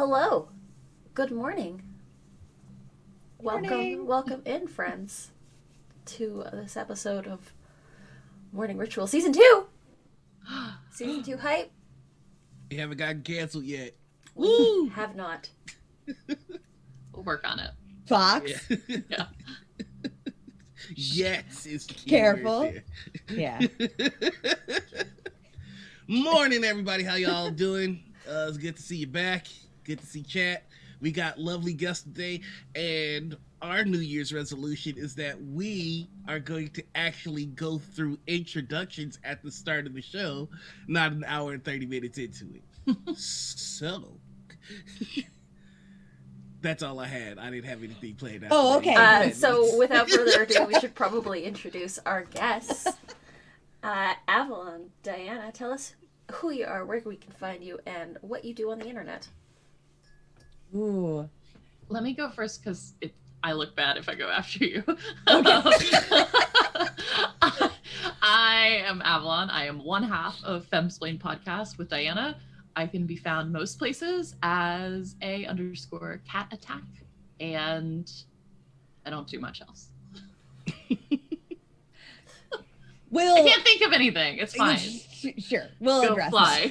Hello. Good morning. Morning. Welcome in, friends, to this episode of Morning Ritual Season 2. Season 2 hype. We haven't gotten canceled yet. We Woo! have not. We'll work on it. Fox. Yeah. Yeah. Yes, it's the key Careful. word Yeah. there. Morning, everybody. How y'all doing? It's good to see you back. Good to see chat. We got lovely guests today, and our New Year's resolution is that we are going to actually go through introductions at the start of the show, not an hour and 30 minutes into it. So, that's all I had. I didn't have anything planned out. Oh, okay. So, without further ado, we should probably introduce our guests. Avalon, Diana, tell us who you are, where we can find you, and what you do on the internet. Ooh. Let me go first because I look bad if I go after you. I am Avalon. I am one half of Femsplained podcast with Diana. I can be found most places as _cat attack, and I don't do much else. I can't think of anything. It's fine. Sure, we'll Go address fly.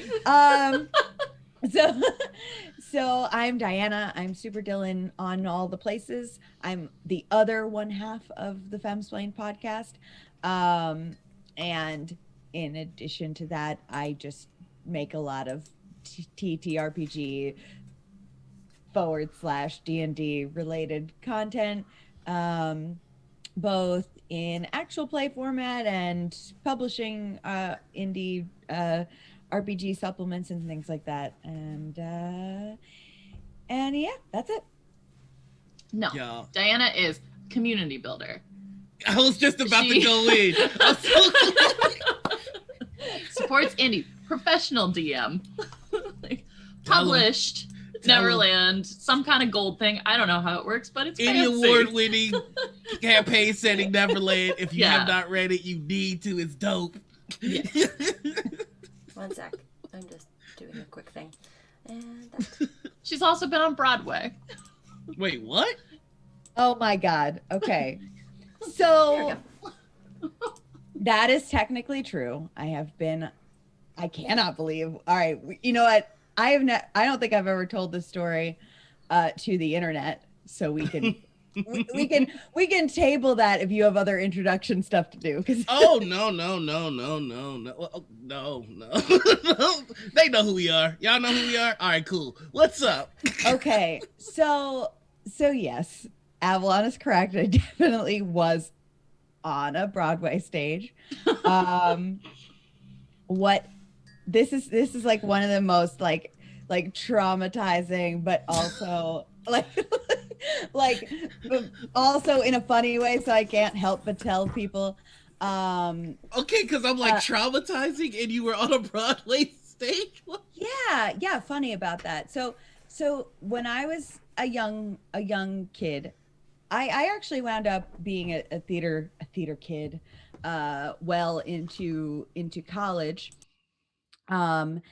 it. So I'm Diana. I'm Superdillin on all the places. I'm the other one half of the Femsplained podcast. And in addition to that, I just make a lot of TTRPG / D&D related content, both in actual play format and publishing indie RPG supplements and things like that. And yeah, that's it. No, Y'all. Diana is community builder. I was just about to go in. I'm so Supports indie, professional DM, like, Tell 'em. published Tell 'em. Neverland, some kind of gold thing. I don't know how it works, but it's Any fancy. award-winning campaign setting Neverland. If you Yeah. have not read it, you need to. It's dope. Yeah. One sec. I'm just doing a quick thing. And that's... She's also been on Broadway. Wait, what? Oh my God. Okay. There we So go. that is technically true. I cannot believe. All right. You know what? I don't think I've ever told this story to the internet. So we can, we can table that if you have other introduction stuff to do. Cause Oh no. Well, no. No. They know who we are. Y'all know who we are? All right, cool. What's up? okay. So yes, Avalon is correct. I definitely was on a Broadway stage. This is like one of the most like traumatizing, but also like but also in a funny way, so I can't help but tell people. Okay, because I'm like traumatizing and you were on a Broadway stage? What? Yeah, funny about that. So when I was a young kid, I actually wound up being a theater kid well into college. And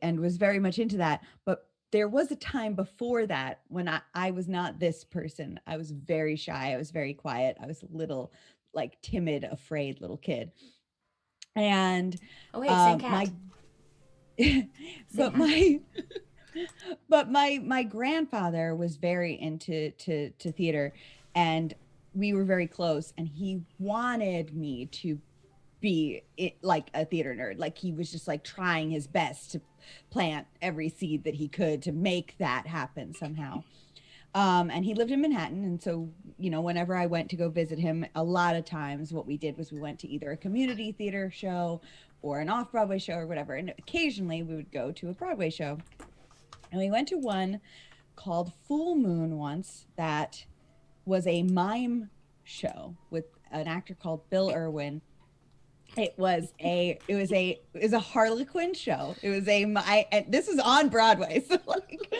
was very much into that. But there was a time before that when I was not this person. I was very shy. I was very quiet. I was a little like timid, afraid little kid. And Oh, wait, same cat. but my grandfather was very into theater, and we were very close, and he wanted me to be like a theater nerd. Like he was just like trying his best to plant every seed that he could to make that happen somehow. And he lived in Manhattan, and so whenever I went to go visit him, a lot of times what we did was we went to either a community theater show or an off-Broadway show or whatever, and occasionally we would go to a Broadway show. And we went to one called Full Moon once that was a mime show with an actor called Bill Irwin. It was a Harlequin show. It was and this is on Broadway, so like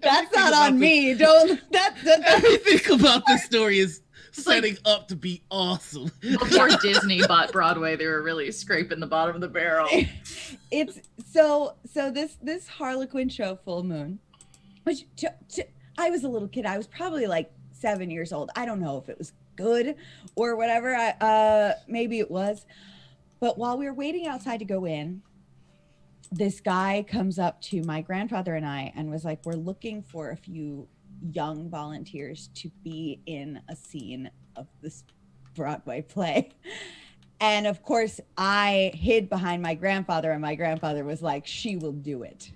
that's not on me. Everything about this story is setting up to be awesome. Before Disney bought Broadway, they were really scraping the bottom of the barrel. It's so this Harlequin show, Full Moon, which I was a little kid. I was probably like 7 years old. I don't know if it was good or whatever. Maybe it was. But while we were waiting outside to go in, this guy comes up to my grandfather and I and was like, we're looking for a few young volunteers to be in a scene of this Broadway play. And of course, I hid behind my grandfather, and my grandfather was like, she will do it.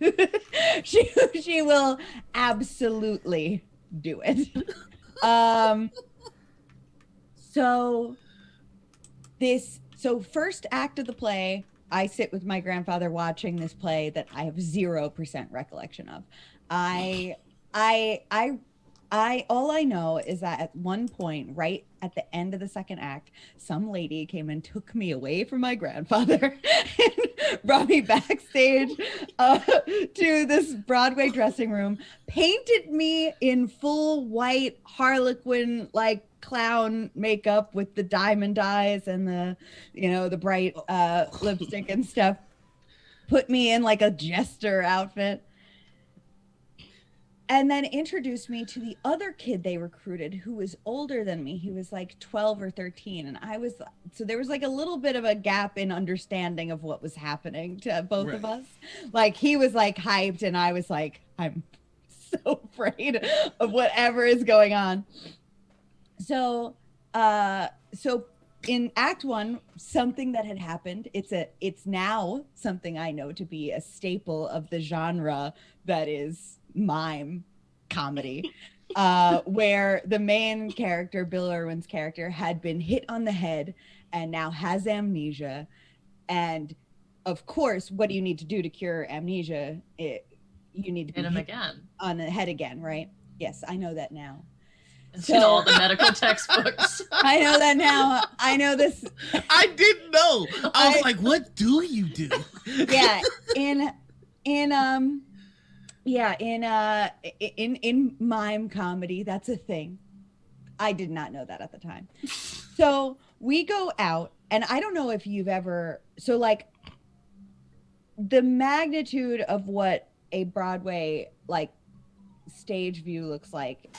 she will absolutely do it. So first act of the play, I sit with my grandfather watching this play that I have 0% recollection of. All I know is that at one point, right at the end of the second act, some lady came and took me away from my grandfather and brought me backstage to this Broadway dressing room, painted me in full white Harlequin like clown makeup with the diamond eyes and the bright lipstick and stuff, put me in like a jester outfit, and then introduced me to the other kid they recruited who was older than me. He was like 12 or 13. And so there was like a little bit of a gap in understanding of what was happening to both of us. Like he was like hyped and I was like, I'm so afraid of whatever is going on. So in Act 1, something that had happened, it's now something I know to be a staple of the genre that is mime comedy, where the main character, Bill Irwin's character, had been hit on the head and now has amnesia. And of course, what do you need to do to cure amnesia? You need to hit him again on the head again, right? Yes, I know that now. It's in all the medical textbooks. I know that now. I know this. I didn't know. I was like, what do you do? Yeah, in mime comedy, that's a thing. I did not know that at the time. So we go out, and I don't know if you've ever, so like the magnitude of what a Broadway like stage view looks like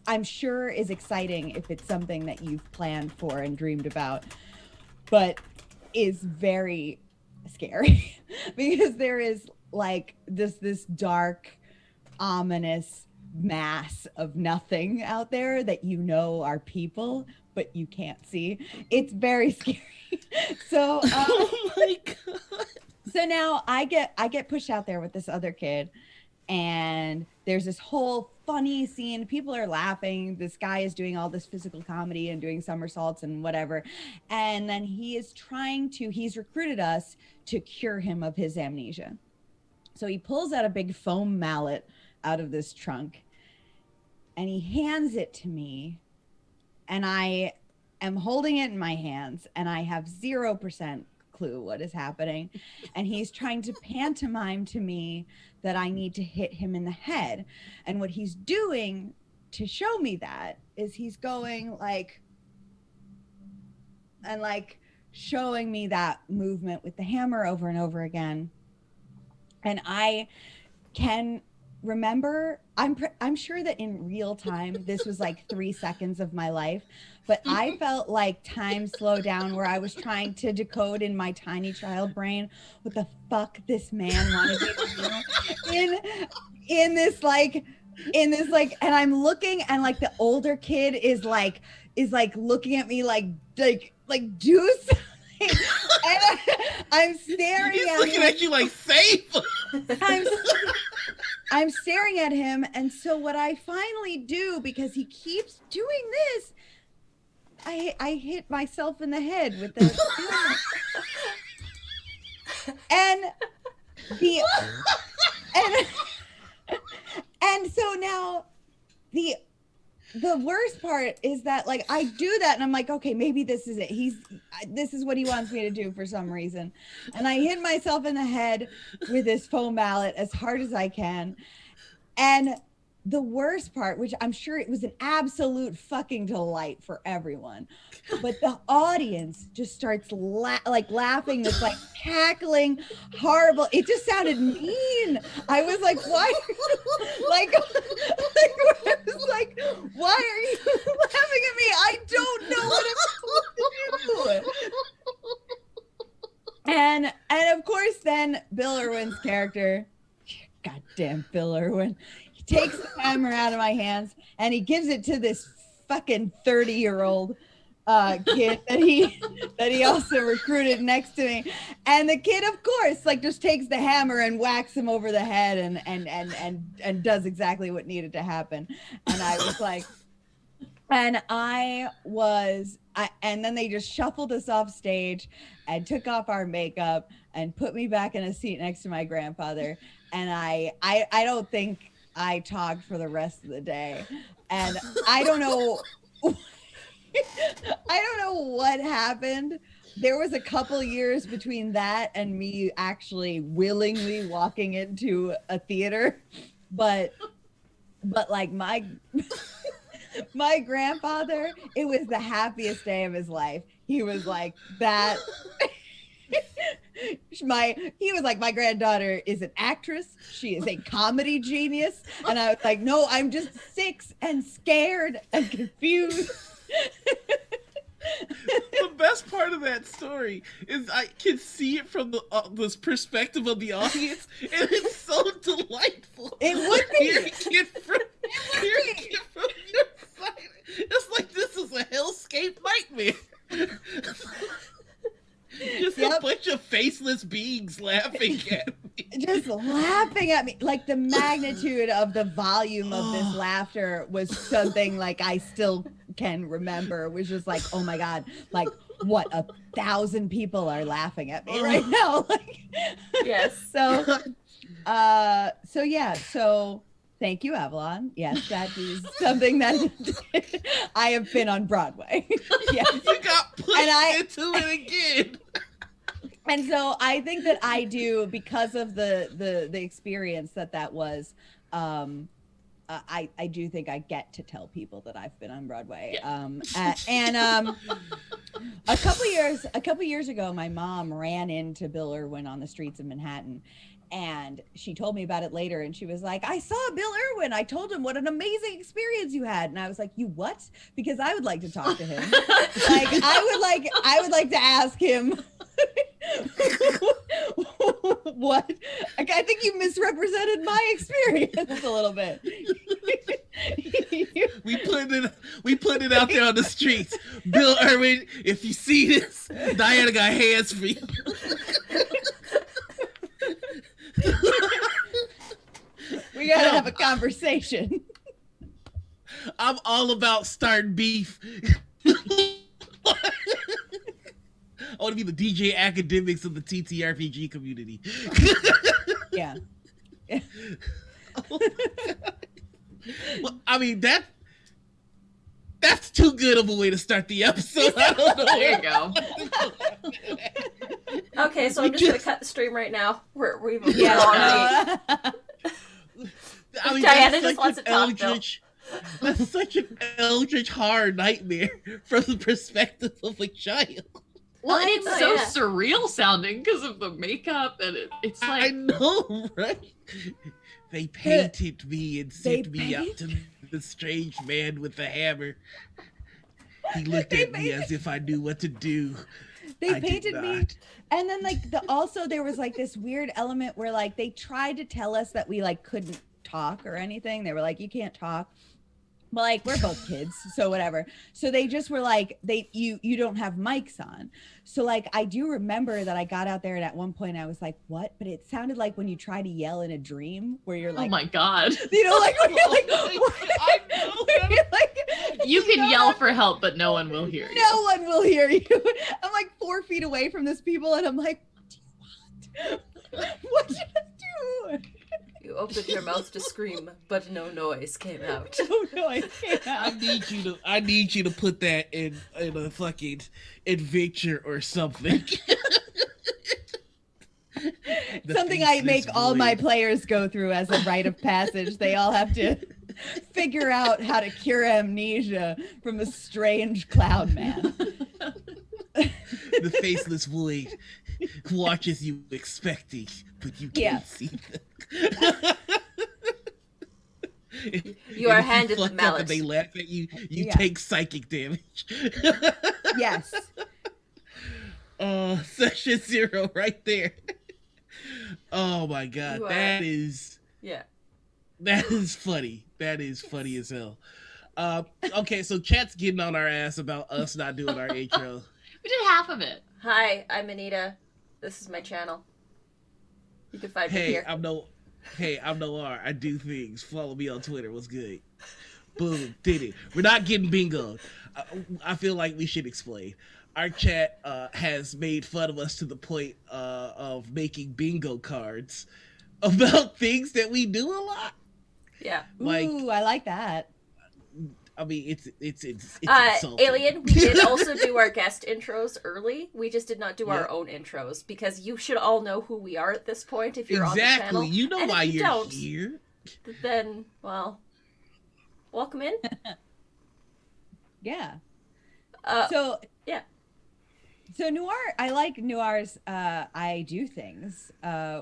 I'm sure is exciting if it's something that you've planned for and dreamed about, but is very scary because there is like this dark, ominous mass of nothing out there that are people, but you can't see. It's very scary. So, oh my God. So now I get pushed out there with this other kid, and there's this whole funny scene. People are laughing. This guy is doing all this physical comedy and doing somersaults and whatever. And then he's recruited us to cure him of his amnesia. So he pulls out a big foam mallet out of this trunk and he hands it to me. And I am holding it in my hands and I have 0% clue what is happening. And he's trying to pantomime to me that I need to hit him in the head. And what he's doing to show me that is he's going like, and like showing me that movement with the hammer over and over again. And I can remember, I'm sure that in real time, this was like 3 seconds of my life, but I felt like time slowed down where I was trying to decode in my tiny child brain what the fuck this man wanted me to do in this like, and I'm looking and like the older kid is like looking at me like do something. And I'm staring He's at looking him. at you like safe. I'm staring at him, and so what I finally do, because he keeps doing this, I hit myself in the head with the and so now the worst part is that like I do that and I'm like, okay, maybe this is it. This is what he wants me to do for some reason. And I hit myself in the head with this foam mallet as hard as I can. And the worst part, which I'm sure it was an absolute fucking delight for everyone, but the audience just starts laughing, this like cackling, horrible. It just sounded mean. I was like, why? like, I was like, why are you laughing at me? I don't know what I'm supposed to do. And of course, then Bill Irwin's character, goddamn Bill Irwin, he takes the hammer out of my hands and he gives it to this fucking 30-year-old kid that he also recruited next to me. And the kid, of course, like just takes the hammer and whacks him over the head and does exactly what needed to happen. And I was like, and then they just shuffled us off stage and took off our makeup and put me back in a seat next to my grandfather. And I don't think I talked for the rest of the day. And I don't know what happened. There was a couple years between that and me actually willingly walking into a theater. But like my grandfather, it was the happiest day of his life. He was like that. He was like, my granddaughter is an actress. She is a comedy genius. And I was like, no, I'm just 6 and scared and confused. The best part of that story is I can see it from this perspective of the audience, and it's so delightful. It would be. Hearing it from your side. It's like this is a hellscape nightmare. Just a bunch of faceless beings laughing at me. Just laughing at me. Like the magnitude of the volume of this laughter was something like I still can remember. It was just like, oh my God, like what, 1,000 people are laughing at me right now. Like, yes. So thank you, Avalon. Yes, that is something that I have been on Broadway. Yes. You got pushed into it again. And so I think that I do, because of the experience that was, I do think I get to tell people that I've been on Broadway. Yeah. A couple years ago, my mom ran into Bill Irwin on the streets of Manhattan. And she told me about it later, and she was like, I saw Bill Irwin. I told him what an amazing experience you had. And I was like, you what? Because I would like to talk to him. I would like to ask him what? Like, I think you misrepresented my experience a little bit. We put it out there on the streets. Bill Irwin, if you see this, Diana got hands for you. We gotta have a conversation. I'm all about starting beef. I want to be the DJ academics of the TTRPG community. Yeah. Well, I mean, that's too good of a way to start the episode. I don't know. There you go. Okay, so I'm just gonna cut the stream right now. We've already. I mean, Diana just wants to talk. That's such an eldritch horror nightmare from the perspective of a child. Well, and it's so yeah. surreal sounding because of the makeup, and it's like, I know, right? They painted me and sent me out to the strange man with the hammer. He looked at me as if I knew what to do. They painted me, and then like there was like this weird element where like they tried to tell us that we like couldn't talk or anything. They were like, you can't talk. But like, we're both kids, so whatever. So they just were like, you don't have mics on. So like, I do remember that I got out there and at one point I was like, what? But it sounded like when you try to yell in a dream where you're like, oh my God. You know, like when you're like, I know. You can yell for help, but no one will hear you. No one will hear you. I'm like 4 feet away from this people and I'm like, what do you want? What should I do? You opened your mouth to scream, but no noise came out. No noise came out. I need you to put that in a fucking adventure or something. Something I make all my players go through as a rite of passage. They all have to figure out how to cure amnesia from a strange cloud man. The faceless void watches you expecting, but you can't see them. You are And if handed the fuck up mallet. and they laugh at you, you Yeah. take psychic damage. Yes. Session 0 right there. Oh my god, You are- that is funny. That is funny as hell. Okay, so chat's getting on our ass about us not doing our intro. We did half of it. Hi, I'm Anita. This is my channel. You can find me Hey, here. I'm Noir. I do things. Follow me on Twitter. What's good? Boom, did it. We're not getting bingo. I feel like we should explain. Our chat has made fun of us to the point of making bingo cards about things that we do a lot. Yeah. Like, Ooh, I like that. I mean, it's insulting. Alien, we did also do our guest intros early. We just did not do our Yep. own intros because you should all know who we are at this point if you're on the Exactly. channel. You know And why if you you're don't, here. Then, well, welcome in. Yeah. Uh, So yeah. So Noir, I like Noir's I do things,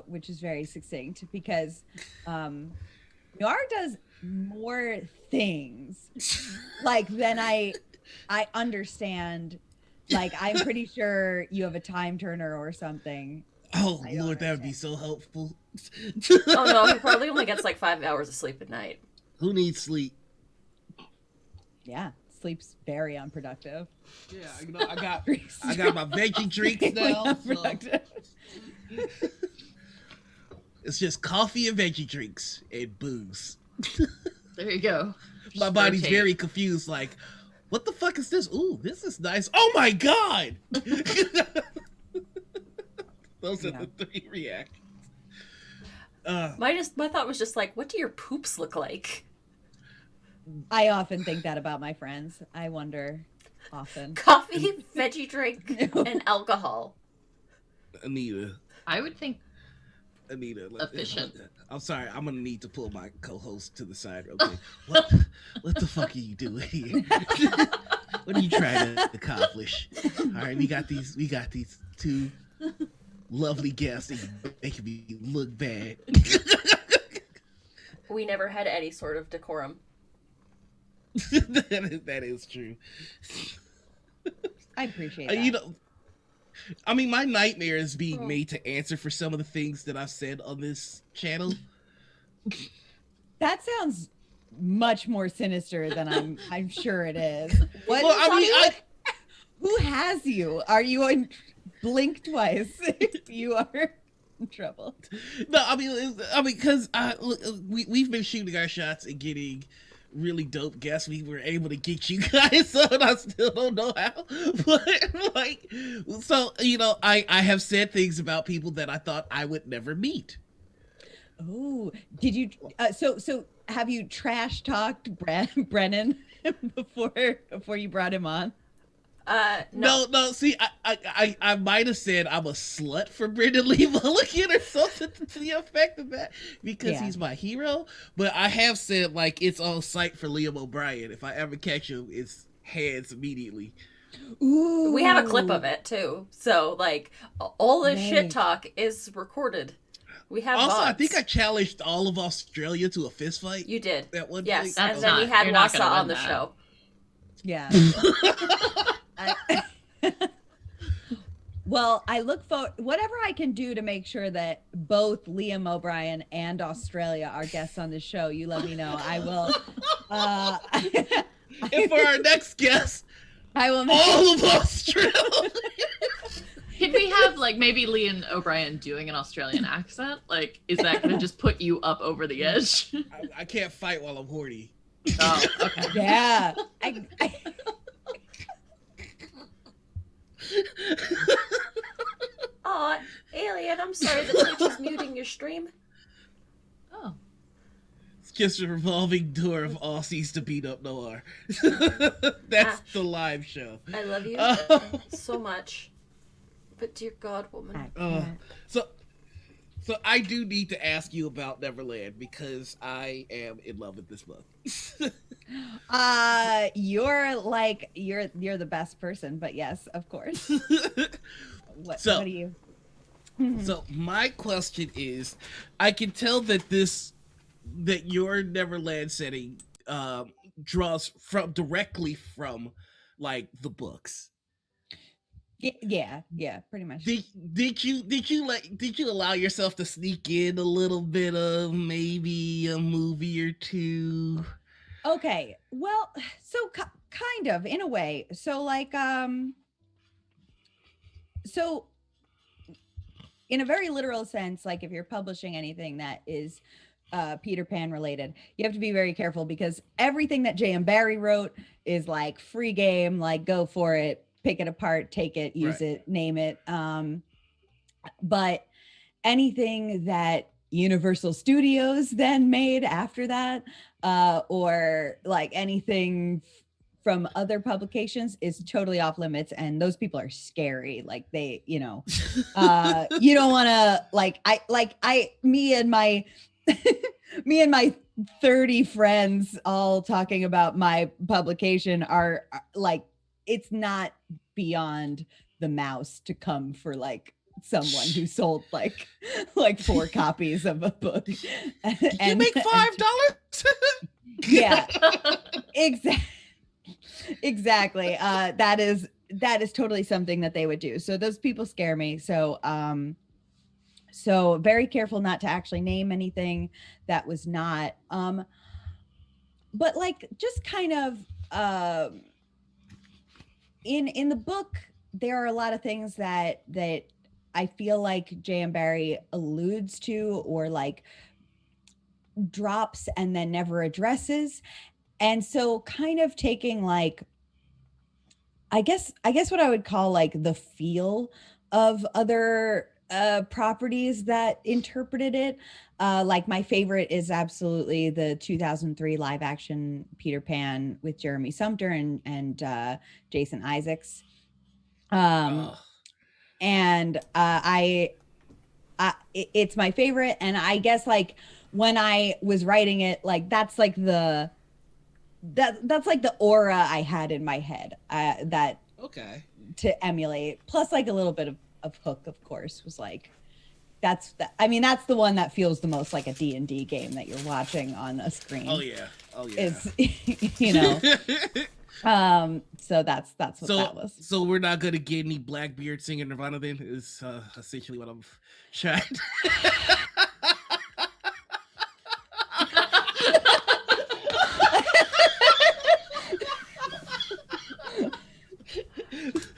which is very succinct because Noir does more things like than I understand. Like I'm pretty sure you have a time turner or something. Oh I don't Lord, that would be understand. so helpful. oh no, he probably only gets like 5 hours of sleep at night. Who needs sleep? Yeah, sleep's very unproductive. Yeah, you know, I got my veggie drinks Extremely now. So unproductive. it's just coffee and veggie drinks and booze. There you go. My Just body's rotate. very confused. Like, what the fuck is this? Ooh, this is nice. Oh my god! Those are Yeah. the three reactions. My thought was just like, what do your poops look like? I often think that about my friends. I wonder often. Coffee, veggie drink, and alcohol. Anita, I would think Efficient. Efficient. I'm sorry. I'm gonna need to pull my co-host to the side. Okay, what the fuck are you doing here? What are you trying to accomplish? All right, we got these two lovely guests making me look bad. We never had any sort of decorum. that is true. I appreciate that. You know, I mean, my nightmare is being made to answer for some of the things that I've said on this channel. That sounds much more sinister than I'm sure it is. What? Well, I mean, who has you? Are you on blink twice? You are in trouble. No, I mean, because we've been shooting our shots and getting really dope guests. We were able to get you guys on. I still don't know how, but like, so you know, I have said things about people that I thought I would never meet. Oh, did you? So have you trash talked Brennan before you brought him on? No. No. See, I might have said I'm a slut for Brendan Lee Mulligan or something to the effect of that because he's my hero. But I have said like it's on site for Liam O'Brien. If I ever catch him, it's hands immediately. Ooh, We have a clip of it too. So like all this shit Nice. talk is recorded. We have Also, I VODs. think I challenged all of Australia to a fist fight. You did. At one Yes, point. and That's then we not- had you're not Wasa gonna on win the that. show. Yeah. Well, I look for whatever I can do to make sure that both Liam O'Brien and Australia are guests on the show. You let me know. I will. And for our next guest, I will. all of Australia. Can we have like maybe Liam O'Brien doing an Australian accent? Like, is that gonna just put you up over the edge? I can't fight while I'm horny. Oh, okay. Yeah. Aw, Alien, I'm sorry that Twitch is muting your stream. Oh, It's just a revolving door of Aussies to beat up Noir. That's the live show. I love you Oh. so much. But dear God, woman. So So I do need to ask you about Neverland because I am in love with this book. You're the best person, but yes, of course. What do you? So my question is, I can tell that your Neverland setting draws directly from like the books. Yeah, pretty much. Did you allow yourself to sneak in a little bit of maybe a movie or two? Okay, well, so kind of in a way. So like so in a very literal sense, like if you're publishing anything that is Peter Pan related, you have to be very careful because everything that J.M. Barrie wrote is like free game, like go for it, pick it apart, take it, use it, name it. But anything that Universal Studios then made after that, or like anything from other publications is totally off limits, and those people are scary. Like they, you don't want to me and my 30 friends all talking about my publication are like, it's not beyond the mouse to come for like someone who sold like 4 copies of a book. And you make $5? Yeah, exactly. That is totally something that they would do. So those people scare me. So very careful not to actually name anything that was not but like just kind of in the book there are a lot of things that I feel like J.M. Barrie alludes to or like drops and then never addresses. And so kind of taking like, I guess what I would call like the feel of other properties that interpreted it. Like my favorite is absolutely the 2003 live action Peter Pan with Jeremy Sumpter and Jason Isaacs. And it's my favorite. And I guess like when I was writing it, like that's like that's like the aura I had in my head that to emulate. Plus like a little bit of Hook, of course, was like, that's the one that feels the most like a D&D game that you're watching on a screen. Oh yeah. It's, so that's what that was. So we're not gonna get any Blackbeard singing Nirvana then? Is essentially what I'm trying.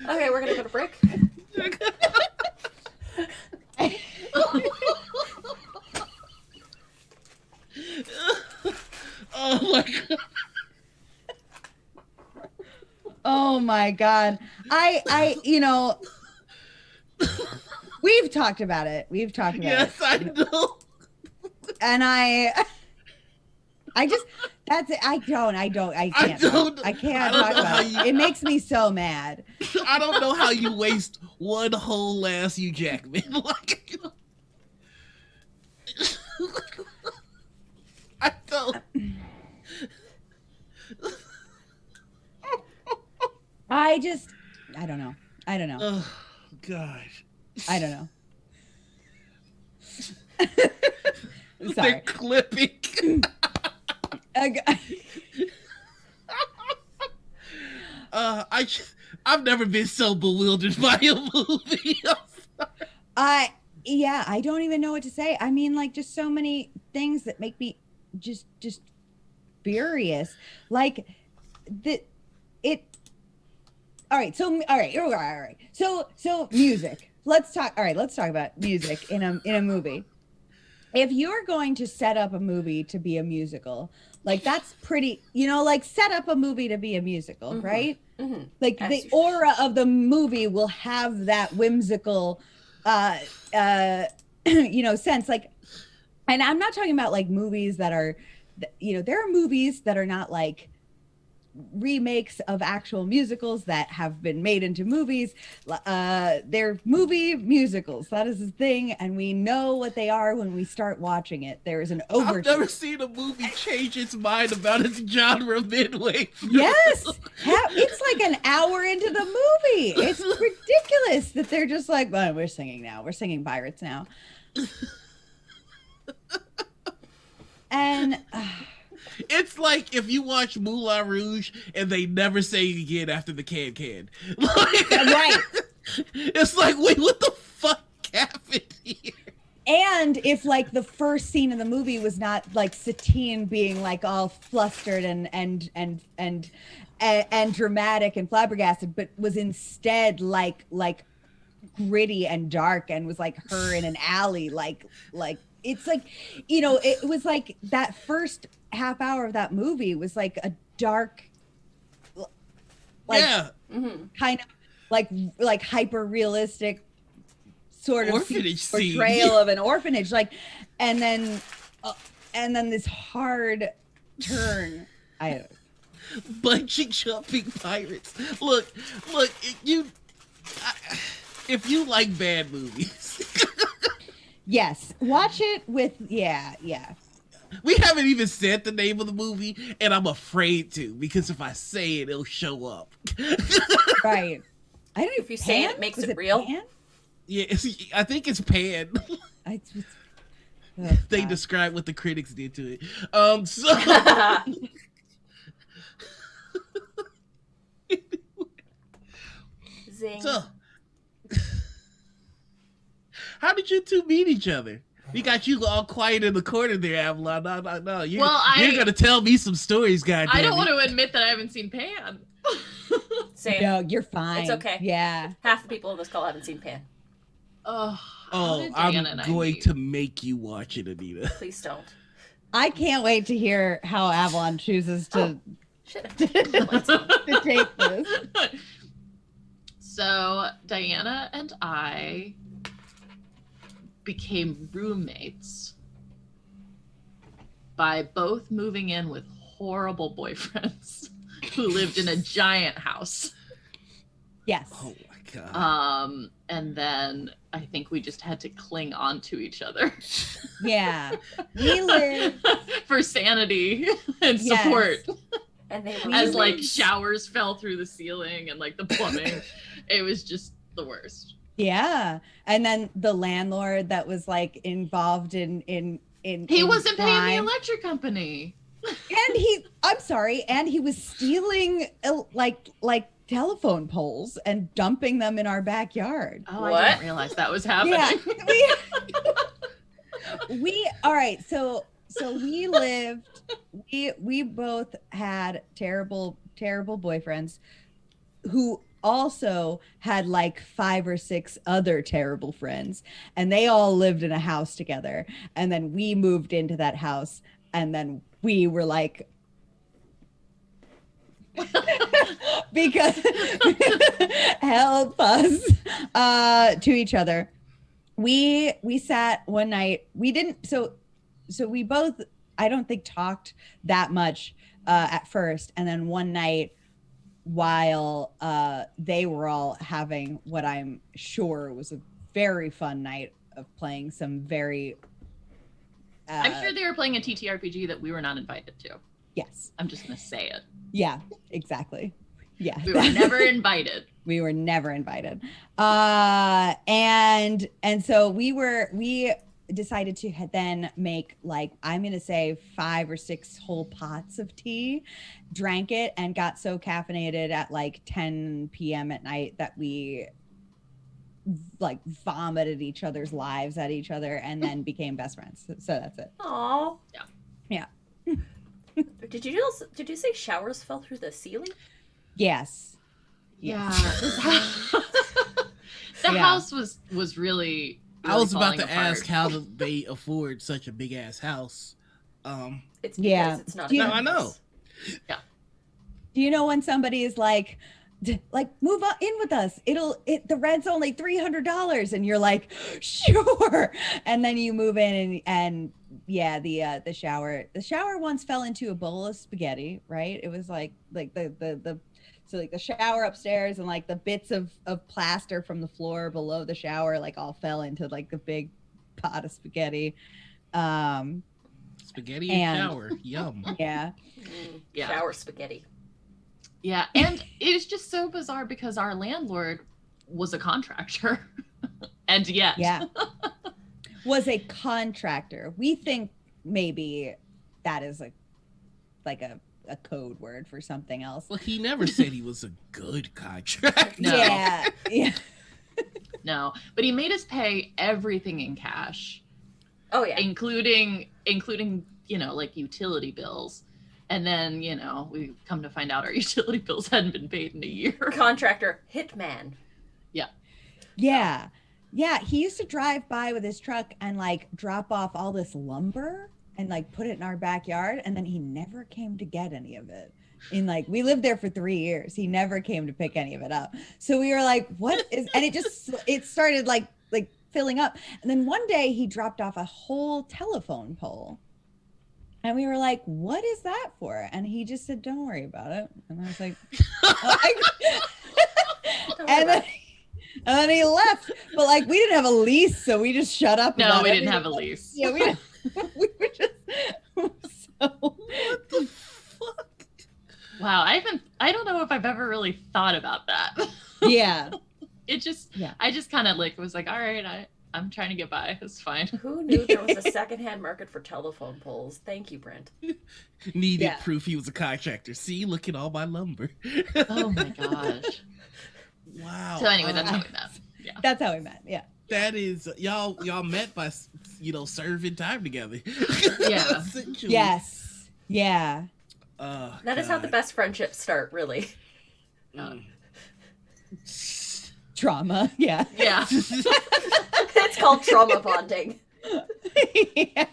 Okay, we're gonna go to break. Oh my god. Oh my god. I we've talked about it. Yes, I know. And I just that's it. I can't talk about it. It makes me so mad. I don't know how you waste one whole last Hugh Jackman. Like, I don't. I don't know. Oh god. I don't know. Sorry. They're clipping. I've never been so bewildered by a movie. I don't even know what to say. I mean, like, just so many things that make me just furious. Like all right. So music. Let's talk about music in a movie. If you're going to set up a movie to be a musical, like that's pretty, like set up a movie to be a musical, mm-hmm. right? Mm-hmm. Like the aura of the movie will have that whimsical, sense. Like, and I'm not talking about like movies that are, there are movies that are not like remakes of actual musicals that have been made into movies. They're movie musicals. That is the thing, and we know what they are when we start watching it. There is an I've overture. never seen a movie change its mind about its genre midway through. Yes, it's like an hour into the movie. It's ridiculous that they're just like, well, we're singing now. We're singing pirates now. And It's like if you watch Moulin Rouge and they never sing again after the can. Like, right. It's like, wait, what the fuck happened here? And if like the first scene in the movie was not like Satine being like all flustered and dramatic and flabbergasted, but was instead like gritty and dark and was like her in an alley, like it's like, you know, it was like that first half hour of that movie was like a dark, like kind of like hyper realistic sort of orphanage portrayal scene. of an orphanage, like, and then this hard turn. Bungee jumping pirates. Look, if you like bad movies. Yes, watch it with yeah. We haven't even said the name of the movie, and I'm afraid to, because if I say it, it'll show up. Right. I don't know If you say it, it makes it real. Pan? Yeah, I think it's Pan. They God. describe what the critics did to it. Zing. So, how did you two meet each other? We got you all quiet in the corner there, Avalon. No. You're gonna tell me some stories, goddamn. I don't want to admit that I haven't seen Pan. Same. No, you're fine. It's okay. Yeah. Half the people in this call haven't seen Pan. How Oh, did I'm Dan and I going meet? to make you watch it, Anita. Please don't. I can't wait to hear how Avalon chooses to, Shit. to take this. So Diana and I became roommates by both moving in with horrible boyfriends who lived in a giant house. Yes. Oh my god. And then I think we just had to cling on to each other Yeah. We live. for sanity and Yes. support. And they were As like roommates. showers fell through the ceiling and like the plumbing. It was just the worst. Yeah. And then the landlord that was like involved in He wasn't paying the crime. electric company. And he was stealing like telephone poles and dumping them in our backyard. Oh, What? I didn't realize that was happening. Yeah. We all right, so we lived we both had terrible boyfriends who also had like 5 or 6 other terrible friends, and they all lived in a house together, and then we moved into that house, and then we were like because help us to each other. We sat one night. We didn't so we both, I don't think, talked that much at first, and then one night while they were all having what I'm sure was a very fun night of playing some very I'm sure they were playing a TTRPG that we were not invited to. yes, I'm just gonna say it. yeah, exactly, yeah, We were never invited. we were never invited. And so we decided to then make, like, I'm gonna say 5 or 6 whole pots of tea, drank it, and got so caffeinated at like 10 p.m. at night that we like vomited each other's lives at each other, and then became best friends. So that's it. Aww. Yeah. Did you say showers fell through the ceiling? Yes. Yeah. Yes. The Yeah. house was really I was about falling to ask apart. how do they afford such a big ass house. It's because Yeah. it's not. Do you- a No, I know. house. Do you know when somebody is like move on in with us? The rent's only $300, and you're like, sure. And then you move in and yeah, the shower once fell into a bowl of spaghetti, right? It was like the so like the shower upstairs and like the bits of plaster from the floor below the shower like all fell into like the big pot of spaghetti. Spaghetti and shower. Yum. Yeah. Yeah. Shower spaghetti. Yeah, and it was just so bizarre because our landlord was a contractor. And yet. Yeah. Was a contractor. We think maybe that is like a code word for something else. Well, he never said he was a good contractor. No. Yeah. Yeah. No, but he made us pay everything in cash, Oh yeah. including like utility bills. And then, we come to find out our utility bills hadn't been paid in a year. Contractor hitman. Yeah. Yeah. He used to drive by with his truck and like drop off all this lumber and like put it in our backyard. And then he never came to get any of it. We lived there for 3 years. He never came to pick any of it up. So we were like, and it started like filling up. And then one day he dropped off a whole telephone pole. And we were like, what is that for? And he just said, don't worry about it. And I was like, and then he left. But like, we didn't have a lease, so we just shut up. No, we didn't have a lease. Yeah, we didn't. We were just so. What the fuck? Wow, I don't know if I've ever really thought about that. Yeah. I just kind of was like, all right, I'm trying to get by. It's fine. Who knew there was a secondhand market for telephone poles? Thank you, Brent. Needed proof he was a contractor. See, look at all my lumber. Oh my gosh. Wow. So anyway, that's how we met. Yeah. That's how we met. Yeah. That is y'all met by serving time together. Yeah. Essentially. Yes. Yeah. That is how the best friendships start, really. Trauma. Yeah. Yeah. It's called trauma bonding. Yeah.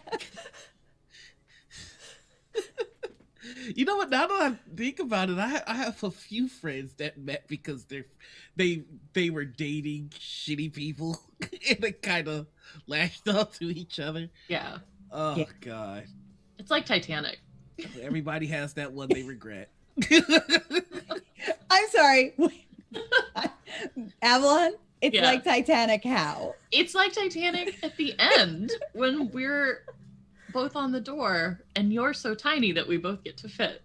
You know what? Now that I think about it, I have a few friends that met because they were dating shitty people and they kind of lashed out to each other. Yeah. Oh Yeah. God! It's like Titanic. Everybody has that one they regret. I'm sorry. Avalon, it's Yeah. like Titanic. How? It's like Titanic at the end when we're both on the door and you're so tiny that we both get to fit.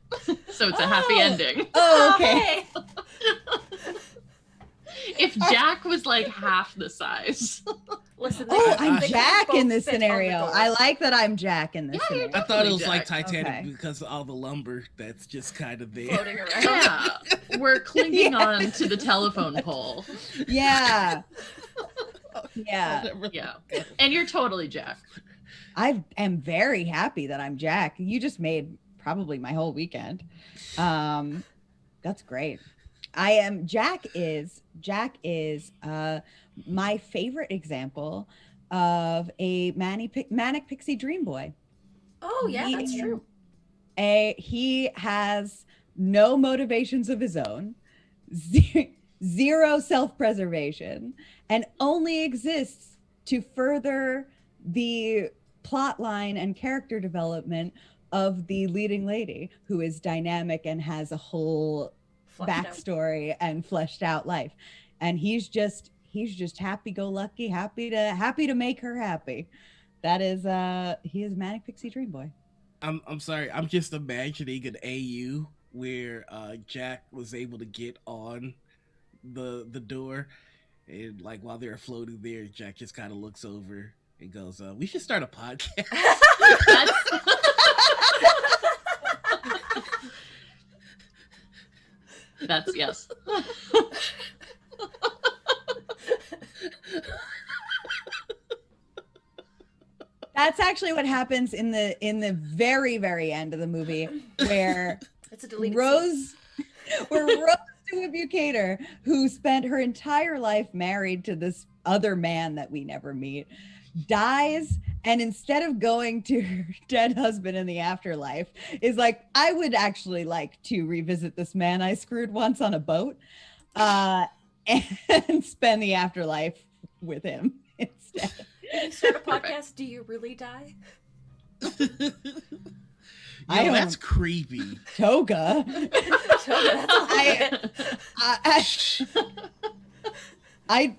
So it's a happy ending. Oh, okay. If Jack was like half the size. Listen, Oh, they I'm can Jack both in this fit on the scenario. door. I like that I'm Jack in this Yeah, you're scenario. I thought it was Totally like Jack. Titanic Okay. because of all the lumber that's just kind of there. Floating around. Yeah. We're clinging Yeah. on to the telephone pole. Yeah. Yeah. Yeah. And you're totally Jack. I am very happy that I'm Jack. You just made probably my whole weekend. That's great. Jack is my favorite example of a manic pixie dream boy. Oh, yeah, that's true. He has no motivations of his own, zero self-preservation, and only exists to further the plot line and character development of the leading lady, who is dynamic and has a whole Fleshed out. backstory and fleshed out life. And he's just happy-go-lucky, happy to make her happy. That is he is Manic Pixie Dream Boy. I'm sorry. I'm just imagining an AU where Jack was able to get on the door, and like while they're floating there, Jack just kind of looks over and goes, "We should start a podcast." That's yes. That's actually what happens in the very, very end of the movie, where It's a deleted scene. Rose Stewart Buchater, who spent her entire life married to this other man that we never meet, dies, and instead of going to her dead husband in the afterlife, is like, I would actually like to revisit this man I screwed once on a boat, and spend the afterlife with him instead. When you start a podcast, do you really die? I don't- that's creepy. Toga. I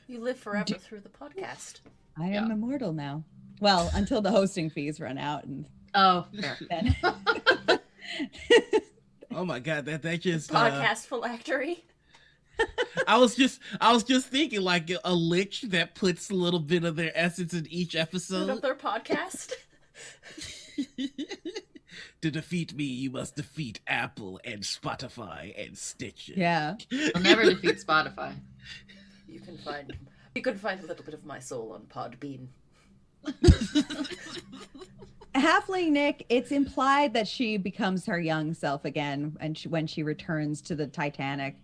You live forever through the podcast. am Yeah. immortal now. Well, until the hosting fees run out, and Oh, fair. then Oh my god, that just Podcast phylactery. I was just thinking like a lich that puts a little bit of their essence in each episode. Another podcast. To defeat me, you must defeat Apple and Spotify and Stitcher. yeah. I'll never defeat Spotify. You can find a little bit of my soul on Podbean. Halfling Nick, it's implied that she becomes her young self again, and when she returns to the Titanic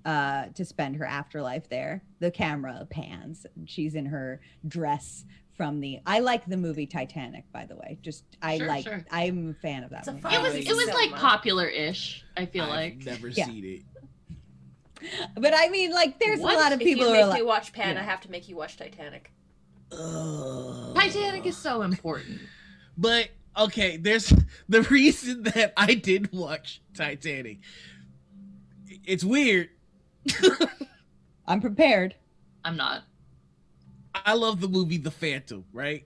to spend her afterlife there. The camera pans. She's in her dress from the. I like the movie Titanic, by the way. Sure. I'm a fan of that It's a movie. fun It was movie. like popular-ish, I feel I've like. never Yeah. seen it. But I mean, like, there's What? a lot of If people you who are make like, me watch Pan, yeah. I have to make you watch Titanic. Titanic is so important. But okay, there's the reason that I did watch Titanic. It's weird. I'm prepared. I'm not. I love the movie The Phantom, right?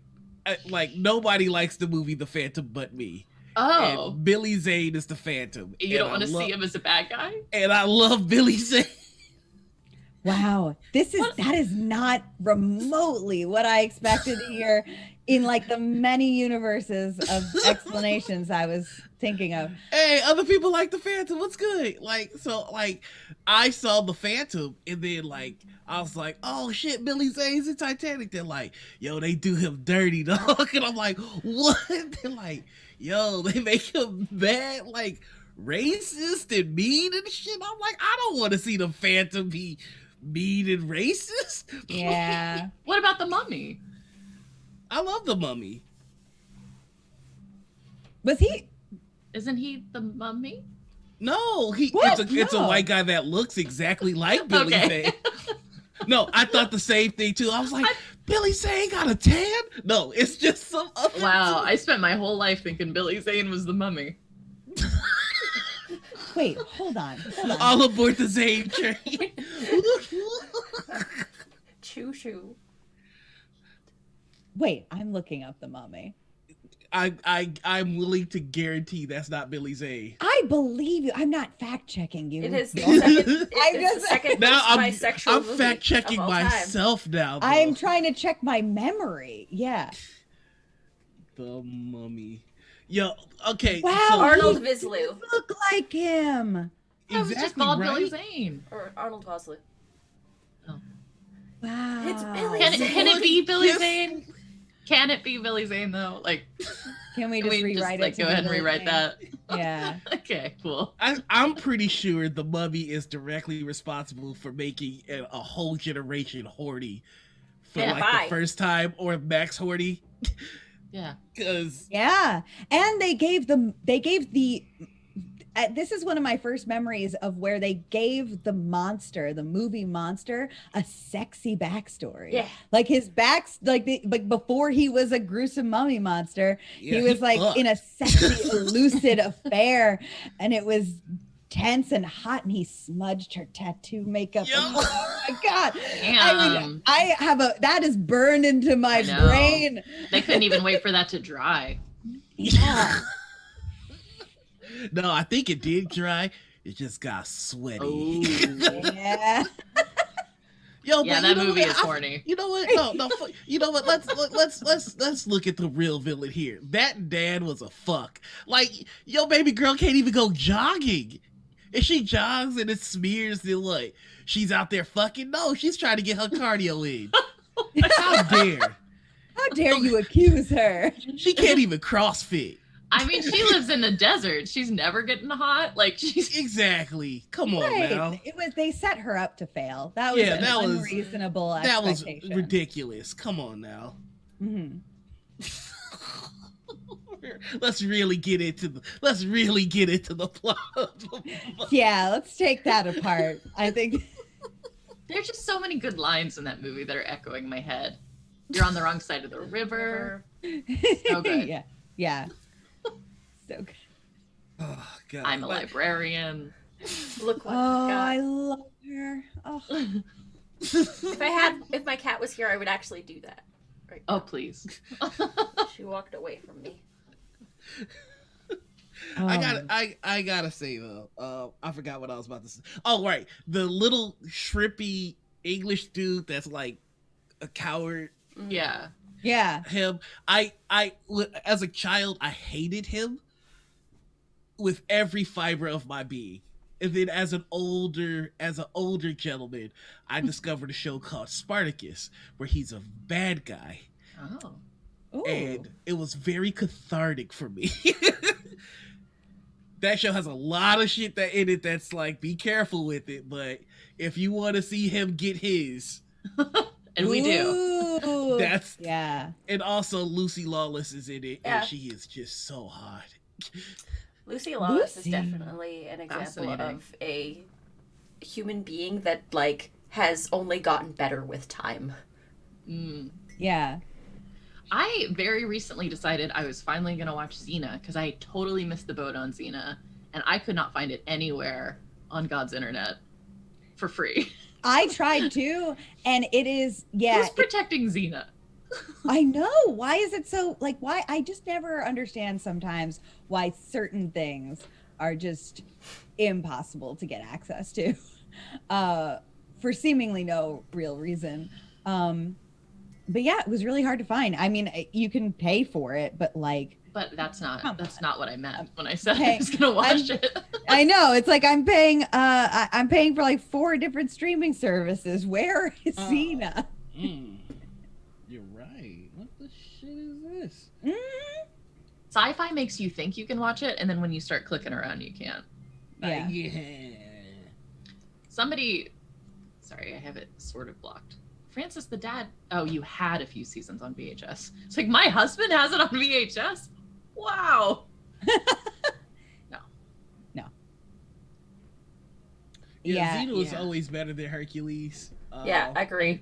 Like nobody likes the movie The Phantom but me. Oh, And Billy Zane is the Phantom. you don't and want to I see love- him as a bad guy? And I love Billy Zane. Wow, that is not remotely what I expected to hear in like the many universes of explanations I was thinking of. Hey, other people like the Phantom. What's good? I saw the Phantom, and then I was like, oh shit, Billy Zane's in Titanic. They're like, yo, they do him dirty, dog. And I'm like, what? They're like, yo, they make him bad, like racist and mean and shit. I'm like, I don't want to see the Phantom be mean and racist. Yeah. What about the Mummy? I love the Mummy. Was he? Isn't he the Mummy? No, What? it's a No. white guy that looks exactly like Billy Okay. Zane. No, I thought the same thing too. I was like, Billy Zane got a tan? No, it's just some other Wow, dude. I spent my whole life thinking Billy Zane was the Mummy. Wait, hold on. All aboard the Zane train. Choo choo. Wait, I'm looking up the Mummy. I'm willing to guarantee that's not Billy Zane. I believe you. I'm not fact checking you. It is the Don't- second, I'm it's the just- second Now most bisexual I'm movie fact checking of all time. myself now. Though. I'm trying to check my memory. Yeah. The Mummy. Yo, okay. Wow, so- Arnold he Vosloo. does look like him. I was just Exactly called right. Billy Zane. Or Arnold Vosloo. Wow. It's Billy Can it be Billy Yes. Zane? Can it be Billy Zane though? Like, Can we can just we rewrite just it? go to ahead and Billy rewrite Zane? that? Yeah. Okay, cool. I'm pretty sure the Mummy is directly responsible for making a whole generation horny for Yeah, like bye. the first time, or max horny. Yeah. Because Yeah. And they gave the this is one of my first memories of where they gave the movie monster, a sexy backstory. Yeah. Like his like before he was a gruesome mummy monster, he was like in a sexy, lucid affair, and it was tense and hot, and he smudged her tattoo makeup. Yo. And, oh my god. Damn. I have that is burned into my I know. brain. They couldn't even wait for that to dry. Yeah. No, I think it did dry. It just got sweaty. Oh. Yeah. Yo, Yeah, but that you know movie what? is horny. You know what? No. You know what? Let's look at the real villain here. That dad was a fuck. Like, yo, baby girl can't even go jogging. If she jogs and it smears, then what? She's out there fucking? No, she's trying to get her cardio in. How dare? How dare you accuse her? She can't even CrossFit. I mean, she lives in the desert. She's never getting hot. Like, she's Exactly. Come on now. It was they set her up to fail. That was Yeah, an that was- unreasonable That was expectation. ridiculous. Come on now. Mhm. Let's really get into the plot. Yeah, let's take that apart. I think there's just so many good lines in that movie that are echoing my head. You're on the wrong side of the river. So good. Yeah. Yeah. So good. Oh God. I'm a librarian. Look what Oh, I got. I love her. Oh. If my cat was here, I would actually do that. Right Oh, now. please. She walked away from me. I gotta say though, I forgot what I was about to say. Oh right, the little shrimpy English dude that's like a coward. Yeah. Yeah. Him, as a child, I hated him with every fiber of my being. And then as an older gentleman, I discovered a show called Spartacus, where he's a bad guy. Oh. Ooh. And it was very cathartic for me. That show has a lot of shit that in it that's like, be careful with it, but if you want to see him get his, And we do. Ooh. that's Yeah. and also Lucy Lawless is in it, Yeah. and she is just so hot. Lucy Lawless is Lucy. definitely an example Fascinating. of a human being that like has only gotten better with time. Mm. Yeah. I very recently decided I was finally going to watch Xena because I totally missed the boat on Xena and I could not find it anywhere on God's internet for free. I tried to, and it is, yeah. Who's protecting Xena? I know. Why is it so, like, why? I just never understand sometimes why certain things are just impossible to get access to for seemingly no real reason. But yeah, it was really hard to find. I mean, you can pay for it, but like, But that's Come not what I meant when I said Hey, I was going to watch it. I know it's like I'm paying for like 4 different streaming services. Where is Oh. Xena? You're right. What the shit is this? Sci-fi makes you think you can watch it, and then when you start clicking around, you can't. Yeah. Yeah. Sorry, I have it sort of blocked. Francis the Dad. Oh, you had a few seasons on VHS. It's like, my husband has it on VHS? Wow. Yeah, Yeah. Xena was Yeah. always better than Hercules. Yeah, I agree.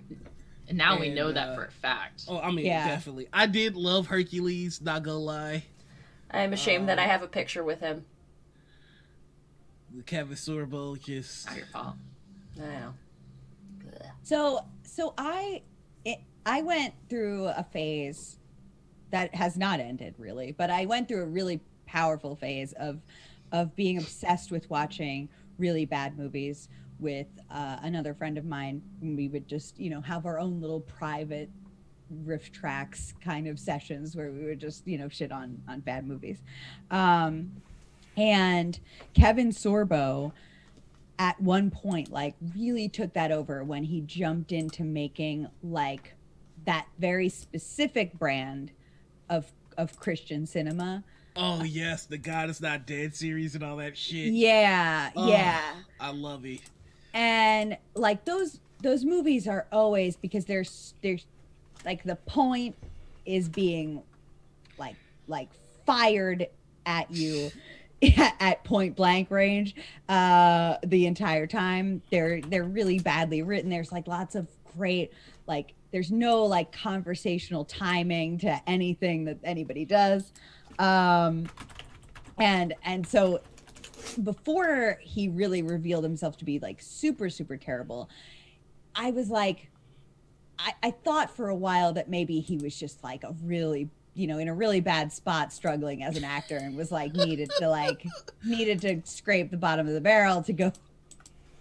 And now we And, know that for a fact. Oh, I mean, Yeah. definitely. I did love Hercules, not gonna lie. I'm ashamed that I have a picture with him. Kevin Sorbo just... Not your fault. I know. Ugh. So I went through a phase that has not ended really, but I went through a really powerful phase of being obsessed with watching really bad movies with another friend of mine. We would just, have our own little private riff tracks kind of sessions where we would just, shit on bad movies. And Kevin Sorbo at one point like really took that over when he jumped into making like that very specific brand of Christian cinema. Oh, yes, the God is Not Dead series and all that shit. Yeah, Oh, yeah. I love it. And like those movies are always, because there's like the point is being like fired at you at point blank range the entire time. They're really badly written. There's like lots of great, like there's no like conversational timing to anything that anybody does. And so before he really revealed himself to be like super, super terrible, I was like, I thought for a while that maybe he was just like a really, in a really bad spot, struggling as an actor, and was like needed to scrape the bottom of the barrel to go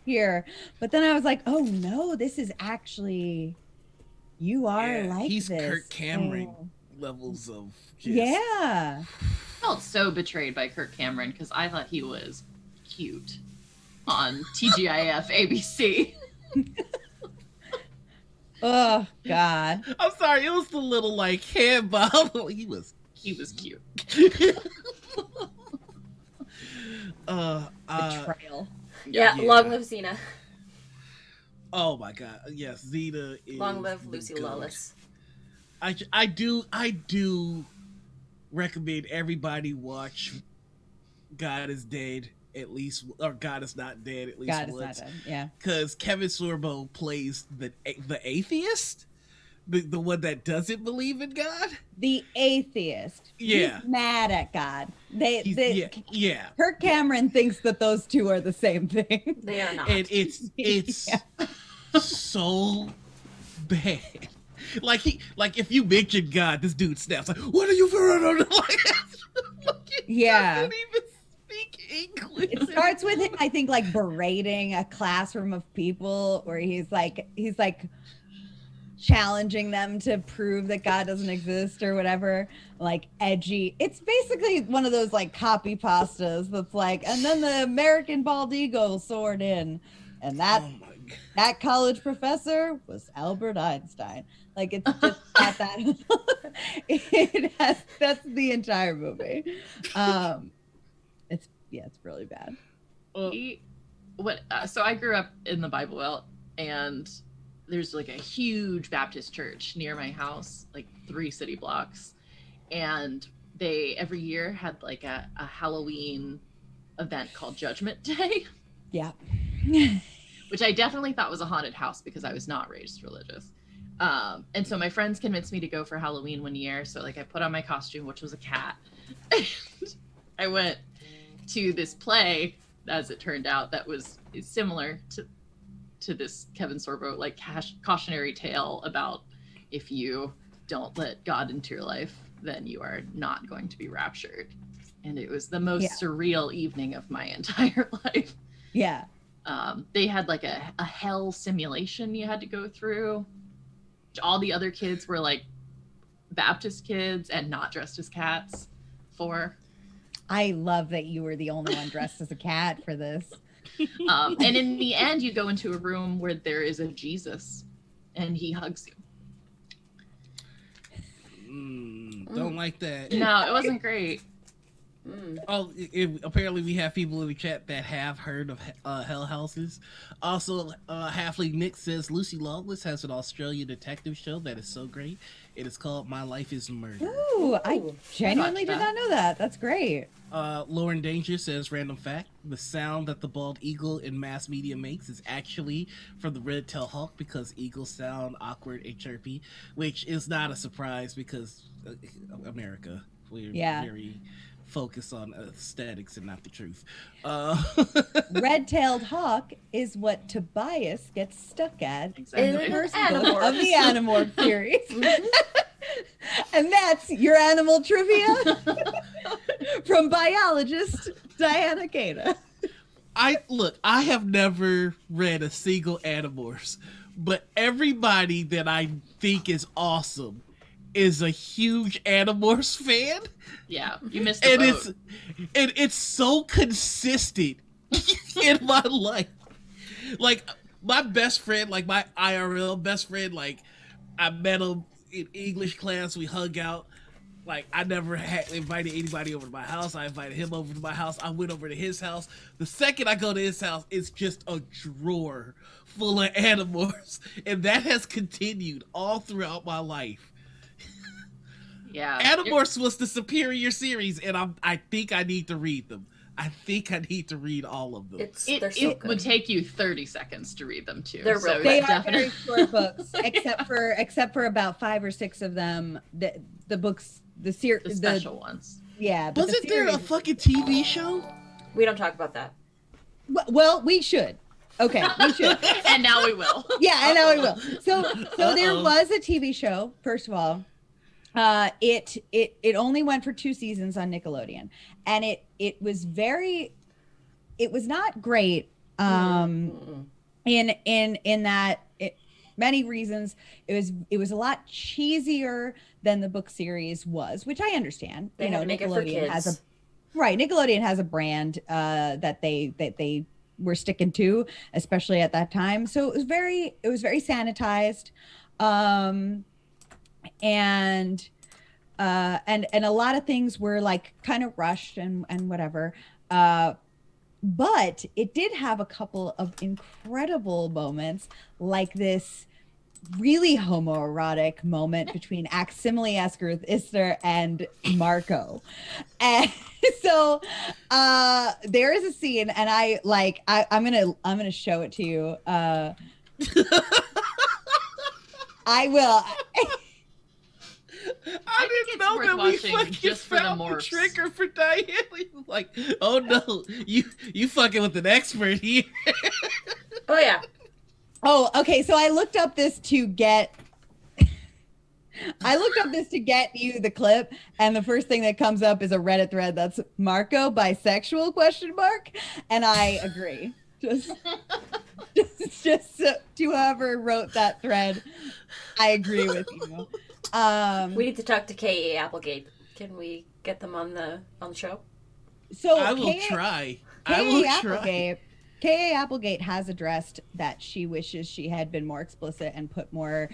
here. But then I was like, oh no, this is actually, you are like he's this. Kirk Cameron Oh. levels of just... Yeah. I felt so betrayed by Kirk Cameron because I thought he was cute on TGIF ABC. Oh God. I'm sorry, it was the little like hand bob. He was Cute. Betrayal. Yeah, long live Xena. Oh my God, yes, Xena is Long live the Lucy goat. Lawless. I do recommend everybody watch God is Dead at least, or God is Not Dead at least God is not once, dead. Yeah. because Kevin Sorbo plays the atheist the one that doesn't believe in God. The atheist. Yeah. He's mad at God. Yeah. Kirk Cameron thinks that those two are the same thing. They are not. And it's so bad. Like if you mention God, this dude snaps like, "What are you for?" Yeah. Doesn't even speak English. It starts with him, I think, like berating a classroom of people, where he's like challenging them to prove that God doesn't exist or whatever, like edgy. It's basically one of those like copy pastas that's like, and then the American bald eagle soared in, and that college professor was Albert Einstein. Like, it's just not that. That's the entire movie. It's really bad. So I grew up in the Bible Belt, and there's like a huge Baptist church near my house, like 3 city blocks. And they every year had like a Halloween event called Judgment Day. Yeah. Which I definitely thought was a haunted house because I was not raised religious. And so my friends convinced me to go for Halloween one year. So like I put on my costume, which was a cat. And I went to this play, as it turned out, that was similar to this Kevin Sorbo like cautionary tale about if you don't let God into your life, then you are not going to be raptured. And it was the most surreal evening of my entire life. Yeah. They had like a hell simulation you had to go through. All the other kids were like Baptist kids and not dressed as cats for. I love that you were the only one dressed as a cat for this. And in the end, you go into a room where there is a Jesus and he hugs you. Don't like that. No, it wasn't great. Oh, apparently we have people in the chat that have heard of hell houses. Also, Halfling Nick says Lucy Lawless has an Australian detective show that is so great. It is called My Life is Murder. Ooh, I genuinely did not know that. That's great. Lauren Danger says, random fact, the sound that the bald eagle in mass media makes is actually from the red-tailed hawk because eagles sound awkward and chirpy, which is not a surprise because America. We're very focused on aesthetics and not the truth. Red-tailed hawk is what Tobias gets stuck at in the first book of the Animorph series. And that's your animal trivia from biologist Diana Gata. I have never read a single Animorphs, but everybody that I think is awesome is a huge Animorphs fan. Yeah, you missed the boat. It's so consistent in my life. Like my best friend, like my IRL best friend, like I met him in English class. We hung out. Like I never had invited anybody over to my house. I invited him over to my house. I went over to his house. The second I go to his house, it's just a drawer full of Animorphs, and that has continued all throughout my life. Yeah, Animorphs was the superior series, and I think I need to read them. I think I need to read all of them. It would take you 30 seconds to read them too. They are very short books, except for about 5 or 6 of them. The books, the special ones. Yeah. Wasn't there a fucking TV show? We don't talk about that. Well, we should. Okay, we should. And now we will. Yeah, and now we will. So there was a TV show. First of all. It only went for 2 seasons on Nickelodeon, and it was not great in that many reasons it was a lot cheesier than the book series was, which I understand. Nickelodeon has a brand that they were sticking to, especially at that time. So it was very sanitized. And a lot of things were like kind of rushed and whatever. But it did have a couple of incredible moments, like this really homoerotic moment between Aximili Esgarth Ister and Marco. And so there is a scene, and I'm gonna show it to you. I will. I think didn't it's know worth that we watching fucking just for the found the morphs. trigger for Diane. Like, oh no, you fucking with an expert here. Oh yeah. Oh, okay. So I looked up this to get you the clip, and the first thing that comes up is a Reddit thread that's Marco bisexual ? And I agree. Just to whoever wrote that thread, I agree with you. We need to talk to K.A. Applegate. Can we get them on the show? So I will try. K.A. Applegate has addressed that she wishes she had been more explicit and put more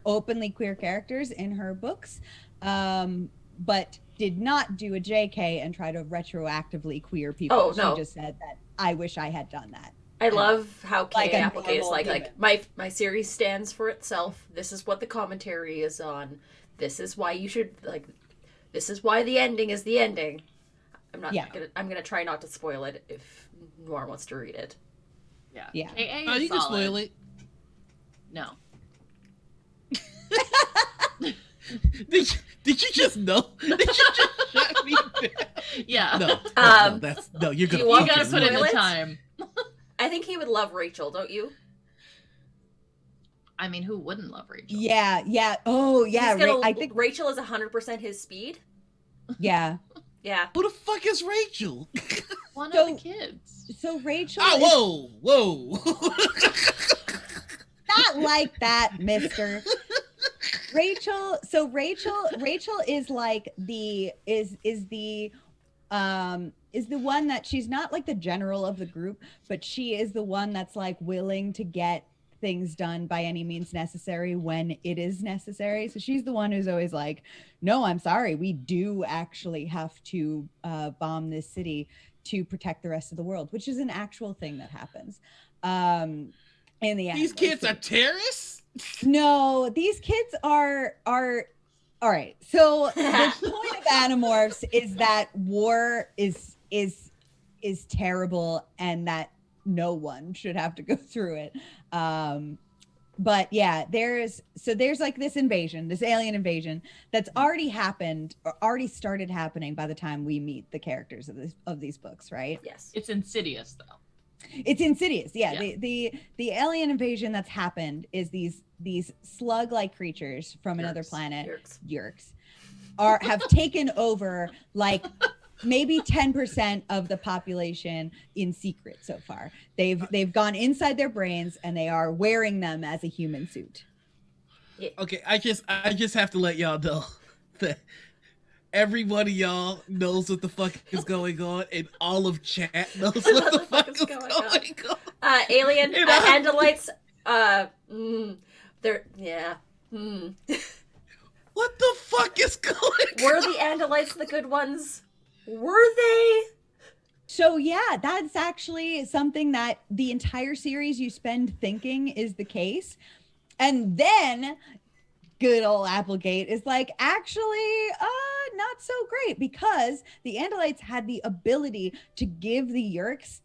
openly queer characters in her books, but did not do a JK and try to retroactively queer people. Oh, no. She just said that I wish I had done that. I love how Like K.A. a Applegate is normal like my series stands for itself. This is what the commentary is on. This is why you should like. This is why the ending is the ending. I'm gonna try not to spoil it if Noir wants to read it. Yeah. Yeah. KA Oh, is you can solid. spoil it. No. Did you just know? Did you just shut me down? Yeah. No, you're gonna. you want You gotta fucking put in spoil the it? time. I think he would love Rachel, don't you? I mean, who wouldn't love Rachel? Yeah. Oh, yeah. He's gonna, I think. Rachel is 100% his speed. Yeah. Yeah. Who the fuck is Rachel? One So- of the kids. So Rachel. Oh, whoa. Not like that, mister. Rachel is like the one that she's not like the general of the group, but she is the one that's like willing to get things done by any means necessary when it is necessary. So she's the one who's always like, no, I'm sorry, we do actually have to bomb this city to protect the rest of the world, which is an actual thing that happens. In the These kids are terrorists? No, these kids are all right. So the point of Animorphs is that war is terrible and that no one should have to go through it. But yeah, there's like this alien invasion that's already happened or already started happening by the time we meet the characters of these books, right? Yes. It's insidious, though. It's insidious. Yeah. Yeah. The alien invasion that's happened is these slug-like creatures from another Yerks. planet, Yerks. have taken over like maybe 10% of the population in secret so far. They've gone inside their brains and they are wearing them as a human suit. Okay, I just have to let y'all know that every one of y'all knows what the fuck is going on, and all of chat knows what the fuck is going on. Alien You know? Andalites. They're What the fuck is going on? Were the Andalites the good ones? Were they? So yeah, that's actually something that the entire series you spend thinking is the case. And then good old Applegate is like, actually, not so great, because the Andalites had the ability to give the Yerks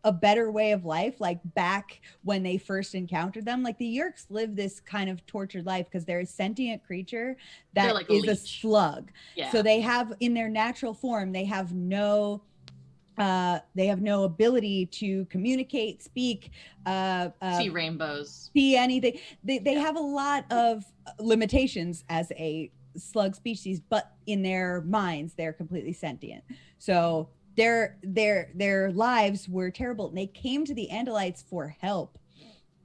a better way of life, like back when they first encountered them. Like the Yerks live this kind of tortured life because they're a sentient creature that like a is a leech. slug. Yeah. So they have, in their natural form, they have no ability to communicate, speak, See rainbows. see anything. They have a lot of limitations as a slug species, but in their minds, they're completely sentient. So their lives were terrible. And they came to the Andalites for help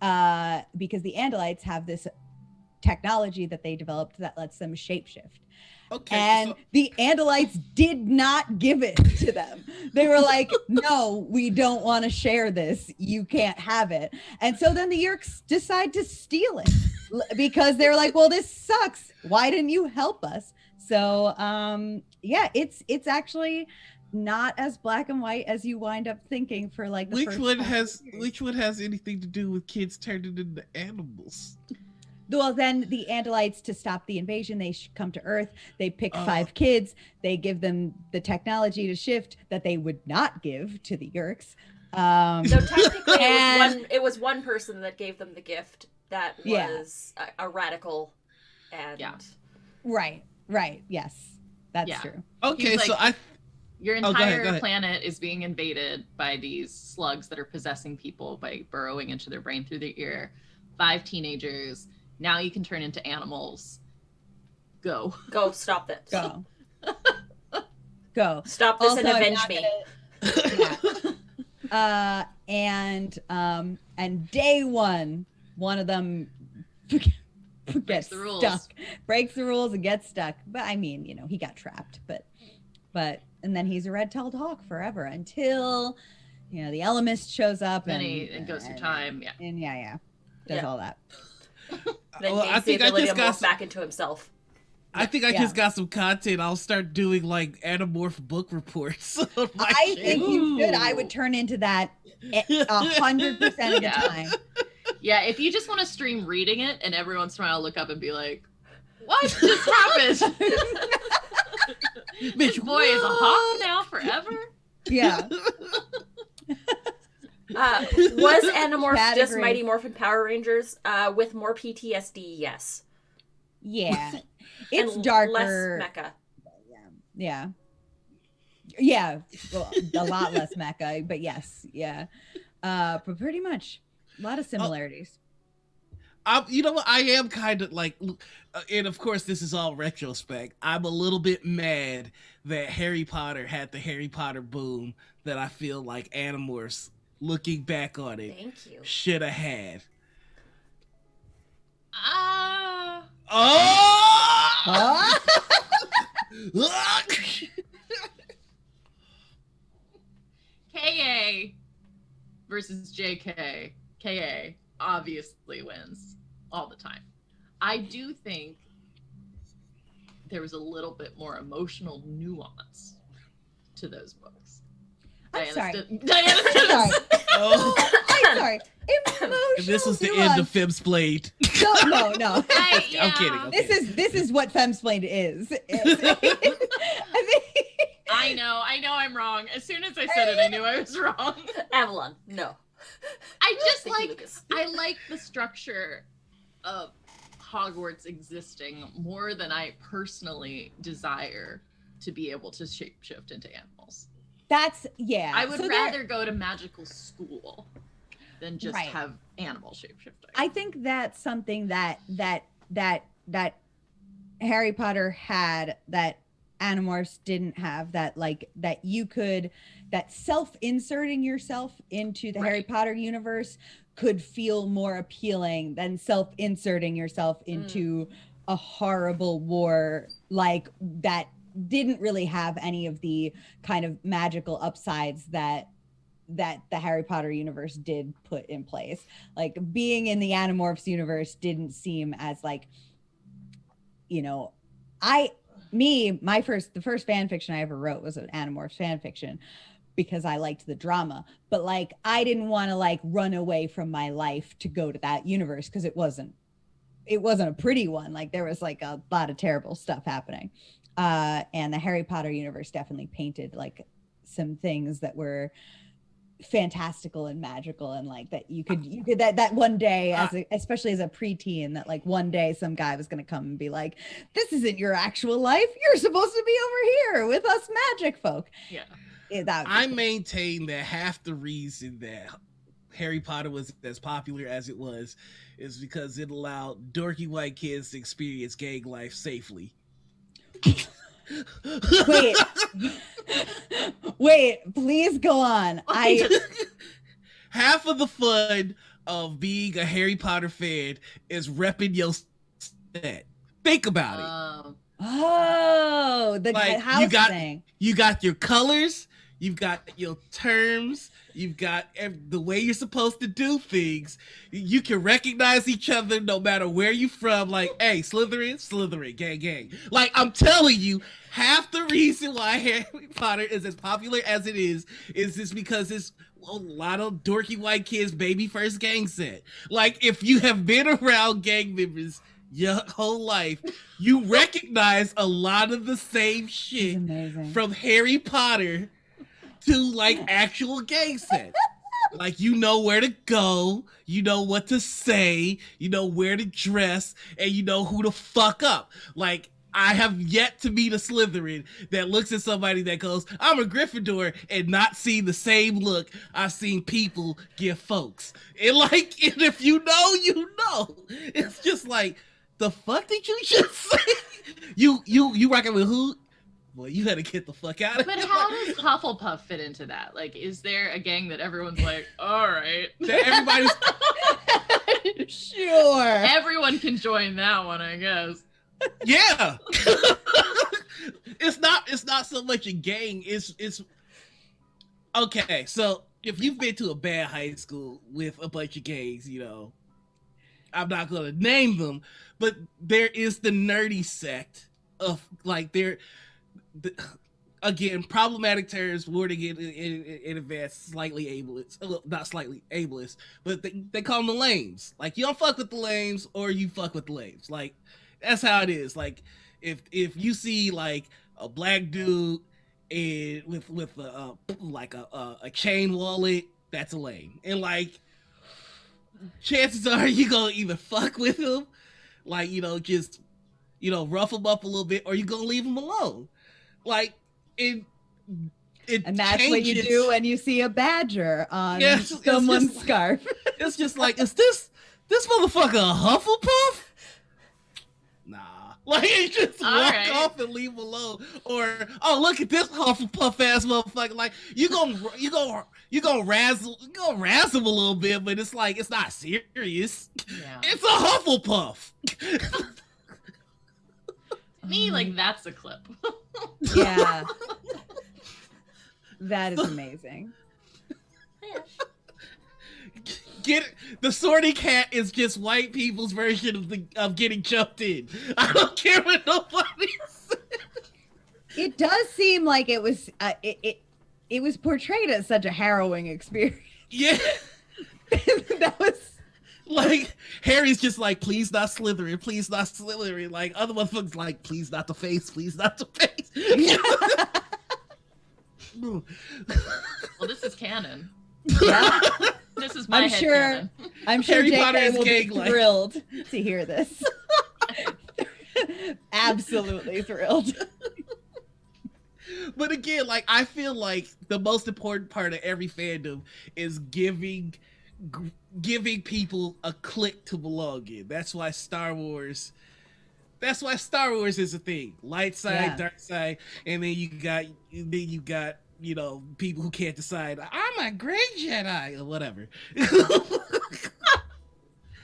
because the Andalites have this technology that they developed that lets them shapeshift. Okay, And the Andalites did not give it to them. They were like, no, we don't want to share this. You can't have it. And so then the Yerks decide to steal it because they're like, well, this sucks. Why didn't you help us? So yeah, it's actually not as black and white as you wind up thinking for like the first which one has anything to do with kids turning into animals? Well, then the Andalites, to stop the invasion, they come to Earth. They pick 5 kids. They give them the technology to shift that they would not give to the Yerks. So technically, And- it was one person that gave them the gift that Yeah. was a radical and Yeah. Right. Yes, that's Yeah. true. Okay, He's so like- I Your Oh, go ahead, entire go ahead. planet is being invaded by these slugs that are possessing people by burrowing into their brain through their ear. 5 teenagers. Now you can turn into animals. Go. go stop this. Go. Go. Stop this and Also, I'm avenge not me. Yeah. And day one of them gets the rules. stuck, breaks the rules and gets stuck. But I mean, he got trapped, but and then he's a red-tailed hawk forever until the Elemist shows up Then and it goes through time. Yeah. and does Yeah. all that. Then Well, gains I think the I ability just to got morph back into himself. I think I Yeah. just got some content. I'll start doing like Animorph book reports. On my I think channel. you should. I would turn into that 100% of the Yeah. time. Yeah, if you just want to stream reading it and every once in a while look up and be like, what just happened? This boy is a hawk now forever? Yeah. Was Animorph just Category. Mighty Morphin Power Rangers with more PTSD? Yes. Yeah. It's And darker. less mecha. Yeah. Yeah. Well, a lot less mecha, but yes. Yeah. But pretty much a lot of similarities. You know what? I am kind of like, and of course, this is all retrospect. I'm a little bit mad that Harry Potter had the Harry Potter boom that I feel like Animorphs, looking back on it, Thank you. should have had. Ah. Oh! KA versus JK. KA obviously wins all the time. I do think there was a little bit more emotional nuance to those books. I'm sorry. Diana I'm sorry. Oh. I'm sorry. Emotional This was the end of nuance. Femsplained. No. I'm kidding. I'm kidding. This is what Femsplained is. I think I know I'm wrong. As soon as I said it, I knew I was wrong. Avalon. No. I just Thank you, like Lucas. I like the structure of Hogwarts existing more than I personally desire to be able to shapeshift into animals. that's I would So rather go to magical school than just Right. have animal shapeshifting. I think that's something that Harry Potter had that Animorphs didn't have, that you could, that self-inserting yourself into the Harry Right. Potter universe could feel more appealing than self-inserting yourself into a horrible war like that didn't really have any of the kind of magical upsides that the Harry Potter universe did put in place. Like being in the Animorphs universe didn't seem as like, the first fan fiction I ever wrote was an Animorphs fan fiction because I liked the drama, but like I didn't want to like run away from my life to go to that universe because it wasn't a pretty one. Like there was like a lot of terrible stuff happening. And the Harry Potter universe definitely painted like some things that were fantastical and magical, and like that you could that one day especially as a preteen, that like one day some guy was going to come and be like, this isn't your actual life, you're supposed to be over here with us magic folk. Yeah. I maintain that half the reason that Harry Potter was as popular as it was is because it allowed dorky white kids to experience gang life safely. Wait, please go on. Half of the fun of being a Harry Potter fan is repping your set. Think about it. The Like, house thing. You got your colors, you've got your terms, you've got the way you're supposed to do things. You can recognize each other no matter where you're from. Like, hey, Slytherin, gang. Like, I'm telling you, half the reason why Harry Potter is as popular as it is just because it's a lot of dorky white kids' baby first gang set. Like, if you have been around gang members your whole life, you recognize a lot of the same shit from Harry Potter to like actual gang sets. Like, you know where to go, you know what to say, you know where to dress, and you know who to fuck up. Like, I have yet to meet a Slytherin that looks at somebody that goes, I'm a Gryffindor, and not see the same look I've seen people give folks. And like, and if you know, you know. It's just like, the fuck did you just say? You rocking with who? Boy, you had to get the fuck out of But here. how does Hufflepuff fit into that? Like, is there a gang that everyone's like, all right, That everybody's Sure. everyone can join that one, I guess. yeah. It's not so much a gang. It's okay. So if you've been to a bad high school with a bunch of gangs, you know, I'm not gonna name them, but there is the nerdy sect of like again, problematic terms, wording in advance, slightly ableist. Well, not slightly ableist, but they call them the lames. Like, you don't fuck with the lames, or you fuck with the lames. Like, that's how it is. Like, if you see like a black dude and with a chain wallet, that's a lame. And like, chances are you gonna either fuck with him, like, you know, just, you know, rough him up a little bit, or you gonna leave him alone. Like, and that's changes. what you do when you see a badger on Yes, someone's scarf. It's just like, is this motherfucker a Hufflepuff? Nah. Like, you just walk off and leave him alone. Or, oh, look at this Hufflepuff ass motherfucker. Like, you gonna razzle him a little bit, but it's like, it's not serious. Yeah. It's a Hufflepuff. Me, like, that's a clip. Yeah. That is amazing. Get it? The Sorting Hat is just white people's version of getting jumped in. I don't care what nobody says. It does seem like it was it was portrayed as such a harrowing experience. Yeah. That was like, Harry's just like, please not Slytherin, please not Slytherin. Like, other motherfuckers like, please not the face, please not the face. Well, this is canon. Yeah. This is my head canon. I'm sure Harry Potter JK is will be gang life. thrilled to hear this. Absolutely thrilled. But again, like, I feel like the most important part of every fandom is giving people a clique to belong in. That's why Star Wars is a thing. Light side, dark side, and then you got you know, people who can't decide, I'm a great Jedi or whatever.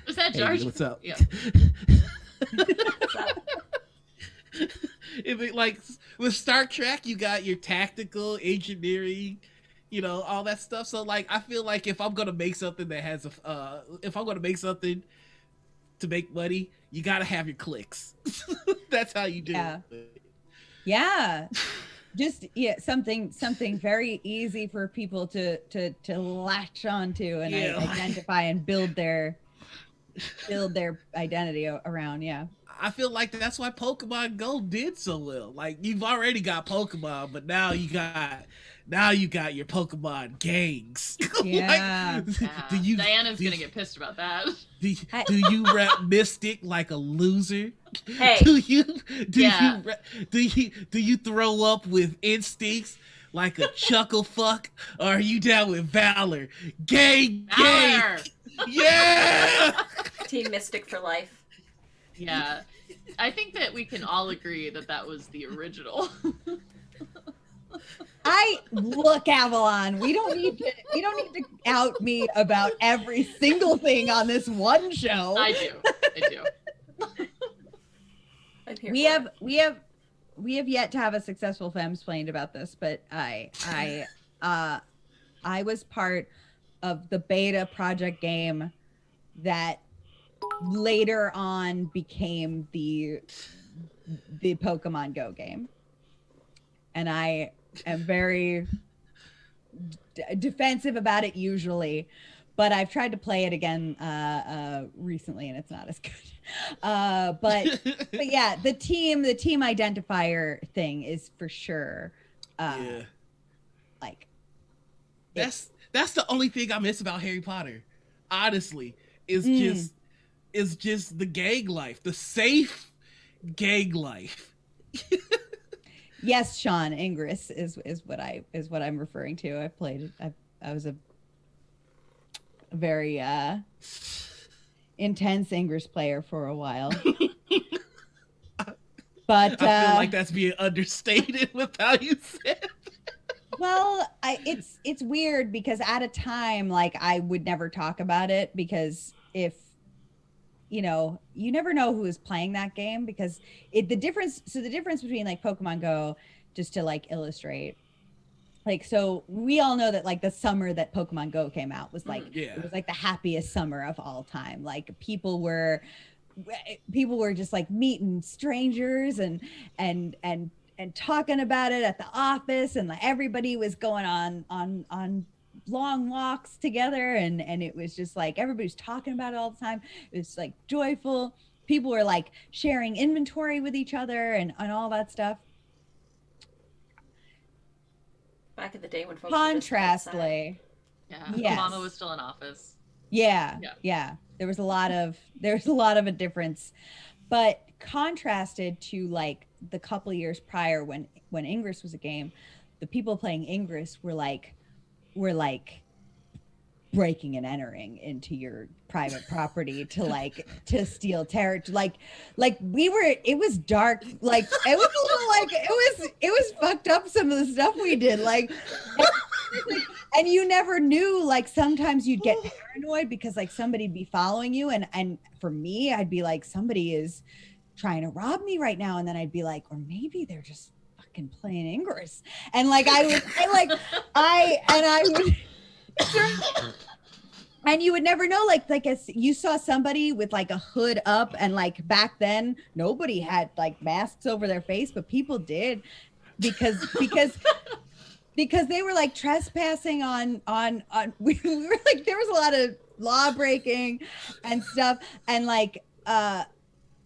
Was that George? Hey, what's up? Yeah. Like, with Star Trek, you got your tactical engineering, you know, all that stuff. So like, I feel like if I'm gonna make something that has if I'm gonna make something to make money, you gotta have your clicks. That's how you do it. Yeah. Just something very easy for people to latch onto and identify and build their identity around. Yeah. I feel like that's why Pokemon Go did so well. Like, you've already got Pokemon, but now you got your Pokemon gangs. Yeah. Like, Diana's gonna get pissed about that. Do you rep Mystic like a loser? Hey. Do you throw up with Instincts like a chuckle fuck? Or are you down with Valor? Gang. Yeah. Team Mystic for life. Yeah. I think that we can all agree that was the original. Look, Avalon, we don't need to out me about every single thing on this one show. I do. We have yet to have a successful Femsplained about this, but I was part of the beta project game that later on became the Pokemon Go game, and I am very defensive about it usually, but I've tried to play it again recently, and it's not as good. But yeah, the team identifier thing is for sure. Like, that's That's the only thing I miss about Harry Potter. Honestly, is just the gang life, the safe gang life. Yes, Sean, Ingress is what I'm referring to. I played. I was a very intense Ingress player for a while. But I feel like that's being understated with how you said. Well, it's weird because at a time, like, I would never talk about it because if, you know, you never know who is playing that game because the difference between like Pokemon Go, just to like illustrate, like, so we all know that like the summer that Pokemon Go came out was like, it was like the happiest summer of all time. Like people were just like meeting strangers and talking about it at the office, and like everybody was going on long walks together, and it was just like everybody was talking about it all the time. It was like joyful. People were like sharing inventory with each other and all that stuff. Back in the day when folks Contrastly, yes. Obama was still in office. Yeah. There was a lot of a difference, but contrasted to like the couple years prior when Ingress was a game, the people playing Ingress were like breaking and entering into your private property to steal territory. Like we were, it was dark. Like it was a little like it was fucked up, some of the stuff we did. Like and you never knew, like sometimes you'd get paranoid because like somebody'd be following you, and for me, I'd be like, somebody is trying to rob me right now, and then I'd be like, or maybe they're just fucking playing Ingress, and like I would and you would never know, like as you saw somebody with like a hood up, and like back then nobody had like masks over their face, but people did because they were like trespassing on we were like, there was a lot of law breaking and stuff, and like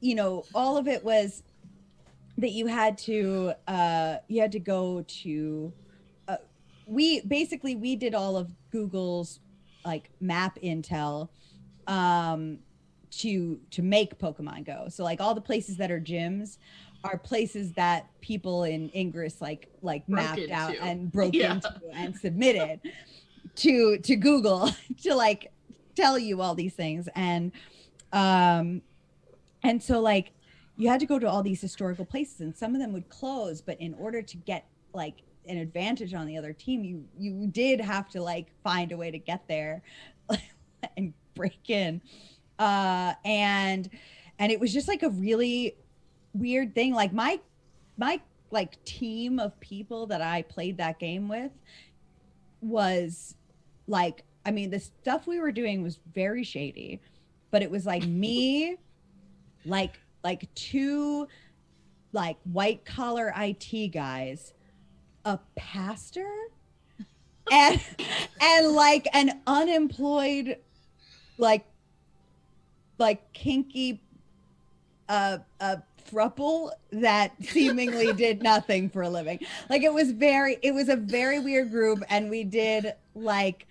you know, all of it was that you had to go to we did all of Google's like map intel to make Pokemon Go. So like all the places that are gyms are places that people in Ingress like mapped out and broke into and submitted to Google to like tell you all these things. And so like you had to go to all these historical places, and some of them would close, but in order to get like an advantage on the other team, you did have to like find a way to get there and break in. And it was just like a really weird thing. Like my like team of people that I played that game with was like, I mean, the stuff we were doing was very shady, but it was like me, like two like white collar IT guys, a pastor, and like an unemployed like kinky throuple that seemingly did nothing for a living. Like it was a very weird group, and we did like,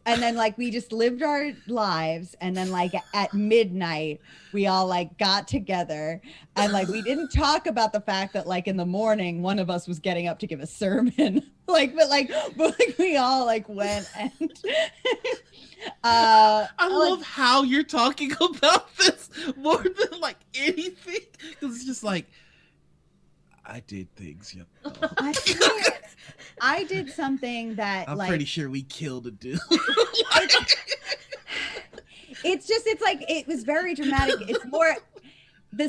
and then like we just lived our lives, and then like at midnight we all like got together, and like we didn't talk about the fact that like in the morning one of us was getting up to give a sermon. but we all like went and I love how you're talking about this more than like anything, because it's just like, I did things, I did something that I'm like, pretty sure we killed a dude. it's like, it was very dramatic. It's more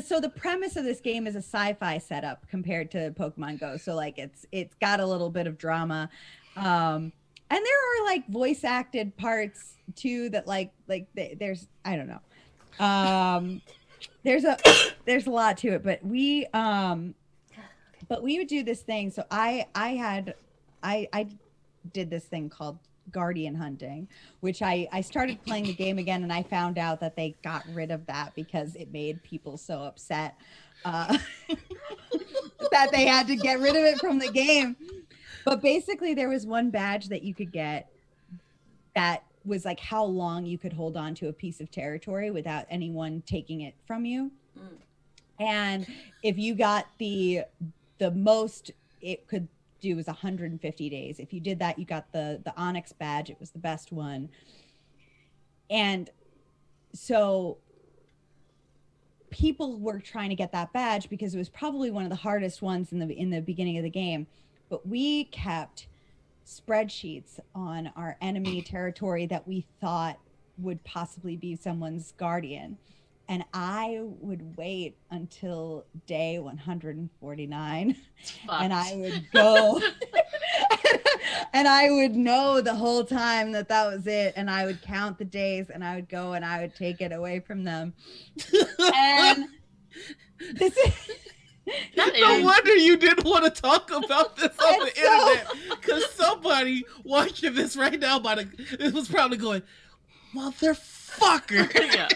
so the premise of this game is a sci-fi setup compared to Pokemon Go. So like it's got a little bit of drama. And there are like voice acted parts too that like there's, I don't know. There's a lot to it, but we would do this thing. So I did this thing called guardian hunting, which I started playing the game again, and I found out that they got rid of that because it made people so upset that they had to get rid of it from the game. But basically there was one badge that you could get that was like how long you could hold on to a piece of territory without anyone taking it from you. And if you got the most it could do was 150 days. If you did that, you got the Onyx badge. It was the best one. And so people were trying to get that badge because it was probably one of the hardest ones in the beginning of the game. But we kept spreadsheets on our enemy territory that we thought would possibly be someone's guardian. And I would wait until day 149 and I would go and I would know the whole time that was it. And I would count the days and I would go and I would take it away from them. And this is... No wonder you didn't want to talk about this on the internet, because somebody watching this right now it was probably going, motherfucker. Yeah.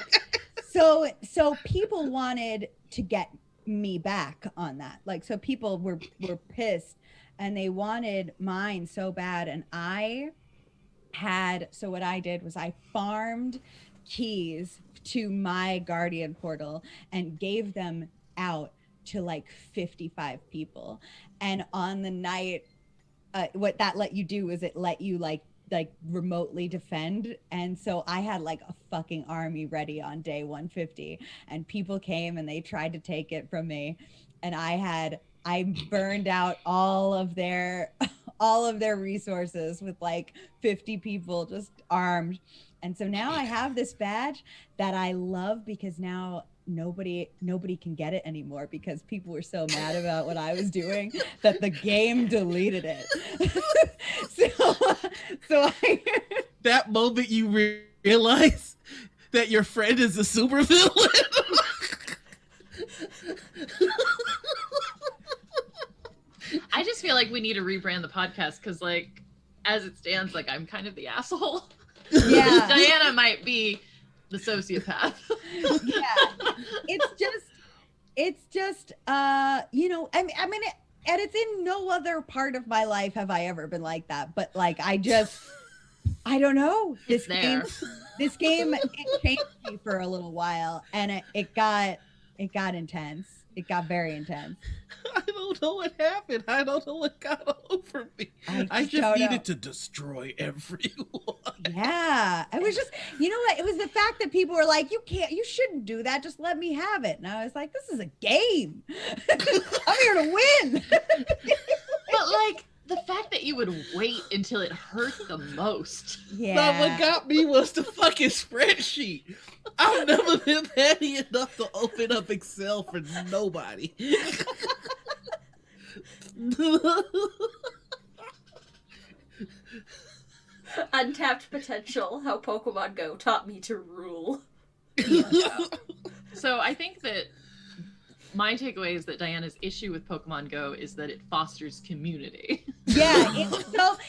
So people wanted to get me back on that. Like, so people were pissed and they wanted mine so bad. And so what I did was I farmed keys to my Guardian portal and gave them out to like 55 people. And on the night, what that let you do is it let you like remotely defend. And so I had like a fucking army ready on day 150 and people came and they tried to take it from me. And I burned out all of their resources with like 50 people just armed. And so now I have this badge that I love because now nobody can get it anymore because people were so mad about what I was doing that the game deleted it. so that moment you realize that your friend is a supervillain. I just feel like we need to rebrand the podcast because, like, as it stands, like, I'm kind of the asshole. Yeah. Diana might be the sociopath. Yeah. It's just you know, I mean and it's in no other part of my life have I ever been like that, but like I don't know, this game it changed me for a little while and it got intense. It got very intense. I don't know what happened. I don't know what got over me. I just needed to destroy everyone. Yeah. I was just, you know what? It was the fact that people were like, you shouldn't do that. Just let me have it. And I was like, this is a game. I'm here to win. But like, the fact that you would wait until it hurt the most. Yeah. But what got me was the fucking spreadsheet. I've never been petty enough to open up Excel for nobody. Untapped potential, how Pokemon Go taught me to rule. Yeah. So I think that my takeaway is that Diana's issue with Pokemon Go is that it fosters community. Yeah, it's not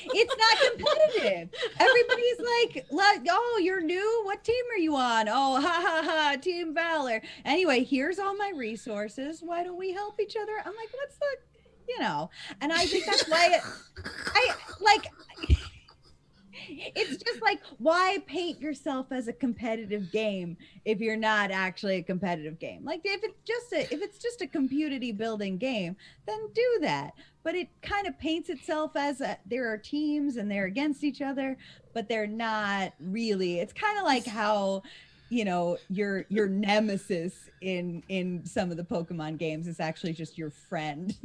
competitive. Everybody's like, oh, you're new? What team are you on? Oh, ha, Team Valor. Anyway, here's all my resources. Why don't we help each other? I'm like, what's the, you know? And I think that's why it's just like, why paint yourself as a competitive game if you're not actually a competitive game? Like if it's just a community building game, then do that. But it kind of paints itself as there are teams and they're against each other, but they're not really. It's kind of like how, you know, your nemesis in some of the Pokemon games is actually just your friend.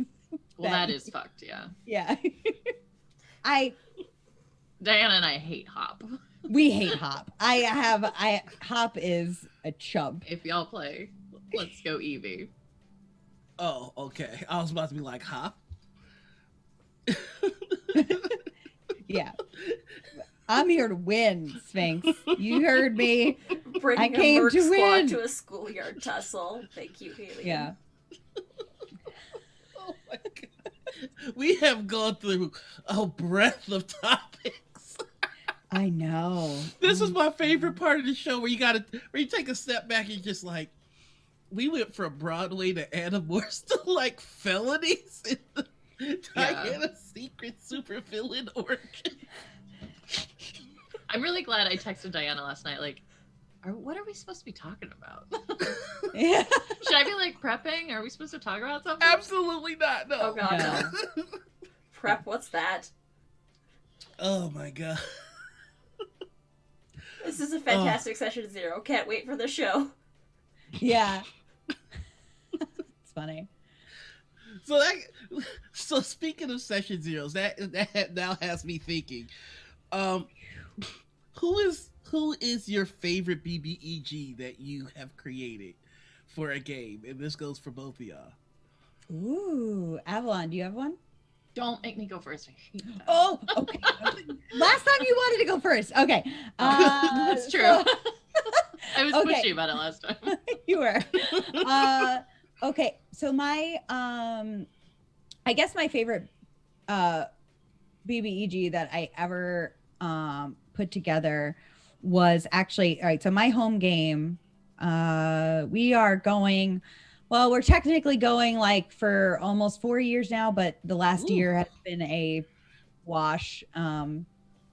Well, that is fucked, yeah. Yeah. Diana and I hate Hop. We hate Hop. Hop is a chump. If y'all play, let's go Eevee. Oh, okay. I was about to be like, Hop? Yeah. I'm here to win, Sphinx. You heard me. Bringing I came a Merc to squad win. to a schoolyard tussle. Thank you, Haley. Yeah. Oh my god. We have gone through a breadth of topics. I know. This is my favorite part of the show where you take a step back and just like, we went from Broadway to Animorphs to like felonies in the Diana's secret supervillain origin. I'm really glad I texted Diana last night. Like, what are we supposed to be talking about? Yeah. Should I be like prepping? Are we supposed to talk about something? Absolutely not. No. Oh god, no. Prep, what's that? Oh my god. This is a fantastic session 0. Can't wait for the show. Yeah. It's funny. So speaking of session zeros, that now has me thinking, who is your favorite BBEG that you have created for a game? And this goes for both of y'all. Ooh, Avalon, do you have one? Don't make me go first. I hate that. Oh, okay. Last time you wanted to go first. Okay. That's true. So, I was okay. pushy about it last time. You were. Okay. So my, I guess my favorite BBEG that I ever put together was actually, all right, so my home game, we are going, well, we're technically going like for almost 4 years now, but the last year has been a wash.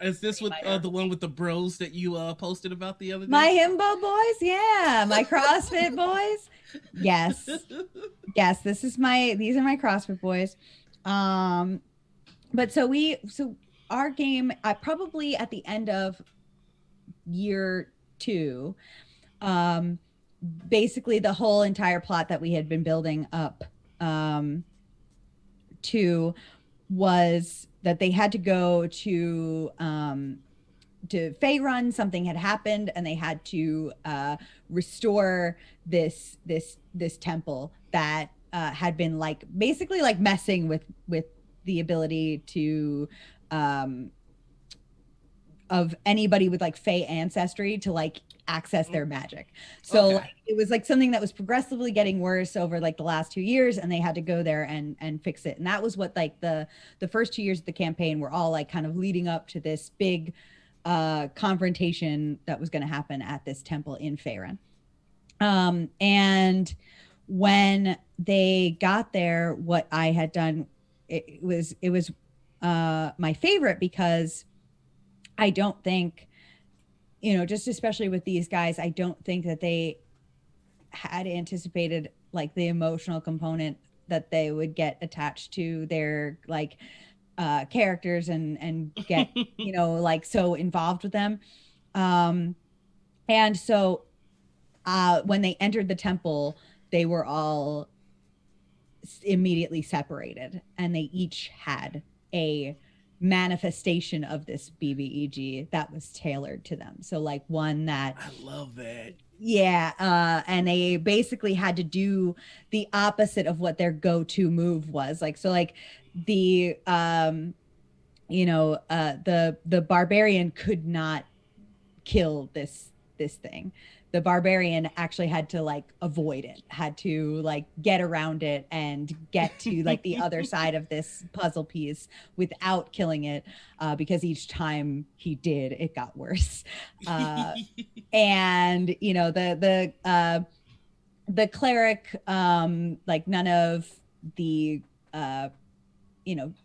Is this with the one with the bros that you posted about the other day? My himbo boys, yeah, my CrossFit boys. Yes, yes, these are my CrossFit boys. But so our game, probably at the end of year 2, basically the whole entire plot that we had been building up to was that they had to go to Faerun. Something had happened and they had to restore this temple that had been like basically like messing with the ability to of anybody with like Fae ancestry to like access their magic. So Okay. like, it was like something that was progressively getting worse over like the last 2 years, and they had to go there and fix it. And that was what like the first 2 years of the campaign were all like kind of leading up to this big confrontation that was going to happen at this temple in Faerun. And when they got there, what I had done, it was my favorite, because I don't think, just especially with these guys, I don't think that they had anticipated like the emotional component that they would get attached to their like characters and get, like so involved with them. And so when they entered the temple, they were all immediately separated, and they each had a manifestation of this BBEG that was tailored to them. So like one that I love that. Yeah, and they basically had to do the opposite of what their go-to move was. Like so like the the barbarian could not kill this thing. The barbarian actually had to like avoid it, had to like get around it and get to like the other side of this puzzle piece without killing it, because each time he did, it got worse. And the cleric, like none of the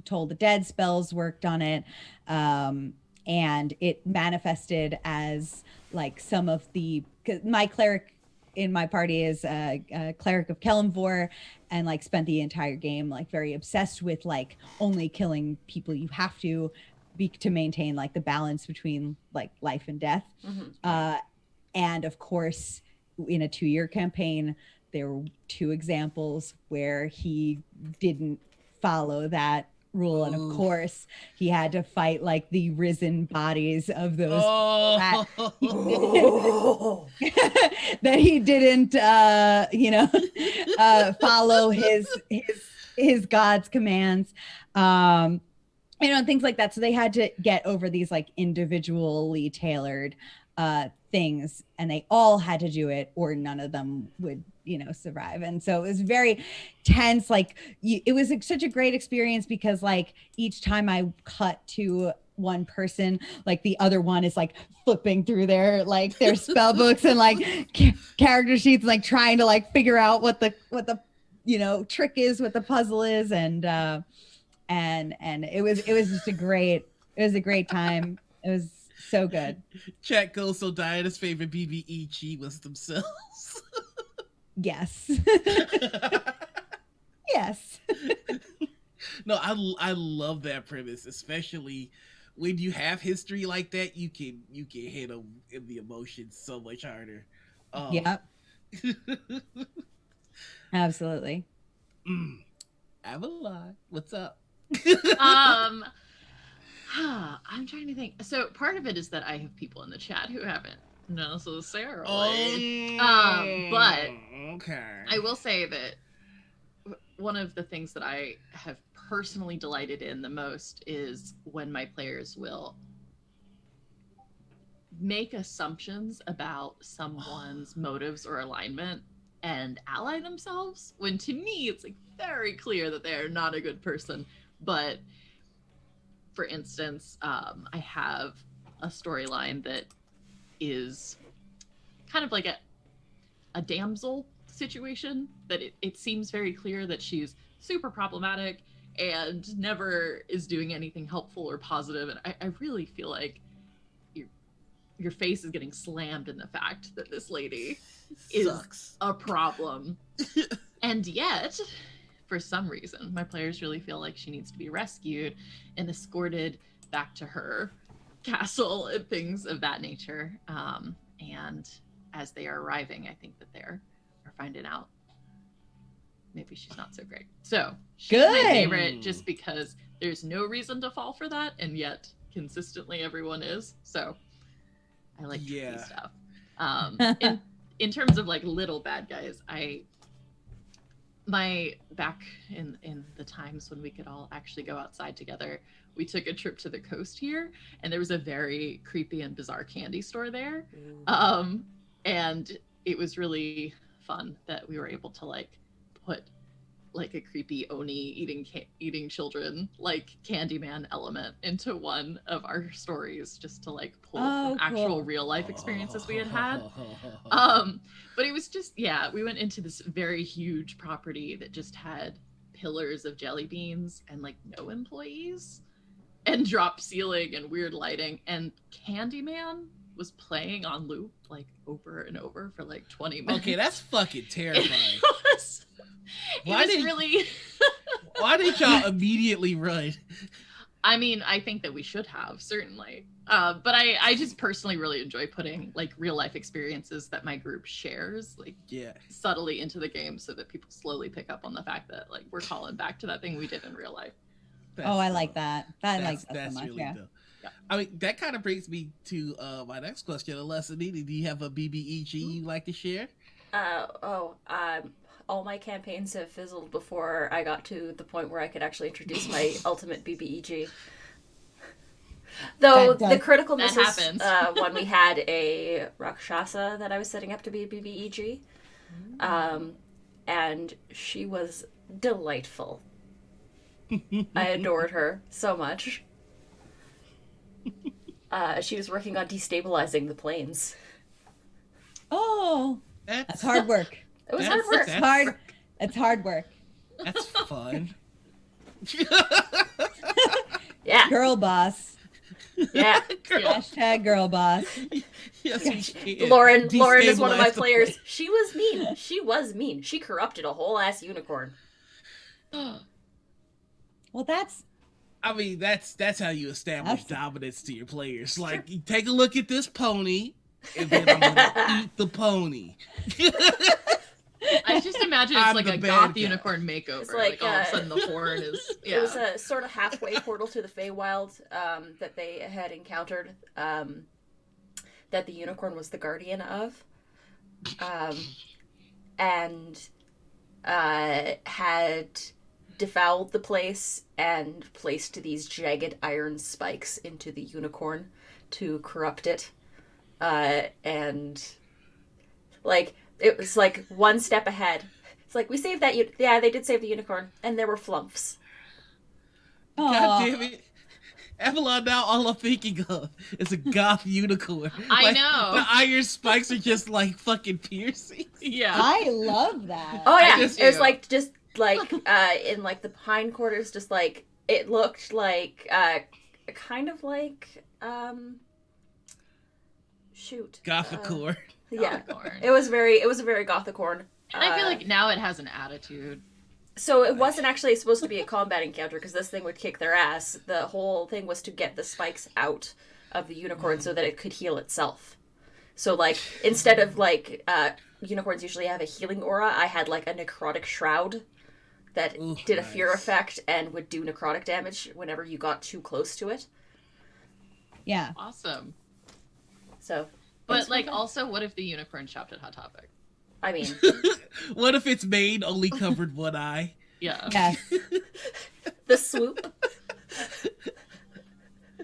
Toll the Dead spells worked on it, and it manifested as like some of the, cause my cleric in my party is a cleric of Kelemvor, and like spent the entire game like very obsessed with like only killing people you have to maintain like the balance between like life and death. Mm-hmm. And of course, in a 2-year campaign, there were 2 examples where he didn't follow that rule. And of course, he had to fight like the risen bodies of those that he didn't follow his God's commands, things like that. So they had to get over these like individually tailored things, and they all had to do it or none of them would survive. And so it was very tense. Like it was such a great experience, because like each time I cut to one person, like the other one is like flipping through their spell books and like character sheets, like trying to like figure out what the trick is, what the puzzle is. And it was just a great time. It was So good. Chat goes, so Diana's favorite BBEG was themselves. Yes. Yes. No, I love that premise, especially when you have history like that. You can hit them in the emotions so much harder. Yep. Absolutely. Avalon, what's up? I'm trying to think. So part of it is that I have people in the chat who haven't necessarily. But okay. I will say that one of the things that I have personally delighted in the most is when my players will make assumptions about someone's motives or alignment and ally themselves, when to me it's like very clear that they're not a good person. But for instance, I have a storyline that is kind of like a damsel situation, that it seems very clear that she's super problematic and never is doing anything helpful or positive. And I really feel like your face is getting slammed in the fact that this lady is a problem. And yet, for some reason, my players really feel like she needs to be rescued and escorted back to her castle and things of that nature. And as they are arriving, I think that they're finding out maybe she's not so great. So she's my favorite just because there's no reason to fall for that, and yet consistently everyone is. So I like tricky stuff. In terms of like little bad guys, back in the times when we could all actually go outside together, we took a trip to the coast here, and there was a very creepy and bizarre candy store there. And it was really fun that we were able to like put like a creepy oni eating children like Candyman element into one of our stories, just to like pull from actual real life experiences we had. But it was just, we went into this very huge property that just had pillars of jelly beans and like no employees and drop ceiling and weird lighting, and Candyman was playing on loop like over and over for like 20 minutes. Okay, that's fucking terrifying. Why did y'all immediately run? I mean, I think that we should have, certainly. But I just personally really enjoy putting like real life experiences that my group shares, like subtly into the game, so that people slowly pick up on the fact that like we're calling back to that thing we did in real life. I like that. That's so much. Really dope. Yeah. I mean, that kind of brings me to my next question. Unless, Anita, do you have a BBEG you'd like to share? All my campaigns have fizzled before I got to the point where I could actually introduce my ultimate BBEG. Though the criticalness is when we had a Rakshasa that I was setting up to be a BBEG. And she was delightful. I adored her so much. She was working on destabilizing the planes. Oh, that's hard work. It was hard work. It's hard work. That's fun. Yeah. Girl boss. Yeah. Hashtag girl boss. Yes, Lauren is one of my players. She was mean. She corrupted a whole ass unicorn. Well, that's how you establish dominance to your players. Like, you take a look at this pony, and then I'm gonna eat the pony. I just imagine it's like a goth unicorn makeover. It's like all of a sudden the horn is. Yeah. It was a sort of halfway portal to the Feywild that they had encountered. That the unicorn was the guardian of, and had defouled the place and placed these jagged iron spikes into the unicorn to corrupt it. And like it was like one step ahead. It's like we saved that. They did save the unicorn, and there were flumps. God damn it. Avalon, now all I'm thinking of is a goth unicorn. I know. The iron spikes are just like fucking piercing. Yeah. I love that. Oh yeah. It was like just like in like the hindquarters, just like it looked like kind of like shoot. Gothicore. Yeah, Gothicorn. it was a very Gothicorn. And I feel like now it has an attitude. So it wasn't actually supposed to be a combat encounter because this thing would kick their ass. The whole thing was to get the spikes out of the unicorn so that it could heal itself. So like instead of like unicorns usually have a healing aura, I had like a necrotic shroud that did a fear effect and would do necrotic damage whenever you got too close to it. Yeah. Awesome. So, but like, also, what if the unicorn shopped at Hot Topic? I mean, What if its mane only covered one eye? Yeah. Yes. the swoop.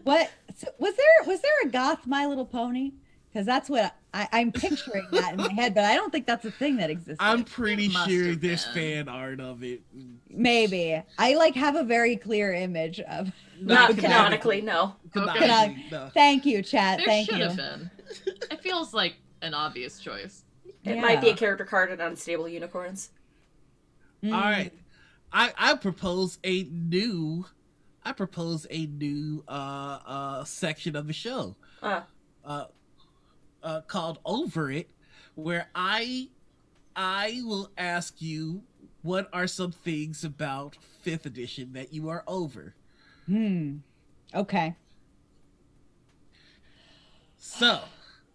What was there a goth My Little Pony? Because that's what I'm picturing that in my head, but I don't think that's a thing that exists. I'm pretty Must sure have there's been. fan art of it. Maybe I like have a very clear image of. Not Okay. canonically, no. Canonically, no. Thank you, chat. There Thank should you. have been. It feels like an obvious choice. It might be a Yeah. character card in Unstable Unicorns. Mm. All right, I propose a new section of the show called Over It, where I will ask you what are some things about 5th edition that you are over. Okay. So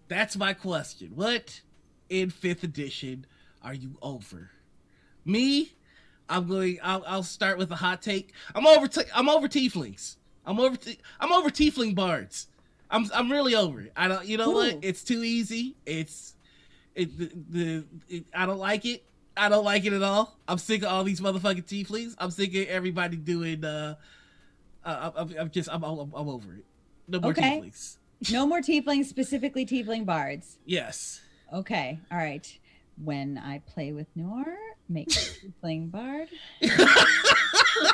that's my question. What in 5th edition are you over? Me, I'll start with a hot take. I'm over tieflings. I'm over tiefling bards. I'm really over it. I don't. You know what? Ooh. It's too easy. I don't like it. I don't like it at all. I'm sick of all these motherfucking tieflings. I'm sick of everybody doing. I'm over it. No more Okay. tieflings. No more tieflings, specifically tiefling bards. Yes. Okay. All right. When I play with Noir, make a tiefling bard.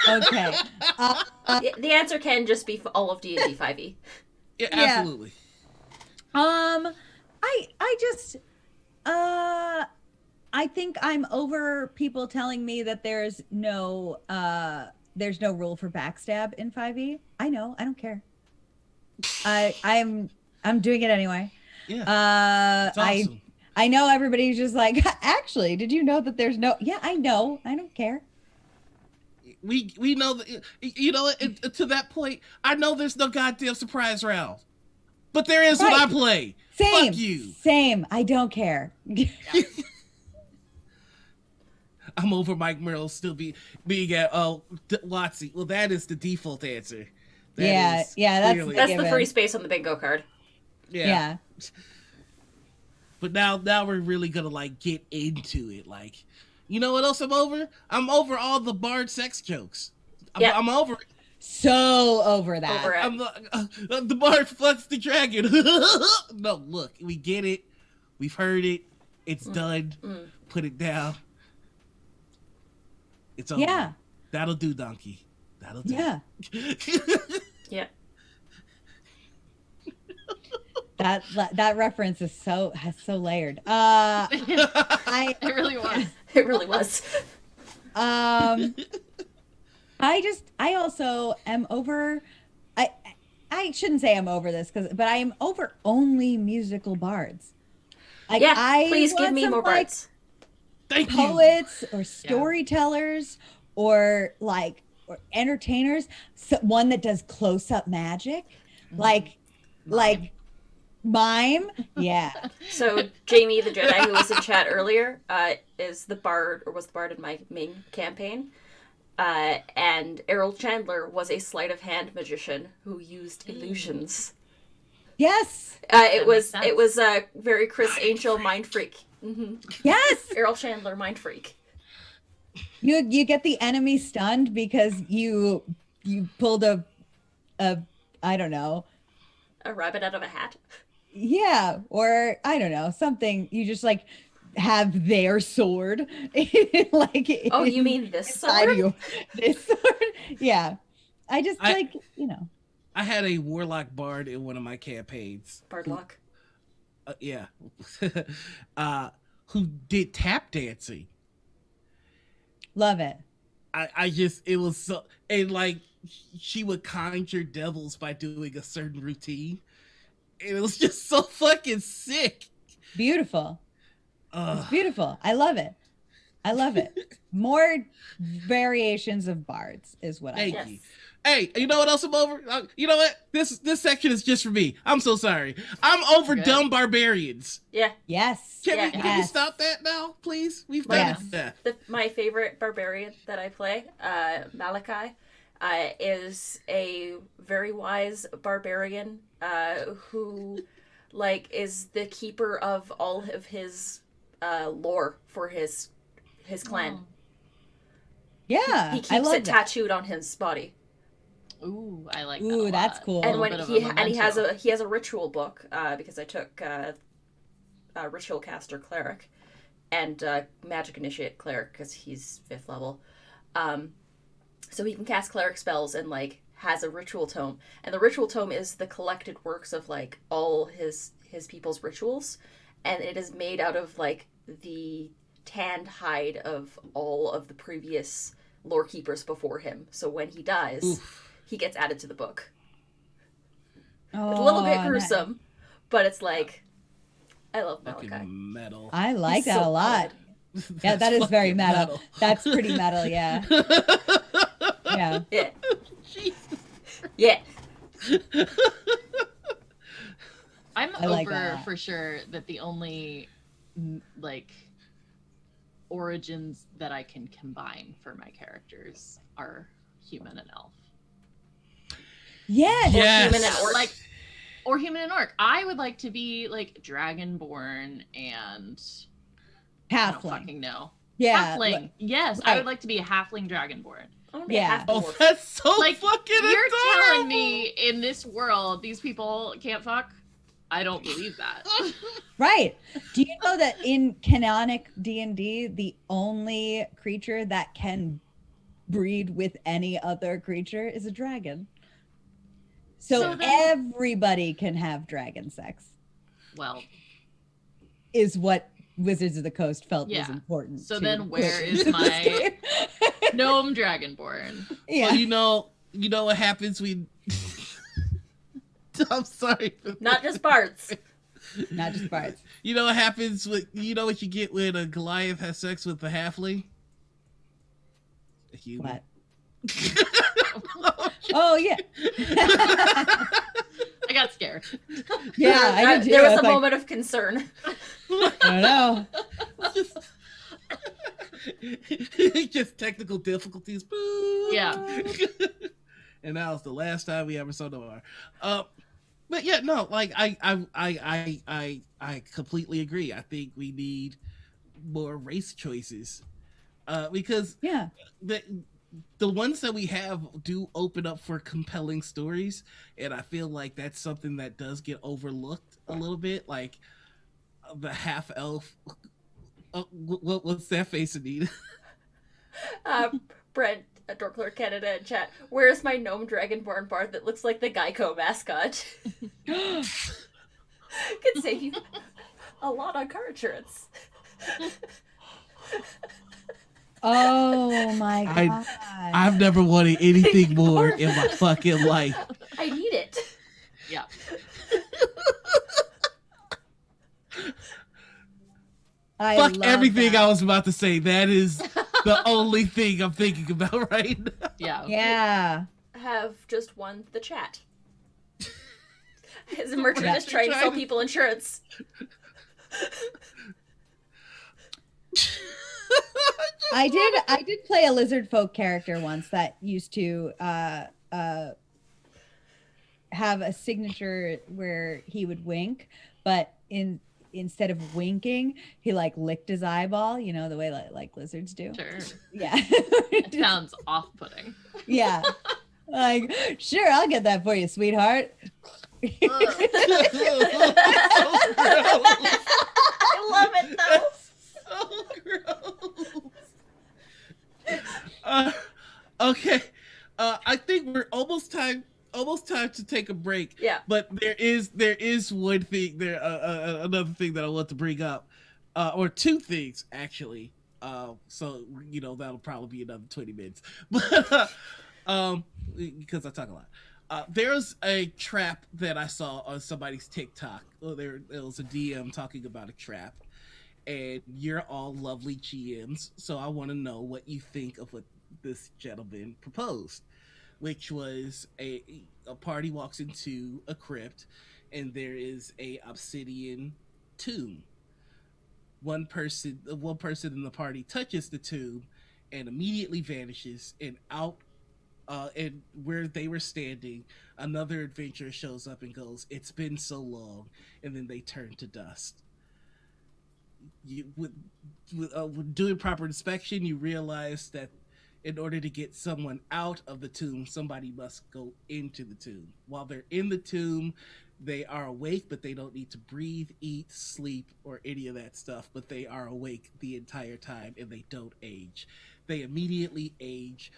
Okay. The answer can just be for all of D&D 5e. Yeah, Yeah. absolutely. I think I'm over people telling me that there's no rule for backstab in 5e. I know, I don't care. I'm doing it anyway. Yeah. It's awesome. I know everybody's just like, actually, did you know that there's no? Yeah, I know. I don't care. We know that, you know, to that point, I know there's no goddamn surprise round, but there is when I play. Same. Fuck you. Same. I don't care. I'm over Mike Merrill still being at WotC. Well, that is the default answer. That is that's clearly- That's the Given. free space on the bingo card. Yeah. But now we're really gonna like get into it. Like, you know what else I'm over? I'm over all the bard sex jokes. I'm over it. So over that. Over it. I'm the bard fucks the dragon. No, look, we get it. We've heard it. It's done. Put it down. It's over. Yeah. That'll do, Donkey. That'll do. Yeah. Yeah. That reference is so layered. It really was. It really was. I also am over. I shouldn't say I'm over this but I am over only musical bards. Like, Yeah, please give want me some, more like, bards. Thank you. poets or storytellers or entertainers. One that does close-up magic, like mime. Yeah. So Jamie the Jedi, who was in chat earlier, was the bard in my main campaign. And Errol Chandler was a sleight of hand magician who used illusions. Yes. It makes was sense. very Chris Angel mind freak. Mm-hmm. Yes. Errol Chandler mind freak. You get the enemy stunned because you pulled a I don't know. A rabbit out of a hat. Yeah, or I don't know, something. You just like have their sword. Like, Oh, you mean this inside sword? you. This sword. Yeah. I just like, I had a warlock bard in one of my campaigns. Bardlock. Yeah. Who did tap dancing. love it. It was so, and like she would conjure devils by doing a certain routine. And it was just so fucking sick. Beautiful. It's beautiful. I love it. I love it. More variations of bards is what I Thank you. Hey, you know what else I'm over? You know what? This section is just for me. I'm so sorry. I'm over dumb barbarians. Yeah. Yes. Can we stop that now, please? We've done that. My favorite barbarian that I play, Malachi, is a very wise barbarian who, like, is the keeper of all of his lore for his clan. Yeah, he keeps it tattooed on his body. Ooh, I like that. Ooh, that's cool. And when he has a ritual book because I took ritual caster cleric and magic initiate cleric because he's 5th level, so he can cast cleric spells and like has a ritual tome, and the ritual tome is the collected works of like all his people's rituals, and it is made out of like the tanned hide of all of the previous lore keepers before him. So when he dies, he gets added to the book. Oh, it's a little bit gruesome, but it's like, I love Malachi. Metal. I like that a lot. Yeah, that is very metal. That's pretty metal, yeah. Yeah. Yeah. Jesus. Yeah. I'm over for sure that the only like origins that I can combine for my characters are human and elf. Yes. Or human and orc. Or human and orc. I would like to be like dragonborn and halfling. I don't fucking know. Yeah. Halfling. Yes, right. I would like to be a halfling dragonborn. Yeah. Oh, that's so like, fucking you're adorable. telling me in this world these people can't fuck? I don't believe that. Right. Do you know that in canonic D&D, the only creature that can breed with any other creature is a dragon? So then, everybody can have dragon sex. Well, is what Wizards of the Coast felt was important. So then where is my gnome dragonborn? Yeah. Well, you know what happens when I'm sorry. Not just bards. Not just bards. You know what happens when what you get when a Goliath has sex with a halfling? A human. What? Oh yeah. I got scared. Yeah, I did too. There was a moment of concern. I don't know. Just technical difficulties. Boo. Yeah. And that was the last time we ever saw Noir. But yeah, no, like I completely agree. I think we need more race choices. Because the ones that we have do open up for compelling stories, and I feel like that's something that does get overlooked a little bit. Like the half elf. What's that face, Anita? Brent, Dorkler Canada in chat. Where's my gnome dragonborn bard that looks like the Geico mascot? Could save you a lot on car insurance. Oh my god. I've never wanted anything more in my fucking life. I need it. Yeah. Fuck everything I was about to say. That is the only thing I'm thinking about right now. Yeah. Yeah. Have just won the chat. His merchant is trying to sell people insurance. I did play a lizard folk character once that used to have a signature where he would wink, but instead of winking, he like licked his eyeball, you know, the way like lizards do. Sure. Yeah. It sounds off-putting. Yeah. Like, sure, I'll get that for you, sweetheart. I love it though. So gross. Okay. I think we're almost time to take a break. Yeah. But there is one thing there, another thing that I want to bring up, or two things actually. So that'll probably be another 20 minutes, but because I talk a lot. There's a trap that I saw on somebody's TikTok. There was a DM talking about a trap, and you're all lovely GMs, so I want to know what you think of what this gentleman proposed, which was a party walks into a crypt, and there is a obsidian tomb. One person in the party touches the tomb, and immediately vanishes, and where they were standing, another adventurer shows up and goes, "It's been so long," and then they turn to dust. With doing proper inspection, you realize that in order to get someone out of the tomb, somebody must go into the tomb. While they're in the tomb, they are awake, but they don't need to breathe, eat, sleep, or any of that stuff. But they are awake the entire time, and they don't age. They immediately age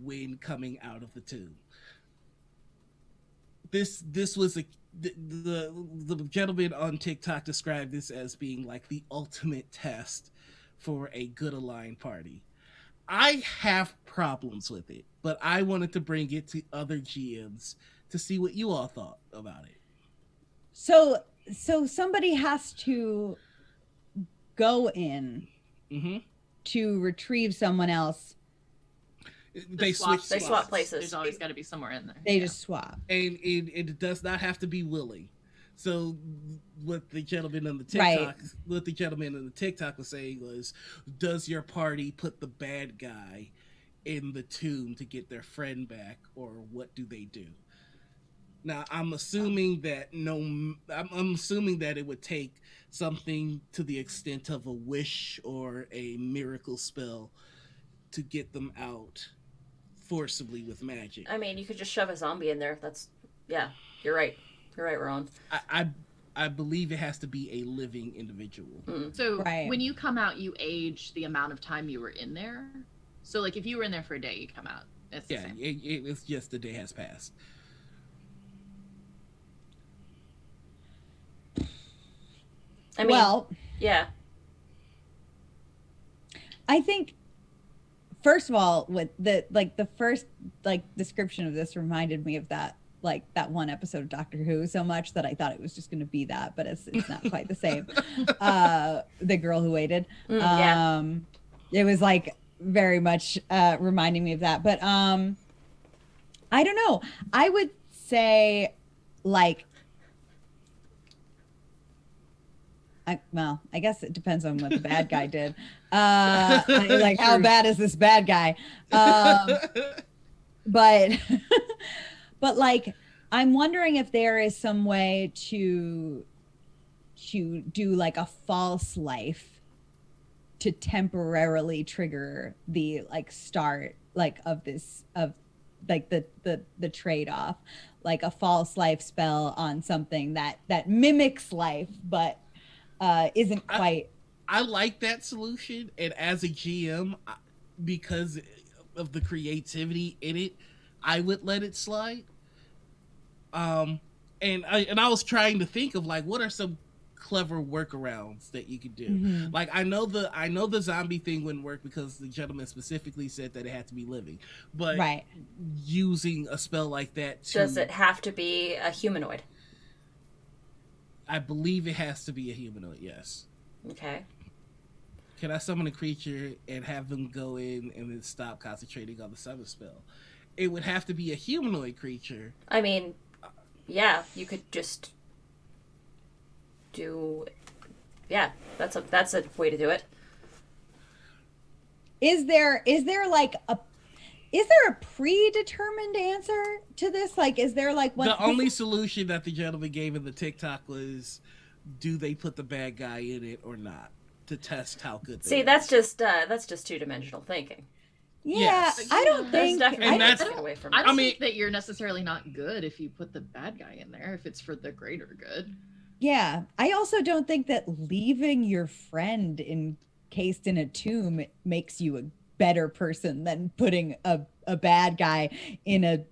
when coming out of the tomb. This was the gentleman on TikTok described this as being like the ultimate test for a good aligned party. I have problems with it, but I wanted to bring it to other GMs to see what you all thought about it. So somebody has to go in to retrieve someone else. They swap places. There's always got to be somewhere in there. They just swap, and it does not have to be willing. So what the gentleman on the TikTok was saying was, does your party put the bad guy in the tomb to get their friend back, or what do they do? Now I'm assuming that it would take something to the extent of a wish or a miracle spell to get them out forcibly with magic. I mean, you could just shove a zombie in there. You're right. You're right, Ron. I believe it has to be a living individual. So when you come out, you age the amount of time you were in there. So like if you were in there for a day, you come out. It's the same. It's just the day has passed. I mean, yeah. I think, first of all, with the first description of this reminded me of that one episode of Doctor Who so much that I thought it was just going to be that, but it's not quite the same. The Girl Who Waited. It was like very much reminding me of that, but I don't know. I would say I guess it depends on what the bad guy did. Like, how bad is this bad guy? But like, I'm wondering if there is some way to do like a false life to temporarily trigger the start of the trade-off, like a false life spell on something that mimics life, but isn't quite. I like that solution, and as a GM, because of the creativity in it, I would let it slide. And I was trying to think of what are some clever workarounds that you could do. Like I know the zombie thing wouldn't work because the gentleman specifically said that it had to be living. But using a spell like that does it have to be a humanoid? I believe it has to be a humanoid, yes. Okay. Can I summon a creature and have them go in and then stop concentrating on the summon spell? It would have to be a humanoid creature. I mean, yeah, you could just do. Yeah, that's a way to do it. Is there a predetermined answer to this? Like, is there one? The only solution that the gentleman gave in the TikTok was, do they put the bad guy in it or not, to test how good they are. That's just two-dimensional thinking. Yeah, yes. I don't think. I don't think that you're necessarily not good if you put the bad guy in there, if it's for the greater good. Yeah, I also don't think that leaving your friend encased in a tomb makes you a better person than putting a bad guy in a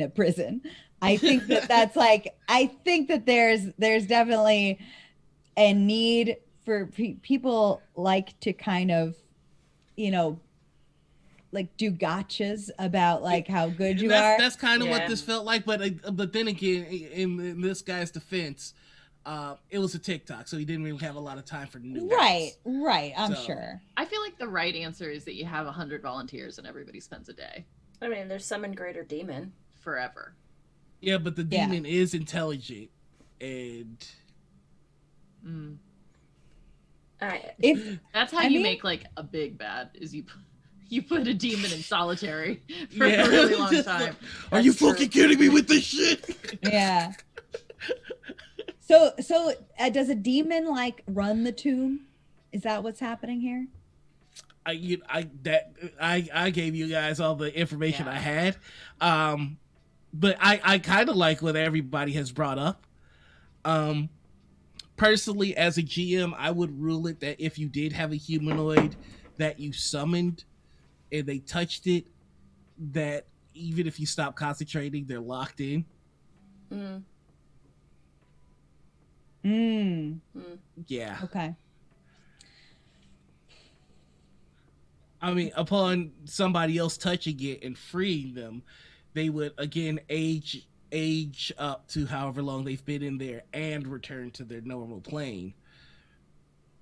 prison. I think that's I think that there's definitely a need for people to kind of, do gotchas about like how good you that's, are. That's kind of Yeah. what this felt like. But then again, in this guy's defense, it was a TikTok, so he didn't really have a lot of time for new guys. Right. I'm So- sure. I feel like the right answer is that you have 100 volunteers and everybody spends a day I mean, there's summon greater demon. forever. Yeah, but the Yeah. demon is intelligent, and Mm. If That's how I you mean- make like a big bad. Is you put a demon in solitary for Yeah. a really long time. Are you That's true. fucking kidding me with this shit? yeah. So does a demon like run the tomb? Is that what's happening here? I gave you guys all the information Yeah. I had, but I kind of like what everybody has brought up. Personally, as a GM, I would rule it that if you did have a humanoid that you summoned and they touched it, that even if you stop concentrating, they're locked in. Mm. Yeah. Okay. I mean, upon somebody else touching it and freeing them, they would again age up to however long they've been in there and return to their normal plane.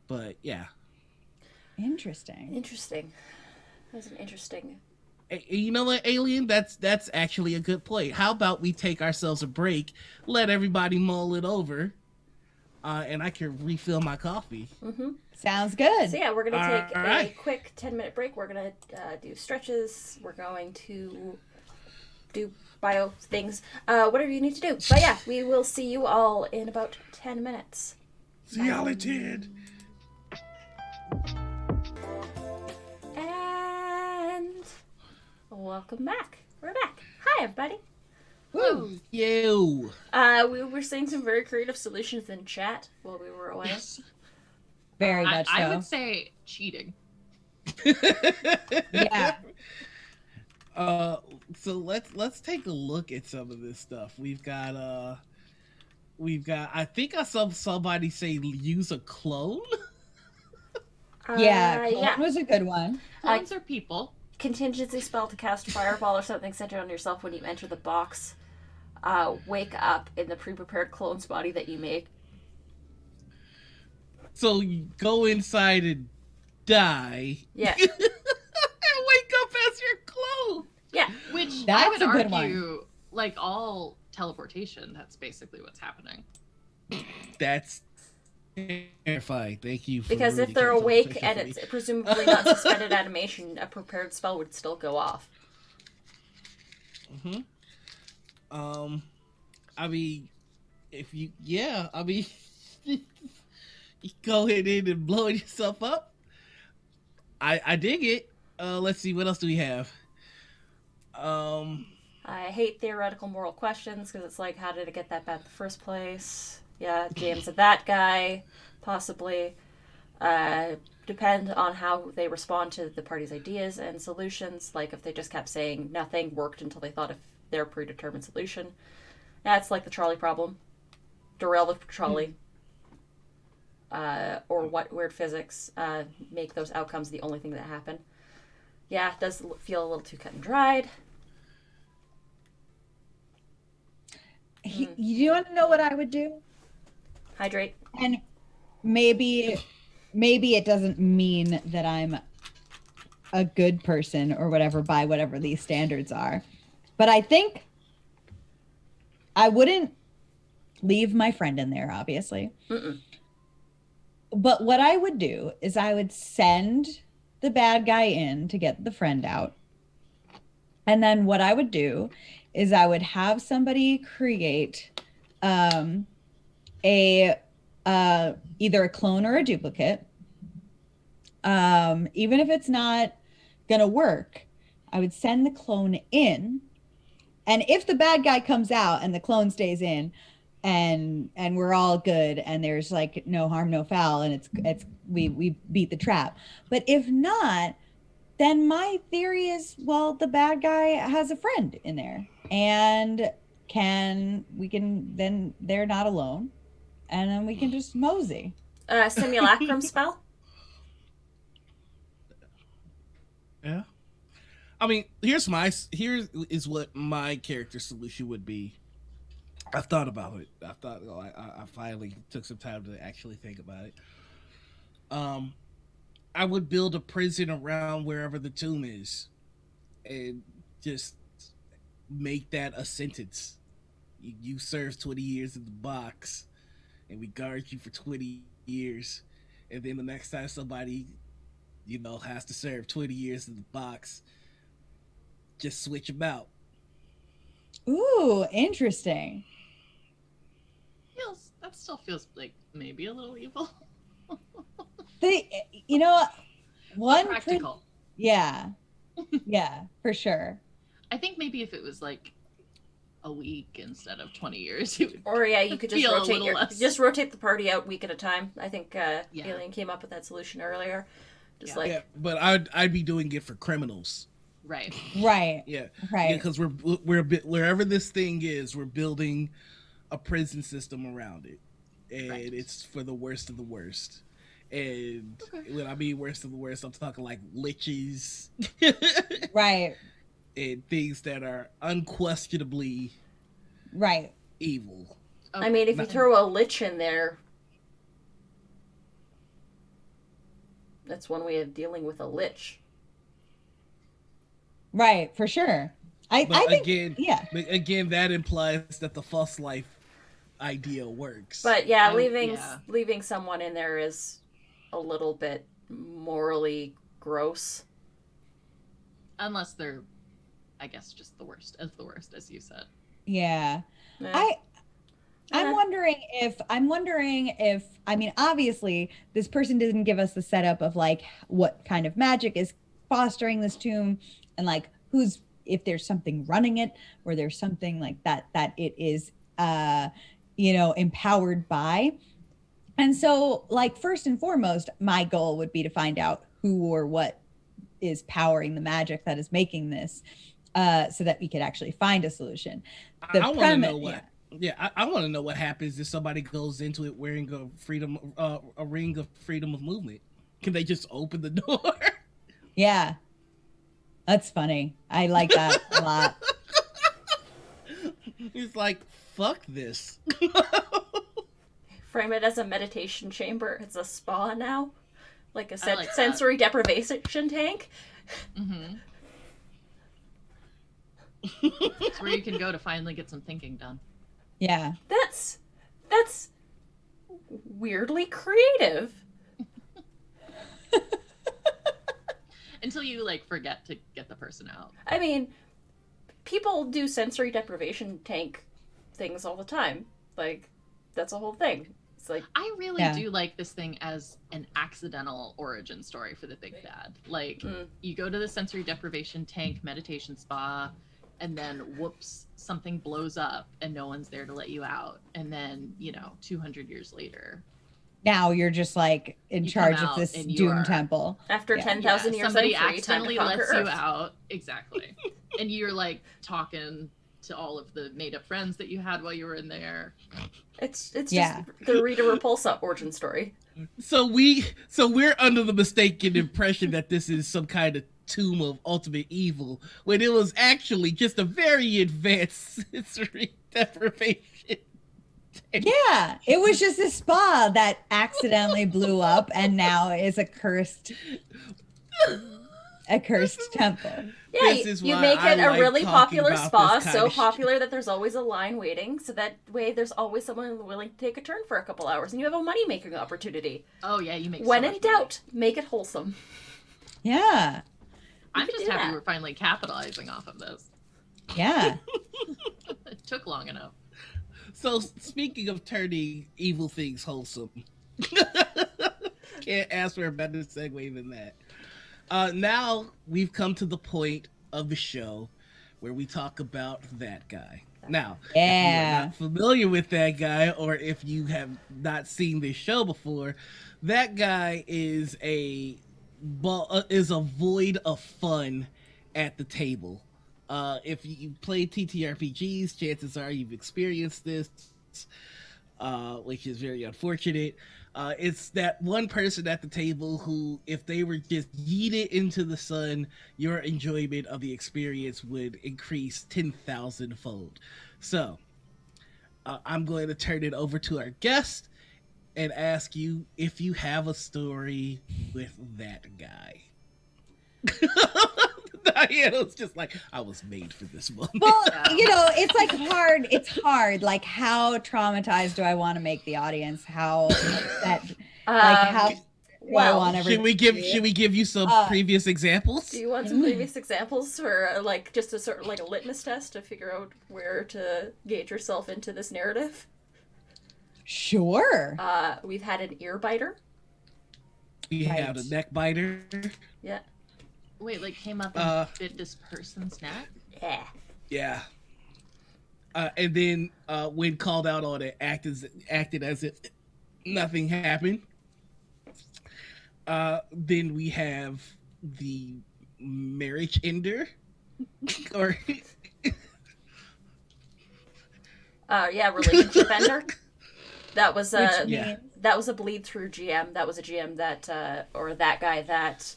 But yeah, Interesting. Interesting. That's an interesting. You know what, Alien? That's actually a good point. How about we take ourselves a break, let everybody mull it over, and I can refill my coffee. Mm-hmm. Sounds good. So yeah, we're gonna take All right. a quick 10-minute break. We're gonna do stretches. We're going to do bio things, whatever you need to do. But yeah, we will see you all in about 10 minutes. See y'all in 10. And welcome back. We're back. Hi, everybody. Woo. You. We were seeing some very creative solutions in chat while we were away. Very much so. I would say cheating. Yeah. So let's take a look at some of this stuff. We've got I think I saw somebody say use a clone. Yeah. Clone yeah. was a good one. Clones are people. Contingency spell to cast fireball or something centered on yourself when you enter the box. Wake up in the pre-prepared clone's body that you make. So you go inside and die. Yeah. And wake up as your clone. Yeah. Which I That's would a good argue, like all teleportation, that's basically what's happening. That's terrifying. Thank you. For Because if ruining they're awake teleportation and for it's presumably not suspended animation, a prepared spell would still go off. me. I mean, you go ahead in and blow yourself up. I dig it. Let's see, what else do we have? I hate theoretical moral questions because it's like, how did it get that bad in the first place? Yeah, James and that guy, possibly. Depend on how they respond to the party's ideas and solutions. Like if they just kept saying nothing worked until they thought of their predetermined solution. That's like the trolley problem. Derail the trolley. Or what weird physics make those outcomes the only thing that happen. Yeah, it does feel a little too cut and dried. You want to know what I would do? Hydrate. And maybe it doesn't mean that I'm a good person or whatever by whatever these standards are. But I think I wouldn't leave my friend in there, obviously. Mm-mm. But what I would do is I would send the bad guy in to get the friend out. And then what I would do is I would have somebody create either a clone or a duplicate. Even if it's not gonna work, I would send the clone in. And if the bad guy comes out and the clone stays in, and we're all good and there's like no harm, no foul, and it's we beat the trap. But if not, then my theory is, well, the bad guy has a friend in there and then they're not alone, and then we can just mosey. Simulacrum spell. Yeah. I mean, here is what my character solution would be. I've thought about it. I finally took some time to actually think about it. Um, I would build a prison around wherever the tomb is, and just make that a sentence. You serve 20 years in the box, and we guard you for 20 years, and then the next time somebody, has to serve 20 years in the box, just switch them out. Ooh, interesting. That still feels like maybe a little evil. One practical. Yeah, for sure. I think maybe if it was like a week instead of 20 years, it would or you could just rotate the party out week at a time. I think Alien came up with that solution earlier. But I'd be doing it for criminals. Right. Yeah. Right. Because we're wherever this thing is, we're building a prison system around it, and it's for the worst of the worst. And when I mean worst of the worst, I'm talking like liches, right, and things that are unquestionably evil. I mean, if you throw a lich in there, that's one way of dealing with a lich. Right, for sure. I think again, that implies that the fuss life idea works. But leaving someone in there is a little bit morally gross. Unless they're, I guess, just the worst, as you said. Yeah. I'm wondering if I mean, obviously this person didn't give us the setup of like what kind of magic is fostering this tomb, and like if there's something running it, or there's something like that it is empowered by. And so, like, first and foremost, my goal would be to find out who or what is powering the magic that is making this, so that we could actually find a solution. I want to know what. Yeah, I want to know what happens if somebody goes into it wearing a ring of freedom of movement. Can they just open the door? Yeah, that's funny. I like that a lot. It's like, fuck this. Frame it as a meditation chamber. It's a spa now, like a like sensory deprivation tank. Mm-hmm. It's where you can go to finally get some thinking done. Yeah, that's weirdly creative. Until you like forget to get the person out. I mean, people do sensory deprivation tank things all the time. Like, that's a whole thing. It's like, I really do like this thing as an accidental origin story for the big bad. Like, you go to the sensory deprivation tank meditation spa, and then whoops, something blows up and no one's there to let you out. And then, 200 years later, now you're just like in charge of this doom temple. After 10,000 years, somebody accidentally lets you out. Exactly. And you're like talking to all of the made up friends that you had while you were in there. It's just the Rita Repulsa origin story. So we're under the mistaken impression that this is some kind of tomb of ultimate evil, when it was actually just a very advanced sensory deprivation. Yeah, it was just a spa that accidentally blew up and now is a cursed temple. Yeah, you make it a really popular spa, so popular that there's always a line waiting, so that way there's always someone willing to take a turn for a couple hours, and you have a money-making opportunity. Oh yeah, you make when so in much doubt, money. make it wholesome. Yeah. I'm just happy we're finally capitalizing off of this. Yeah. It took long enough. So, speaking of turning evil things wholesome, can't ask for a better segue than that. Now we've come to the point of the show where we talk about that guy. Now, if you are not familiar with that guy, or if you have not seen this show before, that guy is a void of fun at the table. If you play TTRPGs, chances are you've experienced this, which is very unfortunate. It's that one person at the table who, if they were just yeeted into the sun, your enjoyment of the experience would increase 10,000 fold. So, I'm going to turn it over to our guest and ask you if you have a story with that guy. Diana's just like, I was made for this moment. Well, it's like hard. It's hard. Like, how traumatized do I want to make the audience? How that, how do I want everybody? Should we give you some previous examples? Do you want some previous examples, or like just a sort of like a litmus test to figure out where to gauge yourself into this narrative? Sure. We've had an ear biter. We had a neck biter. Yeah. Wait, like came up and bit this person's neck? Yeah. Yeah. And then when called out on it, acted as if nothing happened. Then we have the marriage ender. Or relationship ender. That was that was a bleed through GM. That was a GM that or that guy that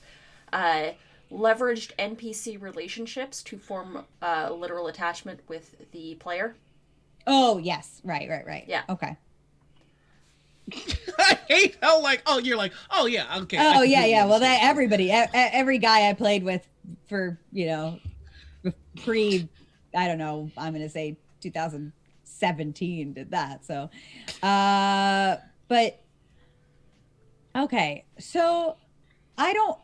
leveraged NPC relationships to form literal attachment with the player. Oh, yes. Right. Yeah. Okay. I hate how you're like, oh yeah, okay. Oh yeah. Well, that every guy I played with for, pre, I don't know, I'm going to say 2017 did that. So, but okay. So I don't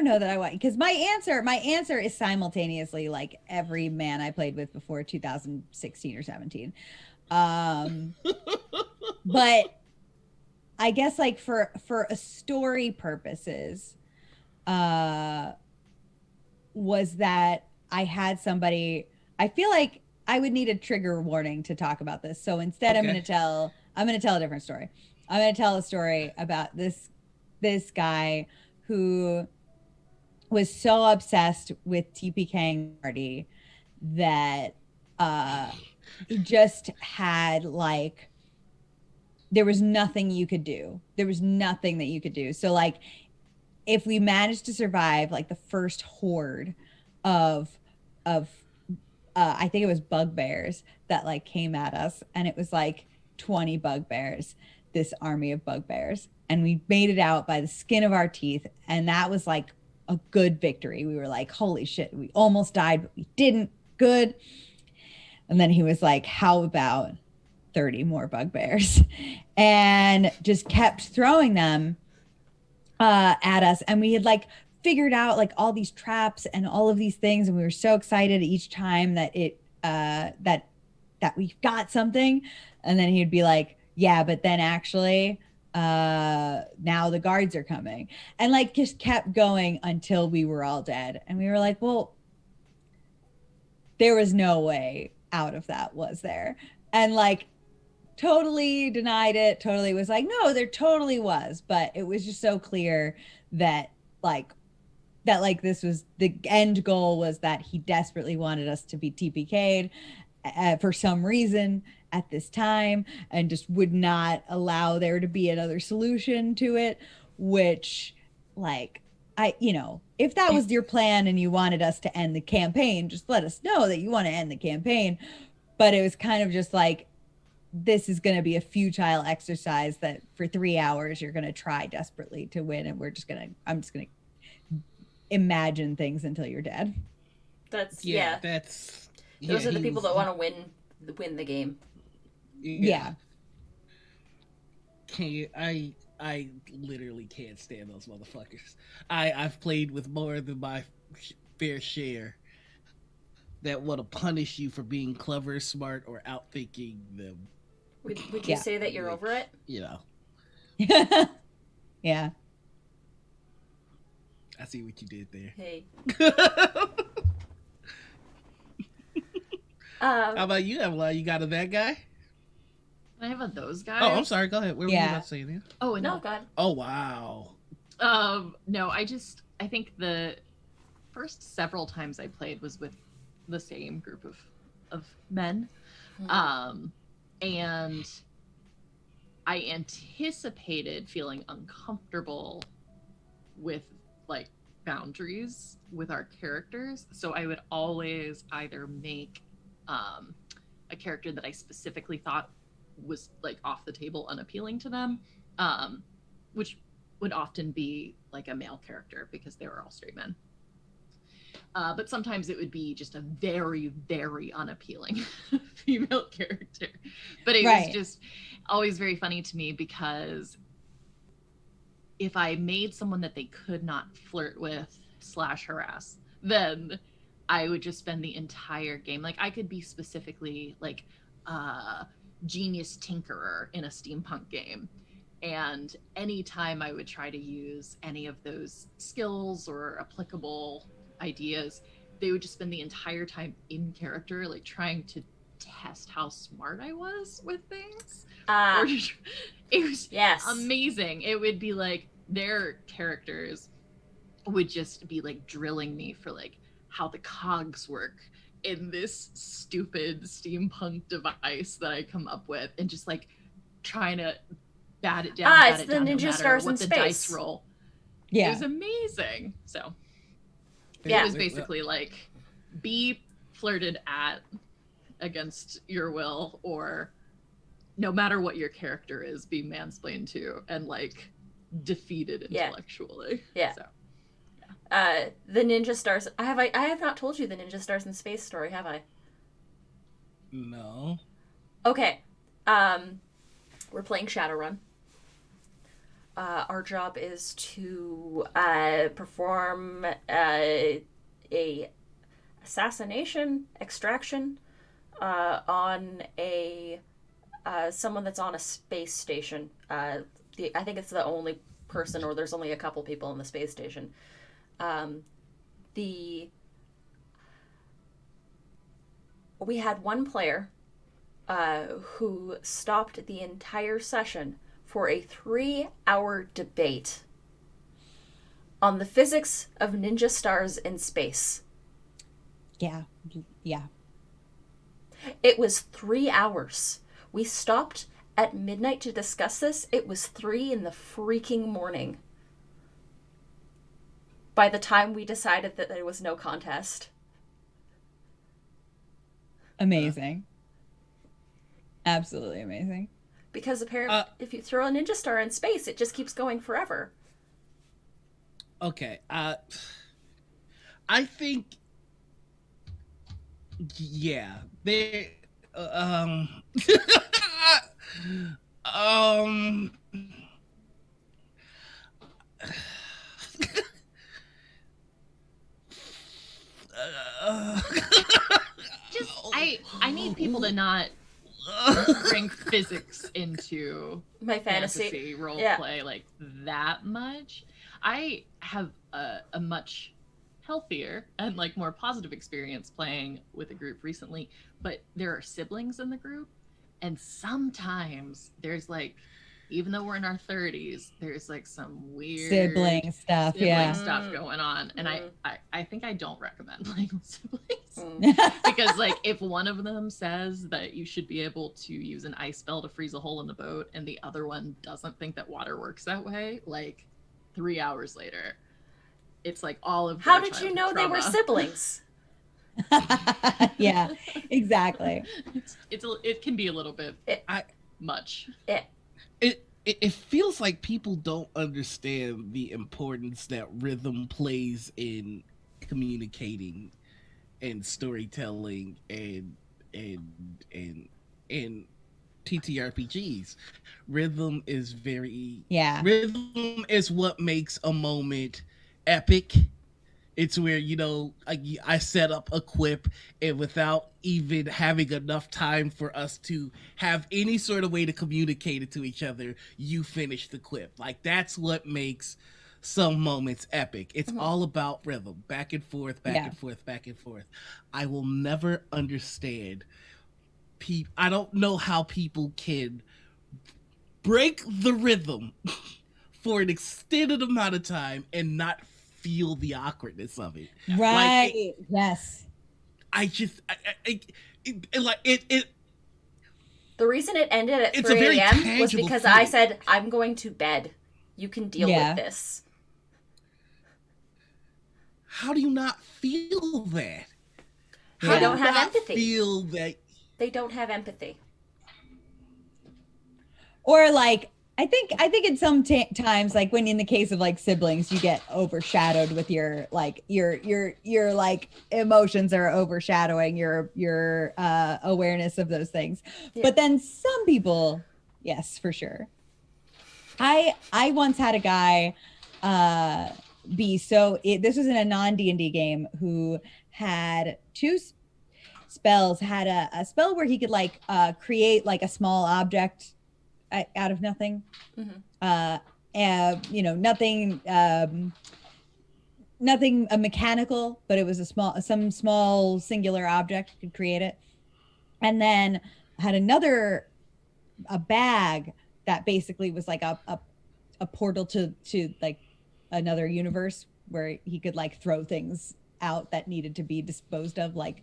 know that I want, because my answer is simultaneously like every man I played with before 2016 or 17. But I guess like for a story purposes, was that I had somebody, I feel like I would need a trigger warning to talk about this. So instead, okay. I'm going to tell a different story. I'm going to tell a story about this guy who was so obsessed with TPKing Marty that he just had like, there was nothing you could do. There was nothing that you could do. So like, if we managed to survive like the first horde of I think it was bugbears that like came at us, and it was like 20 bugbears, this army of bugbears, and we made it out by the skin of our teeth, and that was like a good victory. We were like, holy shit, we almost died, but we didn't. Good. And then he was like, how about 30 more bugbears? And just kept throwing them at us. And we had like figured out like all these traps and all of these things. And we were so excited each time that it that we got something. And then he'd be like, yeah, but then actually now the guards are coming, and like just kept going until we were all dead. And we were like, well, there was no way out of that, was there? And like totally denied it, totally was like, no, there totally was. But it was just so clear that this was the end goal, was that he desperately wanted us to be TPK'd for some reason at this time, and just would not allow there to be another solution to it, which like, if that was your plan and you wanted us to end the campaign, just let us know that you want to end the campaign. But it was kind of just like, this is going to be a futile exercise that for 3 hours you're going to try desperately to win, and I'm just going to imagine things until you're dead. Those are the people that want to win the game. Yeah. I literally can't stand those motherfuckers. I've played with more than my fair share that want to punish you for being clever, smart, or outthinking them. Would you say that you're over it? Yeah. I see what you did there. Hey. How about you, Avalon? You got a that guy? I have a those guys. Oh, I'm sorry. Go ahead. What were you about to say there? Oh, no, God. Oh, wow. No, I think the first several times I played was with the same group of men. Mm-hmm. And I anticipated feeling uncomfortable with like boundaries with our characters. So I would always either make a character that I specifically thought was like off the table, unappealing to them, which would often be like a male character because they were all straight men. But sometimes it would be just a very, very unappealing female character. But it was just always very funny to me because if I made someone that they could not flirt with / harass, then I would just spend the entire game. Like I could be specifically like a genius tinkerer in a steampunk game. And anytime I would try to use any of those skills or applicable ideas, they would just spend the entire time in character, like trying to test how smart I was with things. It was amazing. It would be like their characters would just be like drilling me for like how the cogs work in this stupid steampunk device that I come up with, and just like trying to bat it down. It's the Ninja Stars in Space. Space. Dice roll. Yeah, it was amazing. So it was basically like be flirted at against your will, or no matter what your character is, be mansplained to and like defeated intellectually. So the Ninja Stars. I have not told you the Ninja Stars in Space story, have I? No. Okay. We're playing Shadowrun. Our job is to perform a assassination extraction on a someone that's on a space station. I think it's the only person, or there's only a couple people on the space station. We had one player who stopped the entire session for a 3-hour debate on the physics of ninja stars in space. Yeah. It was 3 hours. We stopped at midnight to discuss this. It was 3 in the freaking morning by the time we decided that there was no contest. Amazing. Absolutely amazing. Because apparently, if you throw a ninja star in space, it just keeps going forever. Okay. I think, yeah, they, just I need people to not bring physics into my fantasy role play like that much. I have a much healthier and like more positive experience playing with a group recently, but there are siblings in the group, and sometimes there's like, even though we're in our 30s, there's like some weird sibling stuff going on, and I think I don't recommend playing with siblings because like if one of them says that you should be able to use an ice spell to freeze a hole in the boat, and the other one doesn't think that water works that way, like 3 hours later, it's like all of how did you know trauma. They were siblings? Yeah, exactly. It can be a little bit much. It feels like people don't understand the importance that rhythm plays in communicating and storytelling and TTRPGs. Rhythm is rhythm is what makes a moment epic. It's where, you know, I set up a quip, and without even having enough time for us to have any sort of way to communicate it to each other, you finish the quip. Like, that's what makes some moments epic. It's all about rhythm, back and forth, back and forth, back and forth. I will never understand I don't know how people can break the rhythm for an extended amount of time and not feel the awkwardness of it. Right. Yes. I just The reason it ended at It's a 3 very a.m. was tangible because feeling. I said, I'm going to bed. You can deal Yeah. with this. How do you not feel that? They How do don't you have not empathy. Feel that? They don't have empathy. Or like, I think in some times, like when in the case of like siblings, you get overshadowed with your like emotions are overshadowing your awareness of those things. Yeah. But then some people, yes, for sure. I once had a guy this was in a non D&D game, who had two spells. Had a spell where he could like create like a small object out of nothing. Nothing mechanical, but it was some small singular object, could create it. And then had a bag that basically was like a portal to like another universe, where he could like throw things out that needed to be disposed of, like,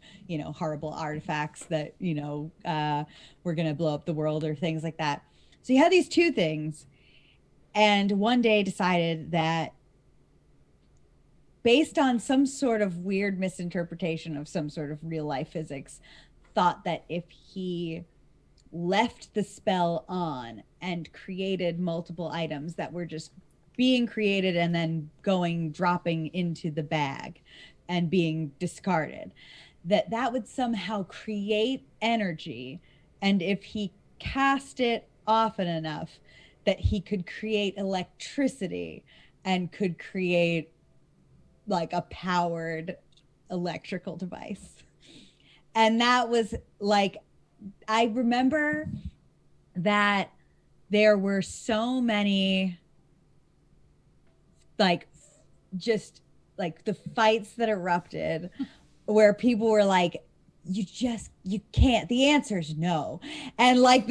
horrible artifacts that, were going to blow up the world or things like that. So he had these two things, and one day decided that, based on some sort of weird misinterpretation of some sort of real life physics, thought that if he left the spell on and created multiple items that were just being created and then dropping into the bag and being discarded, that would somehow create energy. And if he cast it often enough, that he could create electricity and could create like a powered electrical device. And that was like, I remember that there were so many, like, just like the fights that erupted where people were like, you can't, the answer is no. And like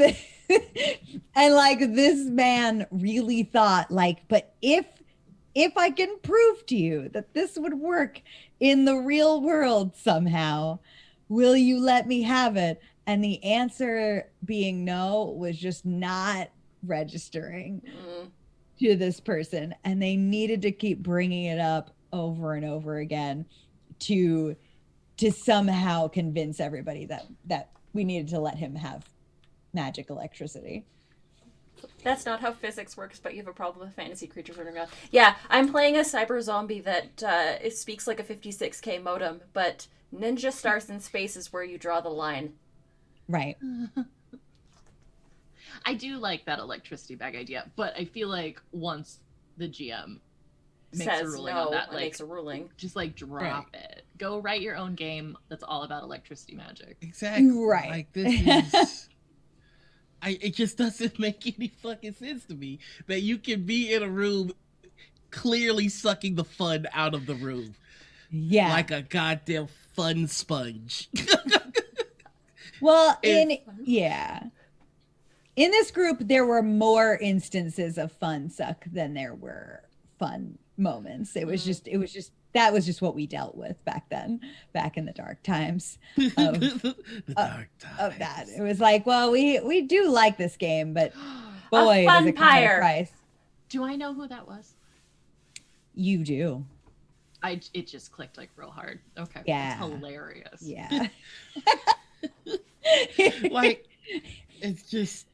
and like this man really thought like, but if I can prove to you that this would work in the real world somehow, will you let me have it? And the answer being no was just not registering to this person. And they needed to keep bringing it up over and over again to somehow convince everybody that we needed to let him have magic electricity. That's not how physics works, but you have a problem with fantasy creatures running around. Yeah, I'm playing a cyber zombie that it speaks like a 56K modem, but ninja stars in space is where you draw the line. Right. I do like that electricity bag idea, but I feel like once the GM makes Says a ruling no, on that, like, makes a ruling. just like drop it. Go write your own game that's all about electricity magic. Exactly. Right. Like, this is... it just doesn't make any fucking sense to me that you can be in a room clearly sucking the fun out of the room. Yeah. Like a goddamn fun sponge. Well, in this group, there were more instances of fun suck than there were fun moments. It was just that was just what we dealt with back then, back in the dark times of, The dark times. of that. It was like, well, we do like this game, but boy, A does it come at a funpire. price. Do I know who that was? You do. It just clicked like real hard. Okay. Yeah. That's hilarious. Yeah. Like, it's just,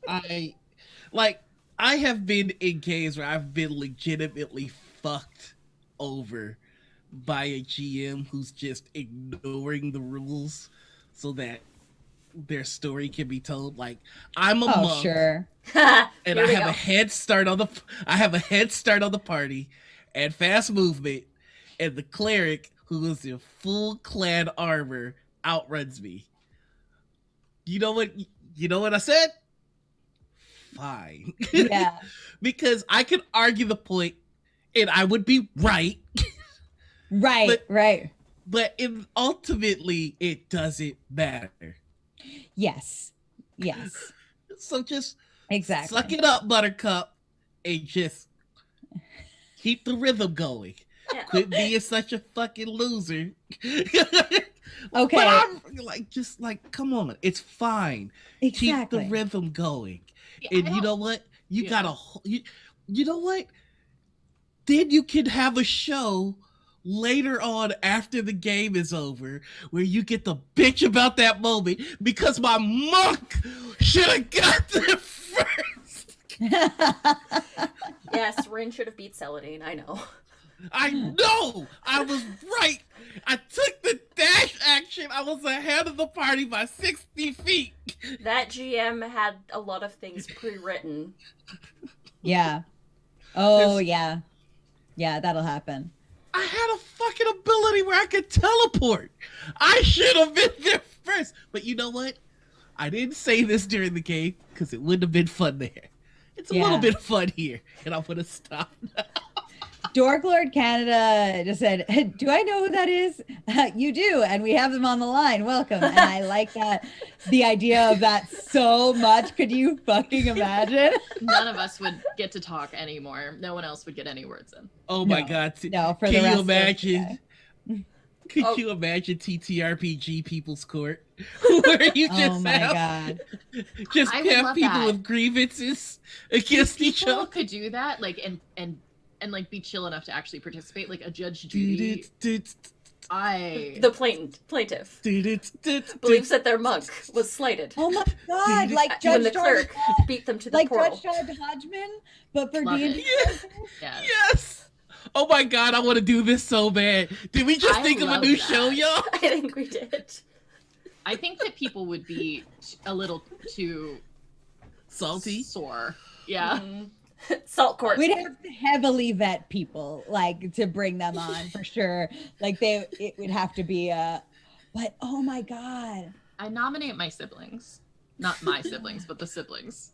I have been in games where I've been legitimately fucked over by a GM who's just ignoring the rules so that their story can be told. Like, I'm a monk, Sure. and Here I we have go. a head start on the party and fast movement, and the cleric who is in full clad armor outruns me. You know what I said? Fine. Yeah. Because I could argue the point and I would be right. Right. Right. But ultimately it doesn't matter. Yes. Yes. So just Exactly. suck it up, Buttercup, and just keep the rhythm going. Yeah. Quit being such a fucking loser. Okay. But I'm like, just like, come on, it's fine. Exactly. Keep the rhythm going. Yeah, And you know what? You know what? Then you can have a show later on after the game is over where you get to bitch about that moment because my monk should have got there first. Yes, Rin should have beat Celadine. I know. I know. I was right. I took the dash action. I was ahead of the party by 60 feet. That GM had a lot of things pre-written. Yeah. Oh, yeah. Yeah, that'll happen. I had a fucking ability where I could teleport. I should have been there first. But you know what? I didn't say this during the game because it wouldn't have been fun there. It's a little bit of fun here. And I'm going to stop now. Dork Lord Canada just said, do I know who that is? You do. And we have them on the line. Welcome. And I like that. The idea of that so much. Could you fucking imagine? None of us would get to talk anymore. No one else would get any words in. Oh my God. No, for Can the rest you imagine? Of You imagine TTRPG People's Court? Where you just God. Just I would have love people that. with grievances against each People other. could do that, like, and like be chill enough to actually participate, like a Judge Judy. The plaintiff believes believes that their monk was slighted. Oh my God. Like When Judge the George, clerk beat them to the like portal. Judge Hodgman, but for Love D&D. it. Yeah. Yes. Oh my God, I want to do this so bad. Did we just I think of a love new that. show, y'all? I think we did. I think that people would be a little too Salty. sore. Yeah. Mhm. Salt court. We'd have to heavily vet people, like, to bring them on for sure. Like it would have to be but oh my God. I nominate my siblings. Not my siblings, but the siblings.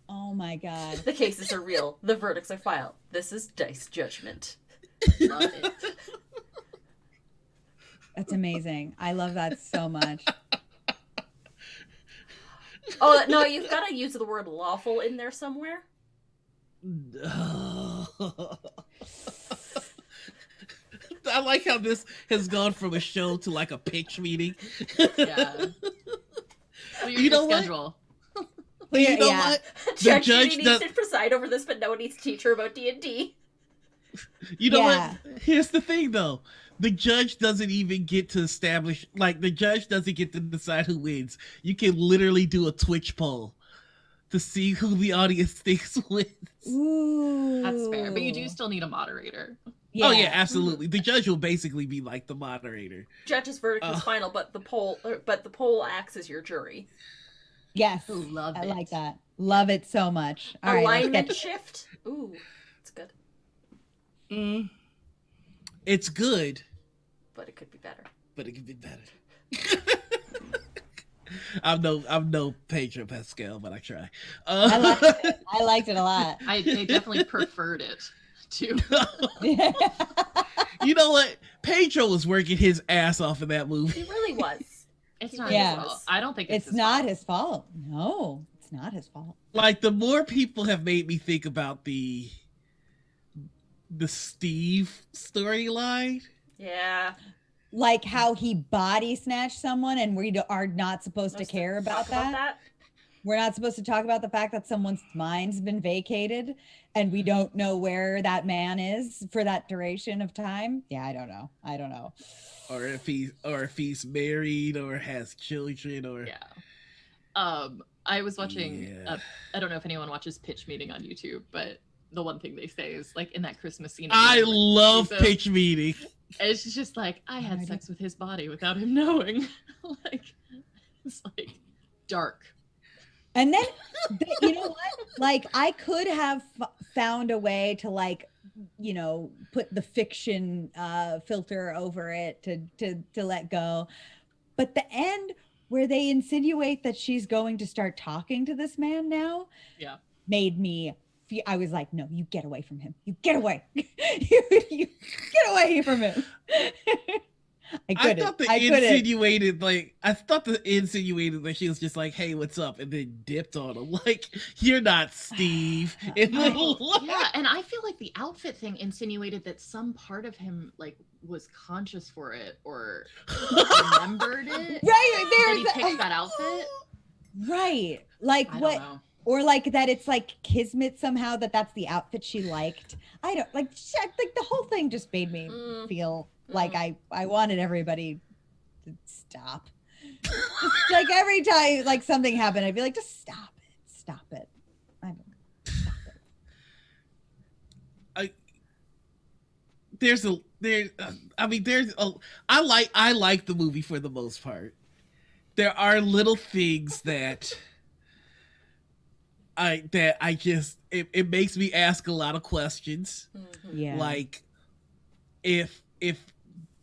Oh my God. The cases are real. The verdicts are filed. This is dice judgment. Love it. That's amazing. I love that so much. Oh no, you've got to use the word lawful in there somewhere. I like how this has gone from a show to like a pitch meeting. Yeah. Well, You know what? schedule. But you know Yeah. what? The Judge judge Judy does. needs to preside over this, but no one needs to teach her about D&D. You know Yeah. what? Here's the thing, though. The judge doesn't even get to establish. Like the judge doesn't get to decide who wins. You can literally do a Twitch poll to see who the audience thinks wins. Ooh. That's fair. But you do still need a moderator. Yeah. Oh yeah, absolutely. The judge will basically be like the moderator. Judge's verdict is final, but the poll acts as your jury. Yes. Love I it. like that. Love it so much. All right, let's Alignment get shift. Ooh, it's good, It's good, but it could be better. but it could be better. I'm no Pedro Pascal, but I try. I liked it. I liked it a lot. They definitely preferred it to. You know what? Pedro was working his ass off in that movie. He really was. It's not Yeah. his fault. I don't think it's It's not his fault. No, it's not his fault. Like the more people have made me think about the Steve storyline. Yeah. Like how he body snatched someone, and we are not supposed to care about Talk that. We're not supposed to talk about the fact that someone's mind's been vacated, and we don't know where that man is for that duration of time. Yeah, I don't know. Or if he's married or has children or Yeah. I was watching. Yeah. I don't know if anyone watches Pitch Meeting on YouTube, but the one thing they say is like in that Christmas scene. I love Jesus, pitch meeting. It's just like I had I sex with his body without him knowing. Like it's like dark. And then, you know what? Like, I could have found a way to, like, you know, put the fiction filter over it to let go. But the end where they insinuate that she's going to start talking to this man now, Yeah. made me feel, I was like, no, you get away from him. You get away. you get away from him. I thought the insinuated that she was just like, "Hey, what's up?" and then dipped on him. Like, you're not Steve. And then, yeah, and I feel like the outfit thing insinuated that some part of him like was conscious for it or remembered it. Right, that he picked that outfit. Right, like I what? don't know. Or like that it's like kismet somehow that's the outfit she liked. I don't like the whole thing just made me feel like I wanted everybody to stop. Just, like every time like something happened, I'd be like, just stop it. I don't know. Stop it. I like the movie for the most part. There are little things that it makes me ask a lot of questions. Yeah. Like if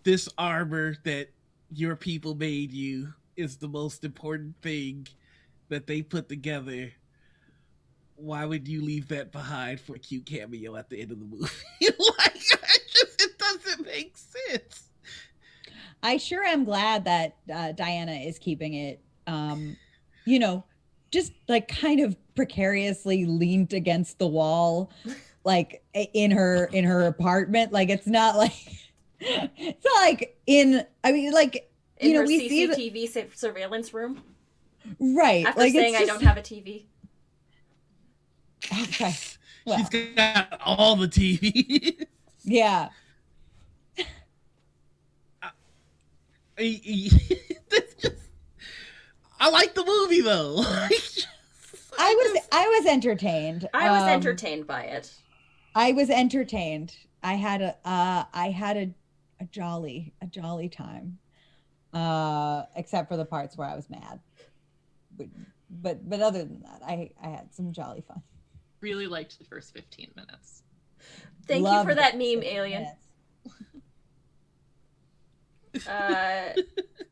this armor that your people made you is the most important thing that they put together, why would you leave that behind for a cute cameo at the end of the movie? Like, it doesn't make sense. I sure am glad that Diana is keeping it, just like kind of precariously leaned against the wall, like in her apartment. Like it's not like in her we CCTV surveillance room. Right. After like saying I don't have a TV. Okay. Well, she's got all the TV. Yeah. I like the movie though. I was entertained. I was entertained by it. I was entertained. I had a jolly time. Except for the parts where I was mad. But other than that, I had some jolly fun. Really liked the first 15 minutes. Thank you for that meme, Alien.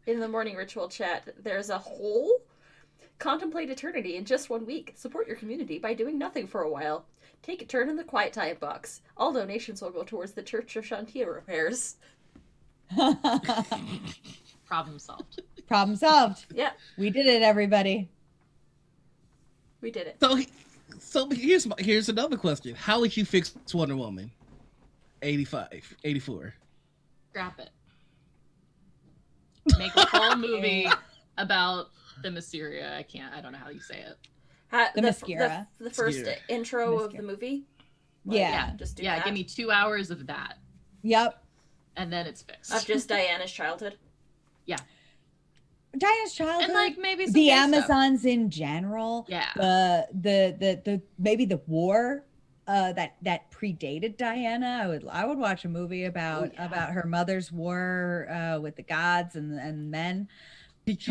In the morning ritual chat, there's a whole contemplate eternity in just 1 week. Support your community by doing nothing for a while. Take a turn in the quiet time box. All donations will go towards the Church of Shantia repairs. Problem solved. Problem solved. Yeah. We did it, everybody. We did it. So here's another question. How would you fix Wonder Woman 84? Scrap it. Make a whole movie about the Mysteria. I don't know how you say it. The mascara. The first intro of the movie. Like, yeah. Just do yeah, that. give me 2 hours of that. Yep. And then it's fixed. Of just Diana's childhood. Yeah. Diana's childhood. And like maybe some the gay Amazons stuff. in general. Yeah. The maybe the war that predated Diana. I would watch a movie about her mother's war with the gods and men. Could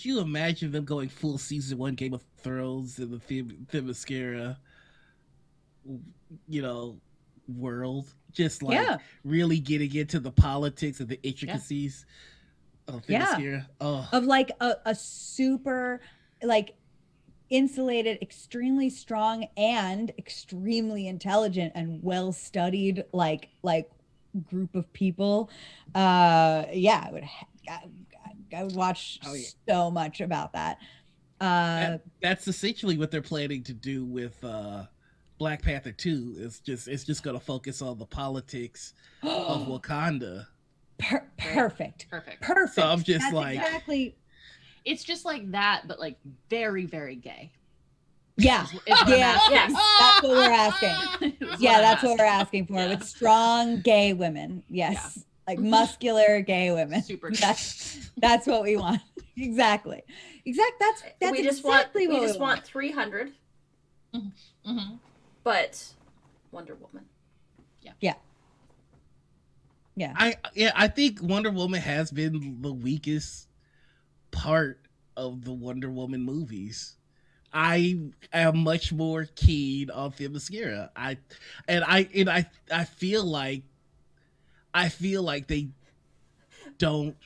you imagine them going full season 1 Game of Thrones in the Themyscira, world? Just like really getting into the politics and the intricacies of Themyscira. Oh. Of like a super like insulated, extremely strong and extremely intelligent and well studied like group of people. I would watch so much about that. That's essentially what they're planning to do with Black Panther 2. It's just going to focus on the politics of Wakanda. Perfect. So I'm just That's like exactly. It's just like that, but like very, very gay. Yeah. Yes. That's what we're asking. That's what we're asking for with strong gay women. Yes. Yeah. Like muscular gay women. Super. That's what we want. Exactly. That's we just exactly want, what we just want 300. Mm-hmm. But Wonder Woman. Yeah. I think Wonder Woman has been the weakest part of the Wonder Woman movies. I am much more keen on Themyscira. I feel like they don't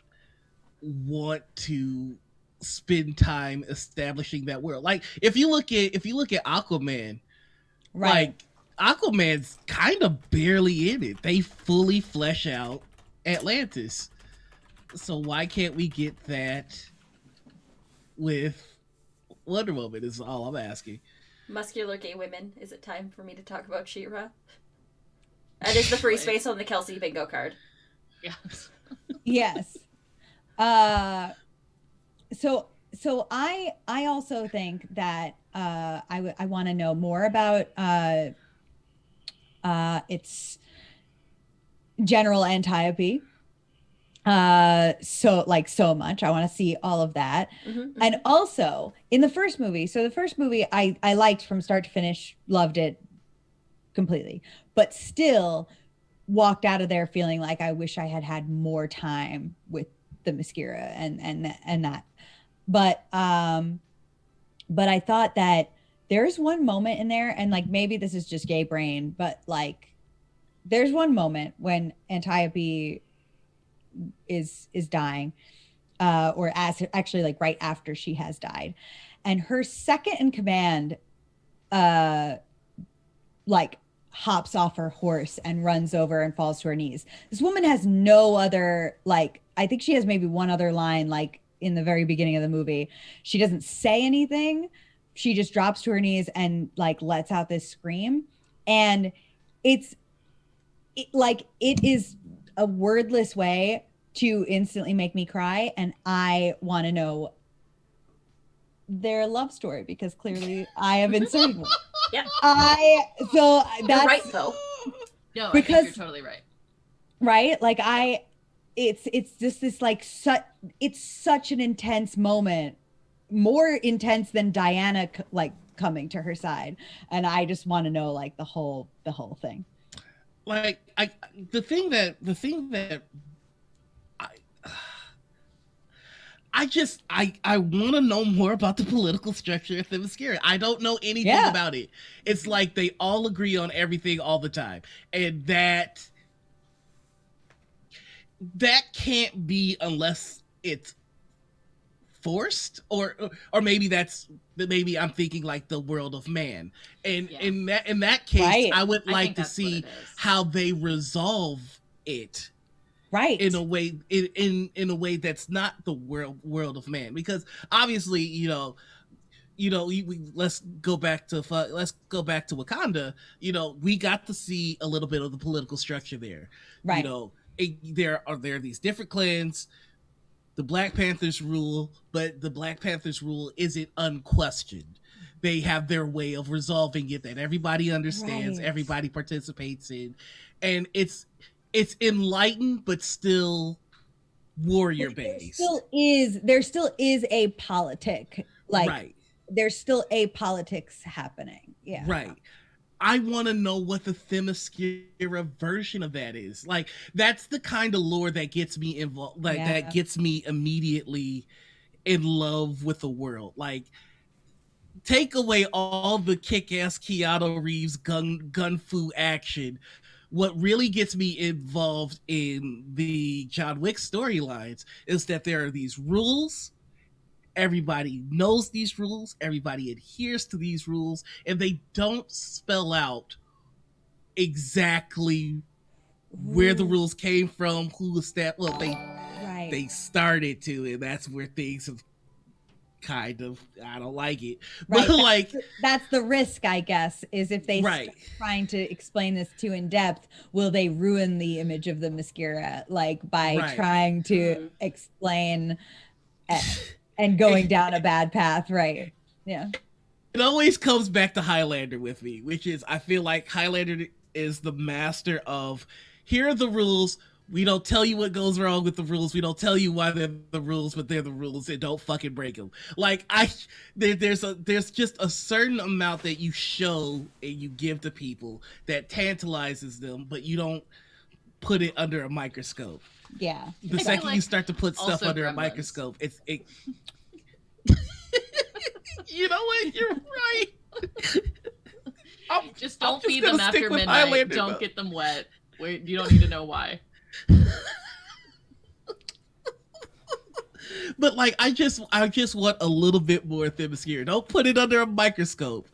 want to spend time establishing that world. Like if you look at Aquaman, right. Like Aquaman's kind of barely in it. They fully flesh out Atlantis. So why can't we get that with Wonder Woman? Is all I'm asking. Muscular gay women. Is it time for me to talk about She-Ra? That is the free space on the Kelsey bingo card. Yes. Yes. So I also think that I want to know more about its general antiope. So much. I want to see all of that. And also in the first movie, I liked from start to finish, loved it completely, but still walked out of there feeling like I wish I had had more time with the Themyscira and that. But I thought that there's one moment in there, and like maybe this is just gay brain, but like there's one moment when Antiope is dying, or actually like right after she has died, and her second in command like hops off her horse and runs over and falls to her knees. This woman has no other, like, I think she has maybe one other line, like in the very beginning of the movie. She doesn't say anything. She just drops to her knees and like lets out this scream. And it is a wordless way to instantly make me cry. And I want to know their love story, because clearly I have inserted one. Yeah. So that's You're right, though. No, because, I think you're totally right. Right? Like it's just this like it's such an intense moment, more intense than Diana like coming to her side, and I just want to know like the whole thing. Like the thing that I want to know more about the political structure of Themyscira. I don't know anything about it. It's like they all agree on everything all the time, and that can't be unless it's forced, or maybe maybe I'm thinking like the world of man, and in that case, right. I would like to see how they resolve it. Right. In a way, in a way that's not the world of man, because obviously, let's go back to Wakanda. We got to see a little bit of the political structure there. Right. There are these different clans. The Black Panthers rule, but the Black Panthers rule isn't unquestioned. They have their way of resolving it that everybody understands, right. Everybody participates in, and it's enlightened, but still warrior based. There still is a politic, like right. There's still a politics happening. Yeah. Right. I want to know what the Themyscira version of that is. Like, that's the kind of lore that gets me involved, like that gets me immediately in love with the world. Like, take away all the kick-ass Keanu Reeves gun fu action. What really gets me involved in the John Wick storylines is that there are these rules. Everybody knows these rules. Everybody adheres to these rules, and they don't spell out exactly where the rules came from, who was that. Well, they started to, and that's where things have kind of, I don't like it. Right. But like that's the risk, I guess, is if they start trying to explain this too in depth, will they ruin the image of the Themyscira, like by trying to explain and going down a bad path, right? Yeah. It always comes back to Highlander with me, which is, I feel like Highlander is the master of, here are the rules. We don't tell you what goes wrong with the rules. We don't tell you why they're the rules, but they're the rules, and don't fucking break them. Like, there's just a certain amount that you show and you give to people that tantalizes them, but you don't put it under a microscope. Yeah. The second you start to put stuff under a microscope, it you know what? You're right. Just don't feed them after midnight. Don't get them wet. Wait, you don't need to know why. But like, I just want a little bit more Themyscira. Don't put it under a microscope.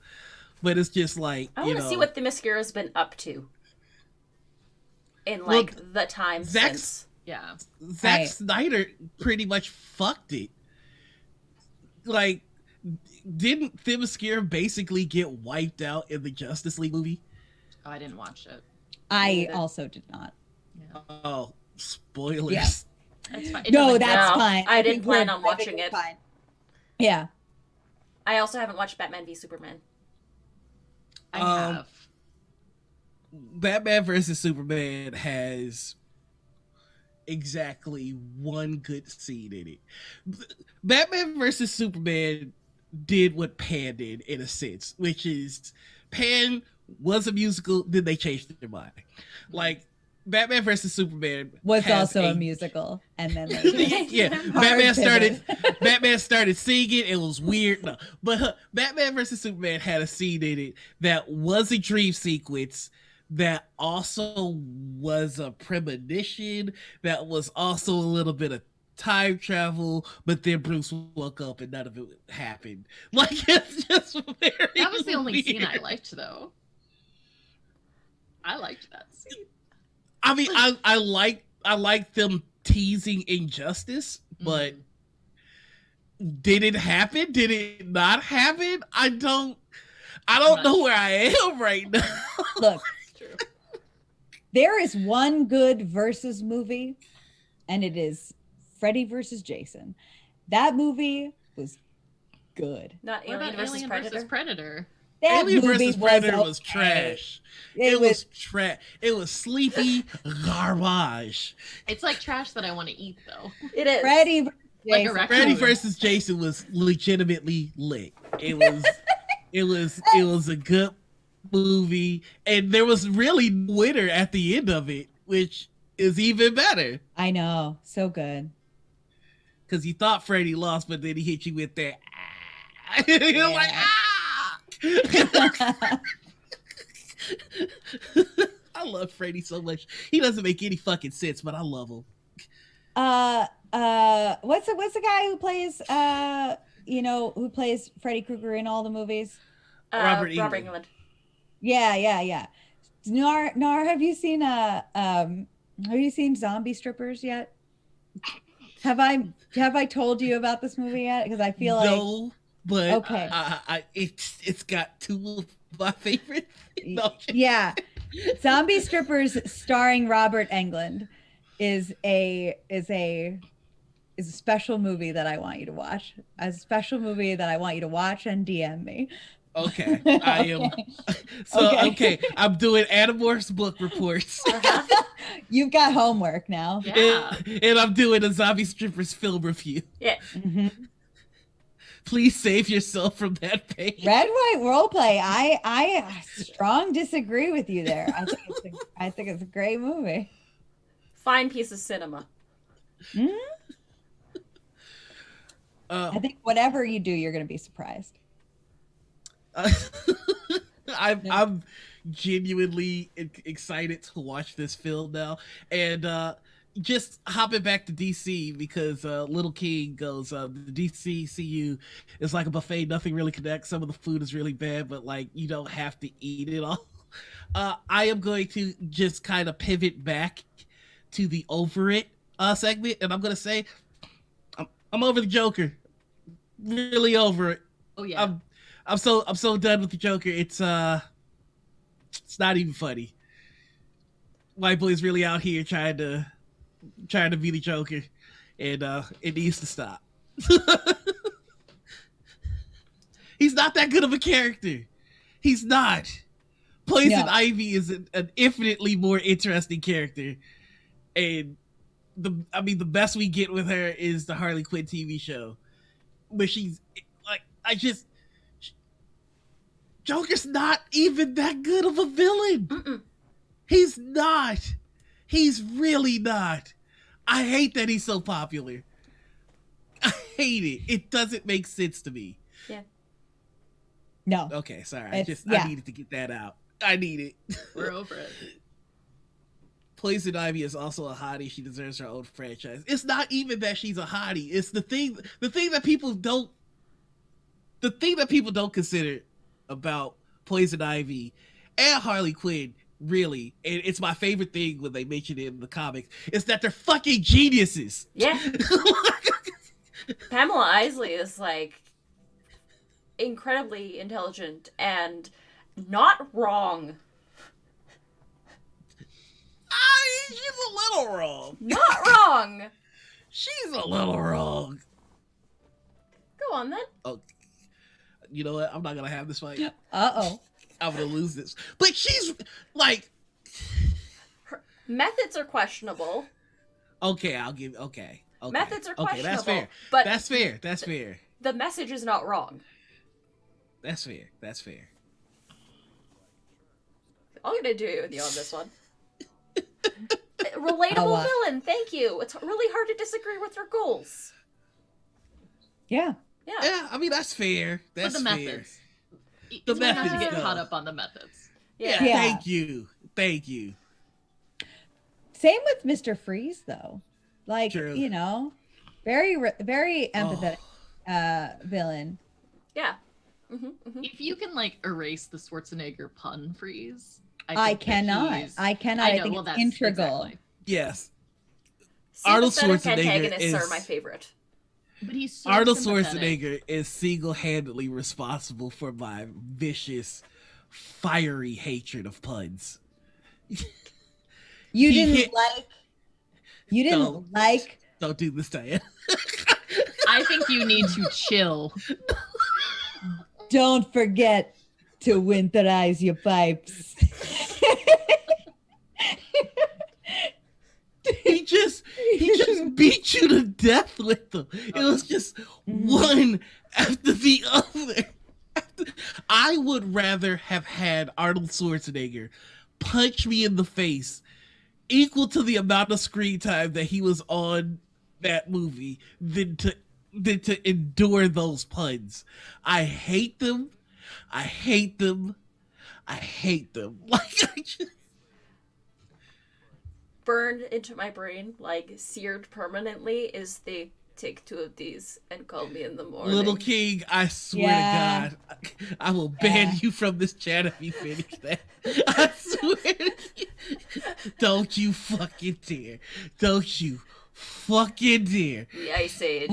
But it's just like, I want to see what Themyscira's been up to in like the time since. Yeah. Zack Snyder pretty much fucked it. Like, didn't Themyscira basically get wiped out in the Justice League movie? Oh, I didn't watch it. I also did not. Yeah. Oh, spoilers. Yeah. That's fine. No, that's No, fine. I didn't think we're- plan on I think watching we're it. fine. Yeah. I also haven't watched Batman v Superman. I have. Batman versus Superman has exactly one good scene in it. Batman versus Superman did what Pan did in a sense, which is Pan was a musical, then they changed their mind. Like, Batman versus Superman Was has also a musical, and then yeah, Batman started singing. It was weird. No, but Batman versus Superman had a scene in it that was a dream sequence, that also was a premonition, that was also a little bit of time travel, but then Bruce woke up and none of it happened. Like, it's just very That was the only weird. scene I liked, though. I liked that scene. I mean, I like them teasing injustice, but did it happen? Did it not happen? I don't know where I am right now. look, there is one good versus movie, and it is Freddy versus Jason. That movie was good. Not What Alien about versus Alien Predator. versus Predator? That Alien movie versus Predator okay. was trash. It was trash. It was sleepy garbage. It's like trash that I want to eat, though. It is. Freddy versus Like a Jason. raccoon. Freddy versus Jason was legitimately lit. It was it was a good movie, and there was really no winner at the end of it, which is even better. I know, so good. Because you thought Freddy lost, but then he hit you with that. You're like, ah! I love Freddy so much. He doesn't make any fucking sense, but I love him. What's the guy who plays who plays Freddy Krueger in all the movies? Robert England. Englund. Yeah. Nar, have you seen Zombie Strippers yet? Have I told you about this movie yet? Because I feel No, but okay. It's got two of my favorites. No. Yeah. Zombie Strippers starring Robert Englund is a special movie that I want you to watch. A special movie that I want you to watch and DM me. Okay, I am. So okay, I'm doing Animorphs book reports. You've got homework now. Yeah. And I'm doing a Zombie Strippers film review. Yeah. Mm-hmm. Please save yourself from that pain. Red White Roleplay. I strong disagree with you there. I think it's a great movie. Fine piece of cinema. Mm-hmm. I think whatever you do, you're going to be surprised. I'm genuinely excited to watch this film now, and just hopping back to DC because Little King goes, the DCCU is like a buffet, nothing really connects. Some of the food is really bad, but like you don't have to eat it all. I am going to just kind of pivot back to the over it segment, and I'm going to say I'm over the Joker, really over it. Oh yeah. I'm so done with the Joker. It's not even funny. White boy's really out here trying to be the Joker, and it needs to stop. He's not that good of a character. He's not. Poison Ivy is an infinitely more interesting character, and the best we get with her is the Harley Quinn TV show, but she's like, Joker's not even that good of a villain. Mm-mm. He's not. He's really not. I hate that he's so popular. I hate it. It doesn't make sense to me. Yeah. No. Okay, sorry. I needed to get that out. I need it. We're over it. Poison Ivy is also a hottie. She deserves her own franchise. It's not even that she's a hottie. It's the thing that people don't consider about Poison Ivy and Harley Quinn really, and it's my favorite thing when they mention it in the comics, is that they're fucking geniuses. Yeah. Pamela Isley is like incredibly intelligent and not wrong. I mean, she's a little wrong. Not wrong. She's a little wrong. Go on then. Oh, you know what? I'm not gonna have this fight. Uh-oh. I'm gonna lose this. But she's like, Her methods are questionable. okay, I'll give. Okay. Methods are Okay, questionable. that's fair. But That's fair. That's fair. the message is not wrong. That's fair. That's fair. I'm gonna do with you on this one. Relatable villain. Thank you. It's really hard to disagree with your goals. Yeah. Yeah. Yeah, I mean that's fair. That's But the fair. methods. The It's not to methods, get though. caught up on the methods. Yeah, Yeah. Thank you. Thank you. Same with Mr. Freeze, though. Like, True. you know, very empathetic villain. Yeah. If you can like erase the Schwarzenegger pun freeze, I think that cannot. he's- I cannot. I think it's integral. Exactly. Yes. Arnold Arnold Schwarzenegger Schwarzenegger antagonists are is- my favorite. But he's so Arnold sympathetic. Schwarzenegger is single-handedly responsible for my vicious, fiery hatred of puns. You He didn't hit- like. You didn't Don't. like. Don't do this, Diane. I think you need to chill. Don't forget to winterize your pipes. he just beat you to death with them. It was just one after the other. I would rather have had Arnold Schwarzenegger punch me in the face equal to the amount of screen time that he was on that movie than to endure those puns. I hate them. I hate them. I hate them. Like I just Burned into my brain, like seared permanently, is the take 2 of these and call me in the morning. Little King, I swear Yeah. to God, I will ban you from this chat if you finish that. I swear to you. Don't you fucking dare. Don't you fucking dare. The Ice Age.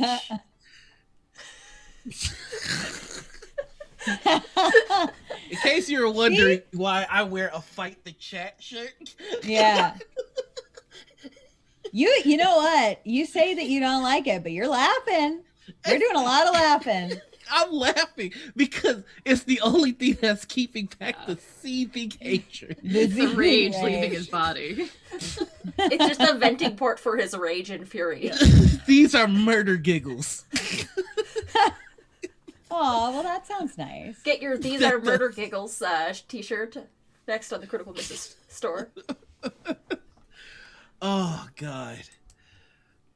In case you were wondering why I wear a Fight the Chat shirt. Yeah. You know what? You say that you don't like it, but you're laughing. You're doing a lot of laughing. I'm laughing because it's the only thing that's keeping back the seething hatred. The rage leaving his body. It's just a venting port for his rage and fury. These are murder giggles. Oh, well, that sounds nice. Get your These Are Murder Giggles t-shirt next on the Critical Misses store. Oh God.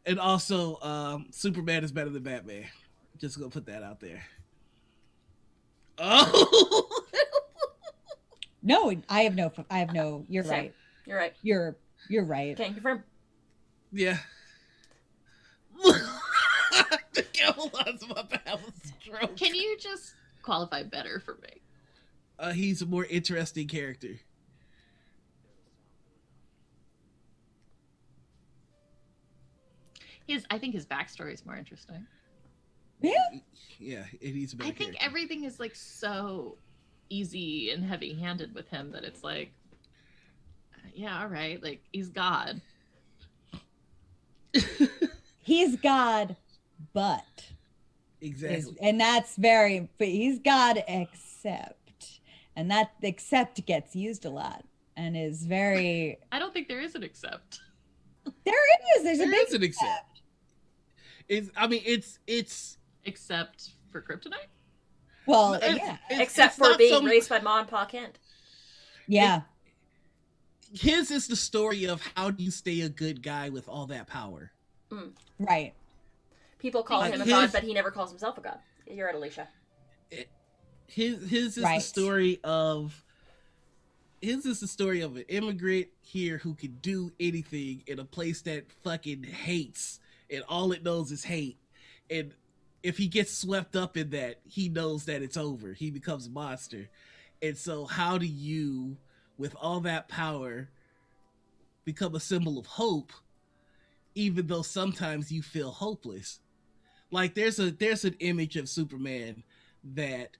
And also, Superman is better than Batman. Just gonna put that out there. Oh No, I have no, you're Same. right. You're right. You're right. Can confirm. yeah. The Avalon's about to have a stroke. Can you just qualify better for me? He's a more interesting character. I think his backstory is more interesting. Yeah. Yeah, and he's a better I think character. everything is like so easy and heavy-handed with him that it's like, yeah, all right, like he's God. He's God, but Exactly. and that's very, but he's God except, and that except gets used a lot and is very, I don't think there is an except. there's a There big is an except. It's Except for kryptonite? well, It's- yeah, Except it's for not being some- raised by Ma and Pa Kent. yeah. his is the story of how do you stay a good guy with all that power. Right. People call Like him a his- god, but he never calls himself a god. You're right, Alicia. His is the Right. story of an immigrant here who can do anything in a place that fucking hates, and all it knows is hate. And if he gets swept up in that, he knows that it's over. He becomes a monster. And so how do you with all that power become a symbol of hope, even though sometimes you feel hopeless. Like there's an image of Superman that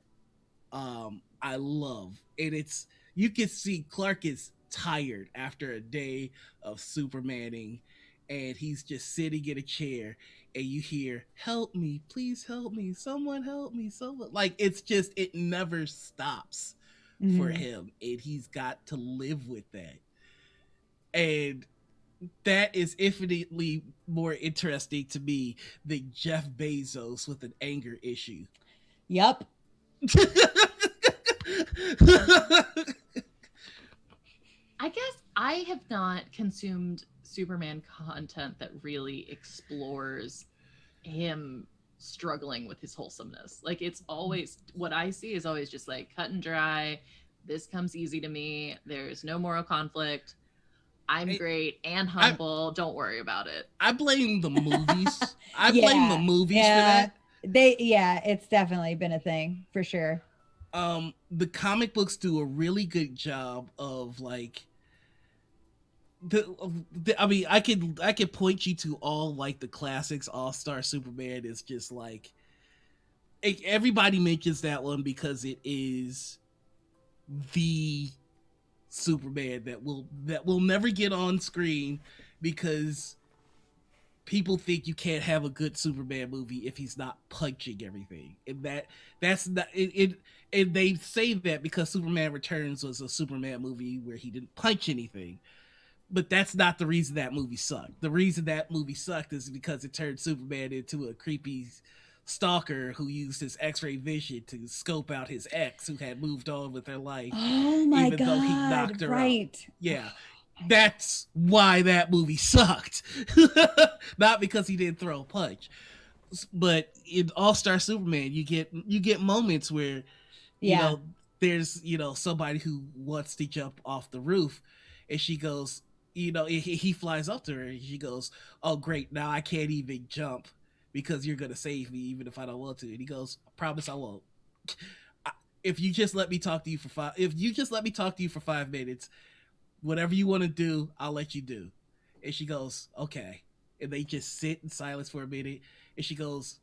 I love, and it's, you can see Clark is tired after a day of Supermaning, and he's just sitting in a chair, and you hear, "Help me, please help me, someone help me, someone." Like it's just, it never stops for him, and he's got to live with that, and that is infinitely more interesting to me than Jeff Bezos with an anger issue. Yep. I guess I have not consumed Superman content that really explores him struggling with his wholesomeness. Like it's always, what I see is always just like cut and dry. This comes easy to me. There's no moral conflict. I'm great and humble. Don't worry about it. I blame the movies. I blame the movies for that. It's definitely been a thing for sure. The comic books do a really good job of like I mean, I could point you to all like the classics. All-Star Superman is just like, everybody mentions that one because it is the Superman that will never get on screen, because people think you can't have a good Superman movie if he's not punching everything, and that's not it. And they say that because Superman Returns was a Superman movie where he didn't punch anything, but that's not the reason that movie sucked. The reason that movie sucked is because it turned Superman into a creepy stalker who used his X-ray vision to scope out his ex who had moved on with her life. Oh my even God, though he knocked her right. out. Yeah. That's why that movie sucked. Not because he didn't throw a punch. But in All-Star Superman, you get moments where you know, there's, you know, somebody who wants to jump off the roof, and she goes, you know, he flies up to her and she goes, "Oh great, now I can't even jump because you're gonna save me even if I don't want to." And he goes, "I promise I won't. If you just let me talk to you for 5 minutes, whatever you want to do, I'll let you do." And she goes, "Okay." And they just sit in silence for a minute, and she goes,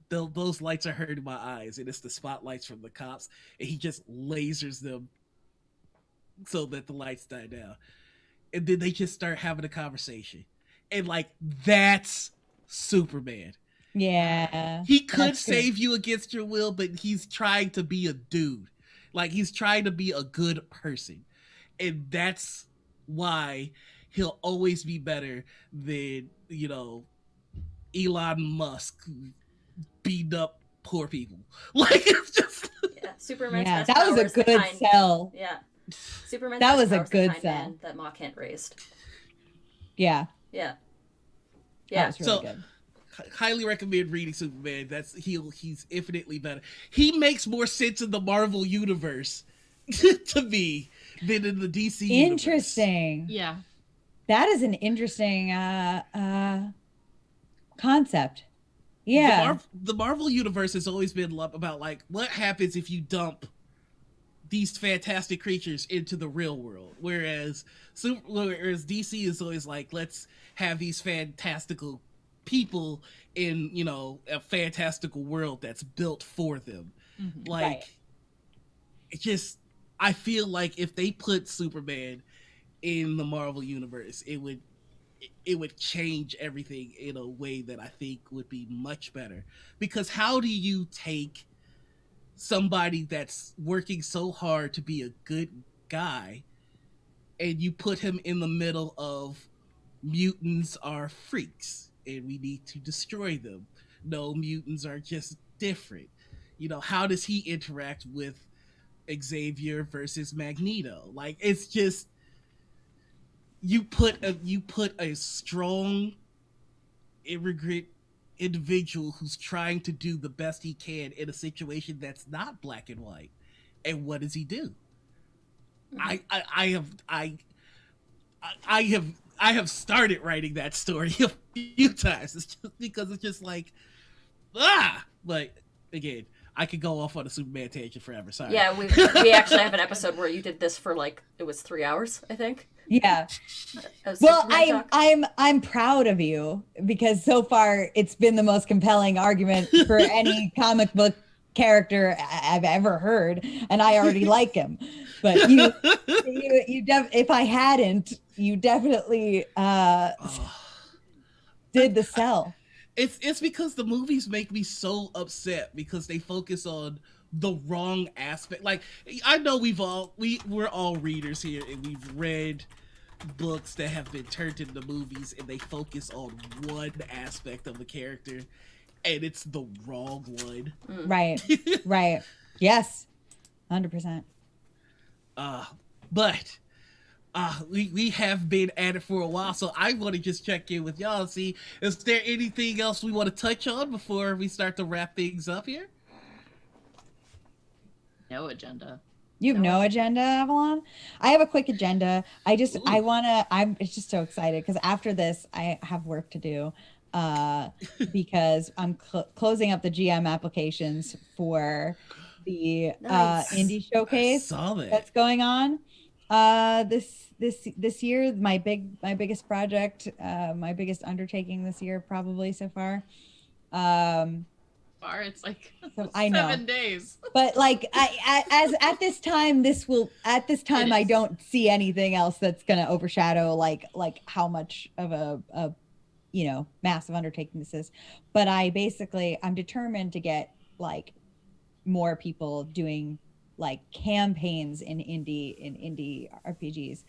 "Those lights are hurting my eyes," and it's the spotlights from the cops, and he just lasers them so that the lights die down. And then they just start having a conversation, and like, that's Superman. Yeah, he could save you against your will, but he's trying to be a dude. Like, he's trying to be a good person, and that's why he'll always be better than, you know, Elon Musk beating up poor people. Like, it's just Superman's that best was a good sell. Superman's that best was a good sell sell that Ma Kent raised. Yeah, that was really so good. Highly recommend reading Superman. He's infinitely better. He makes more sense in the Marvel universe to me than in the DC universe. Interesting. Yeah, that is an interesting concept. Yeah, the Marvel universe has always been about like, what happens if you dump these fantastic creatures into the real world, whereas DC is always like, let's have these fantastical people in, you know, a fantastical world that's built for them. Like, right. it just, I feel like if they put Superman in the Marvel universe, it would change everything in a way that I think would be much better. Because how do you take somebody that's working so hard to be a good guy and you put him in the middle of mutants are freaks and we need to destroy them? No, mutants are just different. You know, how does he interact with Xavier versus Magneto? Like, it's just, you put a strong immigrant individual who's trying to do the best he can in a situation that's not black and white, and what does he do? I have started writing that story a few times. It's just because it's just like, but again, I could go off on a Superman tangent forever. Sorry. Yeah, we actually have an episode where you did this for like it was 3 hours, I think. Yeah. Well, Superman talk. I'm proud of you because so far it's been the most compelling argument for any comic book character I've ever heard, and I already like him. But if I hadn't, you definitely did the sell. It's because the movies make me so upset because they focus on the wrong aspect. Like, I know we're all readers here, and we've read books that have been turned into movies, and they focus on one aspect of a character, and it's the wrong one. Right. Right. Yes. 100%. But we have been at it for a while, so I want to just check in with y'all and see, is there anything else we want to touch on before we start to wrap things up here? No agenda. You have no agenda, Avalon? I have a quick agenda. I'm just so excited because after this, I have work to do because I'm closing up the GM applications for the indie showcase that's going on this year. My biggest project, my biggest undertaking this year, probably so far. It's like so I know 7 days, but like at this time I don't see anything else that's gonna overshadow like how much of a massive undertaking this is. But I'm determined to get like more people doing like campaigns in indie RPGs,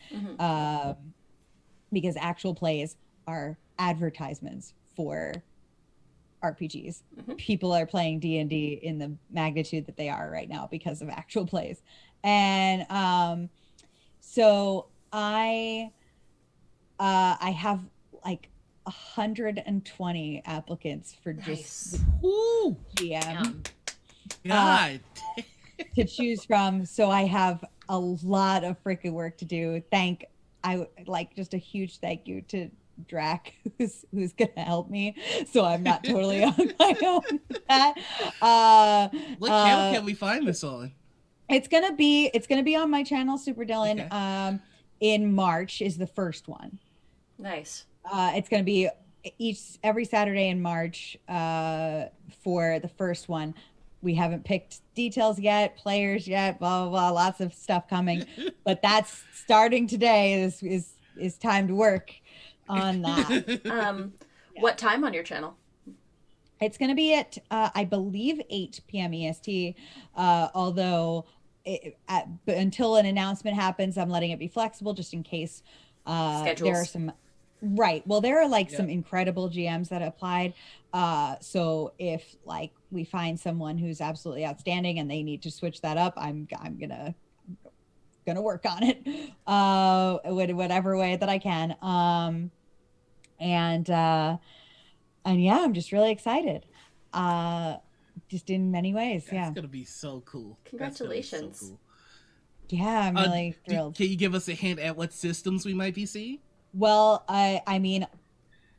because actual plays are advertisements for RPGs. People are playing D&D in the magnitude that they are right now because of actual plays. And so I have like 120 applicants for just GM to choose from. So I have a lot of freaking work to do. Just a huge thank you to Drac, who's gonna help me, so I'm not totally on my own with that. What channel can we find this on? It's gonna be on my channel, Superdillin. Okay. In March is the first one. Nice. It's gonna be every Saturday in March for the first one. We haven't picked details yet, players yet, blah blah blah, lots of stuff coming, but that's starting today. Is time to work on that. What time on your channel? It's going to be at I believe 8 p.m. EST, although until an announcement happens, I'm letting it be flexible just in case there are some there are some incredible GMs that applied, so if like we find someone who's absolutely outstanding and they need to switch that up, I'm gonna work on it whatever way that I can. And yeah, I'm just really excited. Just in many ways. That's gonna be so cool. Congratulations. So cool. Yeah, I'm really thrilled. Can you give us a hint at what systems we might be seeing? Well, I mean,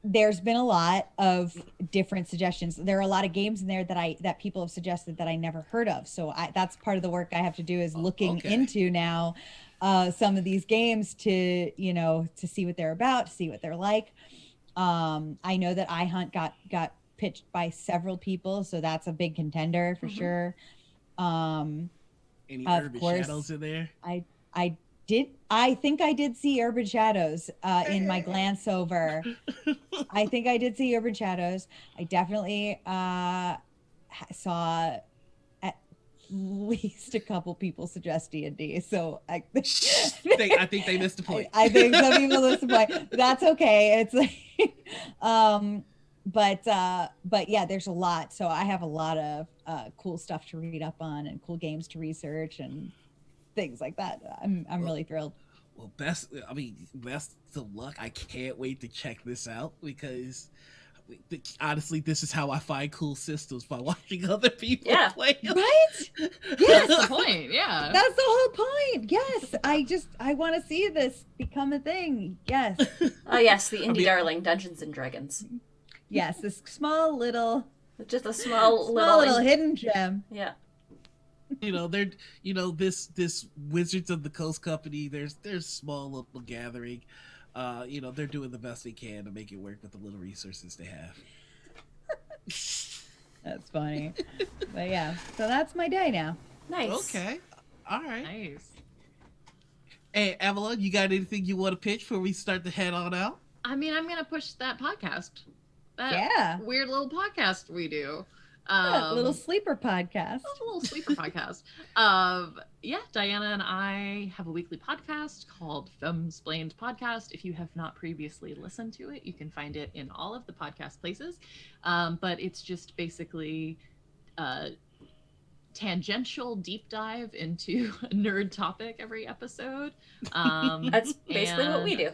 there's been a lot of different suggestions. There are a lot of games in there that people have suggested that I never heard of. So that's part of the work I have to do is looking into now some of these games to see what they're about, to see what they're like. I know that iHunt got pitched by several people, so that's a big contender for sure. Any Urban Shadows in there? I think I did see Urban Shadows in my glance over. I think I did see Urban Shadows. I definitely saw at least a couple people suggest D&D. So I think they missed the point. I think some people missed the point. That's okay. It's like, but yeah, there's a lot. So I have a lot of cool stuff to read up on and cool games to research and things like that. I'm really thrilled. Well, best of luck. I can't wait to check this out because honestly, this is how I find cool systems, by watching other people play them. Right? Yes. That's the point. Yeah. That's the whole point. Yes. I want to see this become a thing. Yes. Oh yes, the indie darling Dungeons and Dragons. Yes, this small little Just a small Small little hidden gem. Yeah. They're this Wizards of the Coast company. There's small little gathering. They're doing the best they can to make it work with the little resources they have. That's funny. But yeah, so that's my day now. Nice. Okay. All right. Nice. Hey, Avalon, you got anything you want to pitch before we start to head on out? I mean, I'm gonna push that podcast. That Yeah. weird little podcast we do. Little sleeper podcast. A little sleeper podcast. Yeah, Diana and I have a weekly podcast called Femsplained Podcast. If you have not previously listened to it, you can find it in all of the podcast places. But it's just basically tangential deep dive into a nerd topic every episode. That's basically what we do.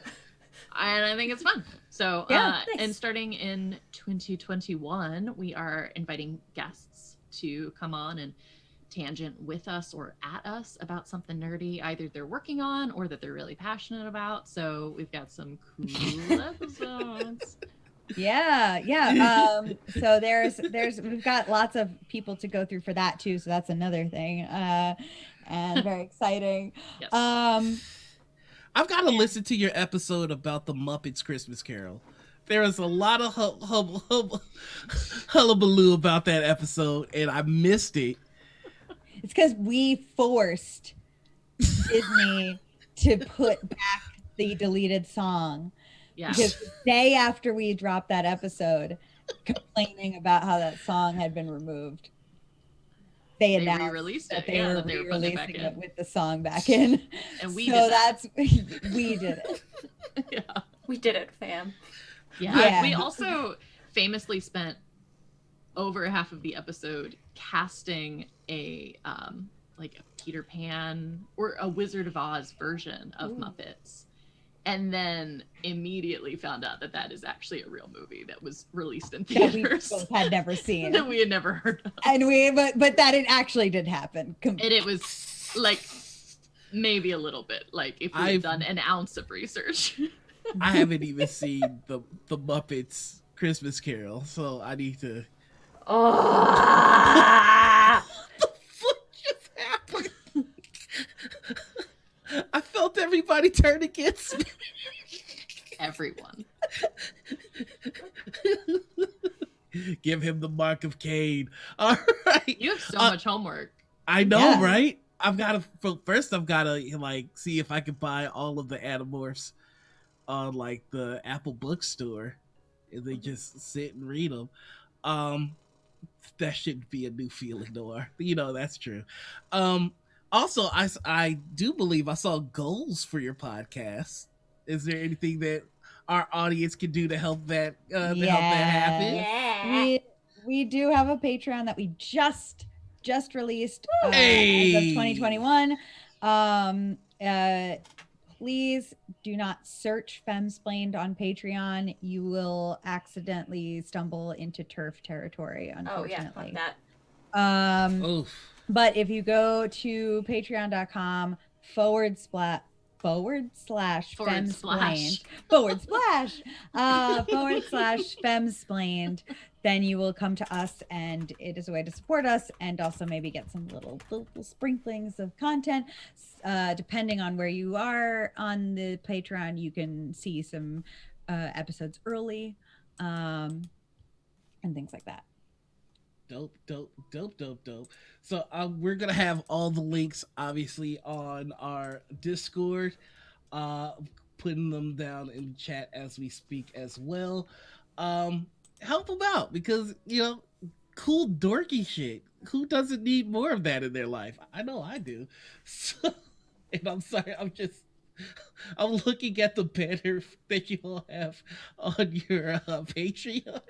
And I think it's fun. So, Yeah, nice. And starting in 2021, we are inviting guests to come on and tangent with us or at us about something nerdy, either they're working on or that they're really passionate about. So we've got some cool episodes. Yeah. So there's we've got lots of people to go through for that too. So that's another thing. And very exciting. Yes. I've got to listen to your episode about the Muppets Christmas Carol. There was a lot of hullabaloo about that episode, and I missed it. It's because we forced Disney to put back the deleted song. Yeah. Because the day after we dropped that episode, complaining about how that song had been removed, they announced re-released that it. they Yeah, were that they were putting it back re-releasing in. it with the song back in. And we so did that. we did it. Yeah. We did it, fam. Yeah. We also famously spent over half of the episode casting a like a Peter Pan or a Wizard of Oz version of Muppets, and then immediately found out that that is actually a real movie that was released in That we theaters both had never seen. that we had never heard of. And but that it actually did happen. And it was like maybe a little bit like if we had I've- done an ounce of research. I haven't even seen the Muppets Christmas Carol, so I need to. Oh. What just happened? I felt everybody turn against me. Everyone. Give him the mark of Cain. All right. You have so much homework. I know, Yeah. right? I've got to like see if I can buy all of the Animorphs on like the Apple bookstore, and they just sit and read them. That shouldn't be a new feeling, Noir. That's true. Also, I do believe I saw goals for your podcast. Is there anything that our audience can do to help that happen? Yeah. We do have a Patreon that we just released as of Hey. 2021. Please do not search Femsplained on Patreon. You will accidentally stumble into turf territory, Oh yeah, fuck unfortunately. that. Oof. But if you go to patreon.com / Femsplained / Femsplained, then you will come to us, and it is a way to support us and also maybe get some little sprinklings of content. Depending on where you are on the Patreon, you can see some episodes early and things like that. Dope. So we're gonna have all the links obviously on our Discord, putting them down in the chat as we speak as well. Help them out, because cool dorky shit. Who doesn't need more of that in their life? I know I do. So, and I'm sorry, I'm looking at the banner that you all have on your Patreon.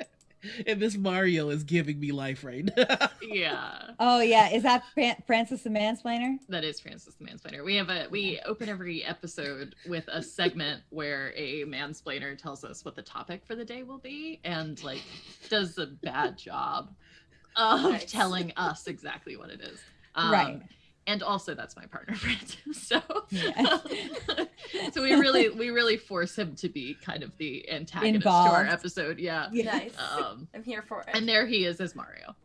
And this Mario is giving me life right now. Yeah. Oh yeah, is that Francis the Mansplainer? That is Francis the Mansplainer. We open every episode with a segment where a mansplainer tells us what the topic for the day will be, and like does a bad job of Nice. telling us exactly what it is. Right. And also that's my partner, Francis. So, Yeah. so we really force him to be kind of the antagonist to our Involved. episode. Yeah. Nice. I'm here for it. And there he is as Mario.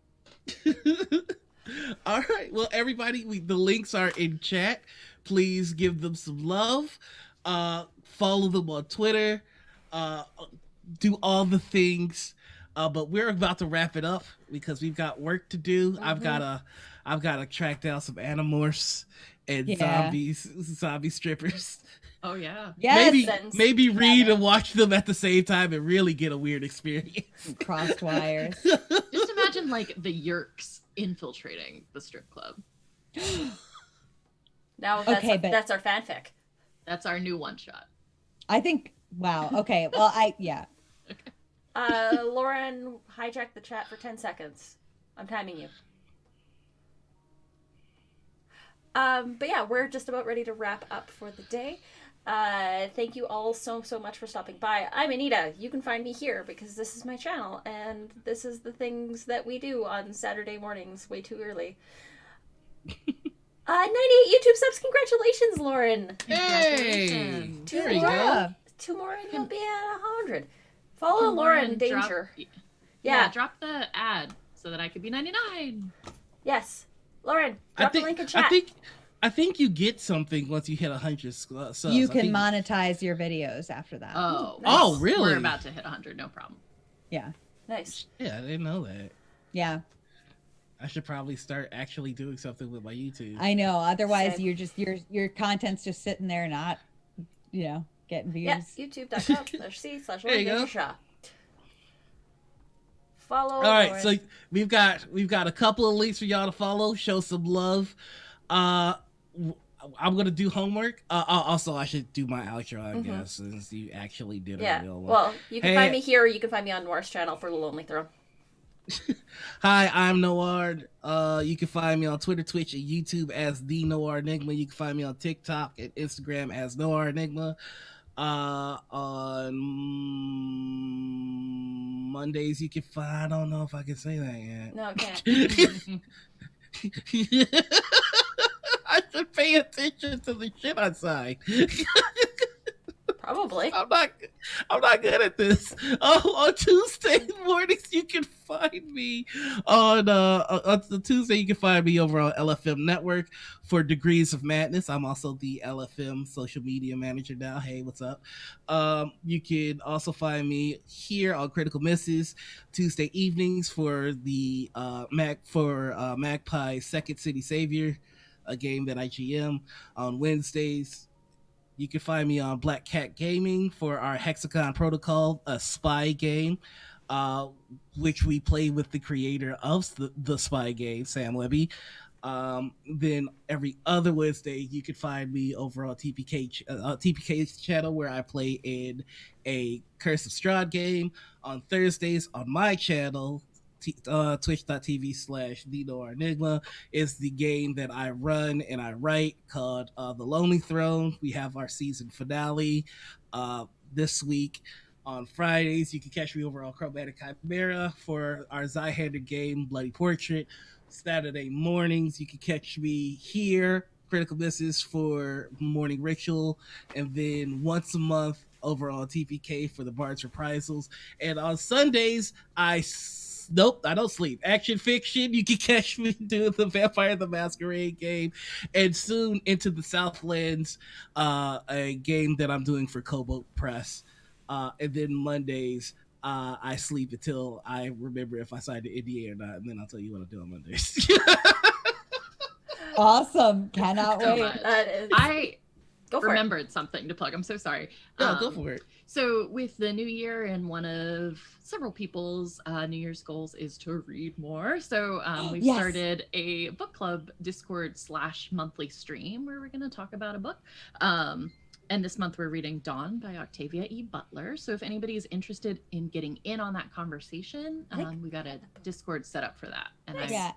All right. Well, everybody, the links are in chat. Please give them some love. Follow them on Twitter. Do all the things. But we're about to wrap it up because we've got work to do. Mm-hmm. I've gotta track down some animorphs and zombie strippers. Oh yeah. Yes. Maybe read and watch them at the same time and really get a weird experience. Crossed wires. Just imagine like the Yerks infiltrating the strip club. Now that's our fanfic. That's our new one shot. I think. Wow. Okay. Well, Lauren, hijack the chat for 10 seconds. I'm timing you. But yeah, we're just about ready to wrap up for the day. Thank you all so much for stopping by. I'm Anita. You can find me here because this is my channel and this is the things that we do on Saturday mornings way too early. 98 YouTube subs. Congratulations, Lauren. Hey! Two There you more. go. 2 more and you'll be at 100. Follow Lauren Danger. Yeah, drop the ad so that I could be 99. Yes. Lauren, drop the link in chat. I think you get something once you hit 100 subs. you can monetize your videos after that. Oh, nice. Oh, really? We're about to hit 100, no problem. Yeah. Nice. Yeah, I didn't know that. Yeah. I should probably start actually doing something with my YouTube. I know. Otherwise, Same. you're just your content's just sitting there, not getting views. Yes, youtube.com/c/Lauren you go. Danger Shaw. Follow. All right, Lauren. so we've got a couple of links for y'all to follow. Show some love. I'm gonna do homework. Also, I should do my outro, I guess, since you actually did a real one. Well, you can find me here, or you can find me on Noir's channel for The Lonely Throne. Hi, I'm Noir. You can find me on Twitter, Twitch, and YouTube as The Noir Enigma. You can find me on TikTok and Instagram as Noir Enigma. On Mondays, you can find. I don't know if I can say that yet. No, okay. I should pay attention to the shit I say. Probably. I'm not good at this. On Tuesday mornings, you can find me on the Tuesday. You can find me over on LFM Network for Degrees of Madness. I'm also the LFM social media manager now. Hey, what's up? You can also find me here on Critical Misses Tuesday evenings for the Magpie Second City Savior, a game that I GM. On Wednesdays, you can find me on Black Cat Gaming for our Hexagon Protocol, a spy game, which we play with the creator of the spy game, Sam Webby. Then every other Wednesday, you can find me over on TPK's channel, where I play in a Curse of Strahd game. On Thursdays, on my channel, twitch.tv/The Noir Enigma is the game that I run and I write called The Lonely Throne. We have our season finale this week. On Fridays, you can catch me over on Chromatic Chimera for our Zyhander game, Bloody Portrait. Saturday mornings, you can catch me here, Critical Misses, for Morning Ritual. And then once a month over on TPK for the Bard's Reprisals. And on Sundays, I don't sleep. Action Fiction, you can catch me doing the Vampire the Masquerade game, and soon Into the Southlands, a game that I'm doing for Cobalt Press. And then Mondays, I sleep until I remember if I signed the NDA or not, and then I'll tell you what I do on Mondays. Awesome. Cannot wait. I Go for remembered something to plug. I'm so sorry. No, go for it. So with the new year, and one of several people's New Year's goals is to read more. So we've started a book club Discord /monthly stream where we're going to talk about a book. And this month we're reading Dawn by Octavia E. Butler. So if anybody is interested in getting in on that conversation, we got a Discord set up for that. And yeah.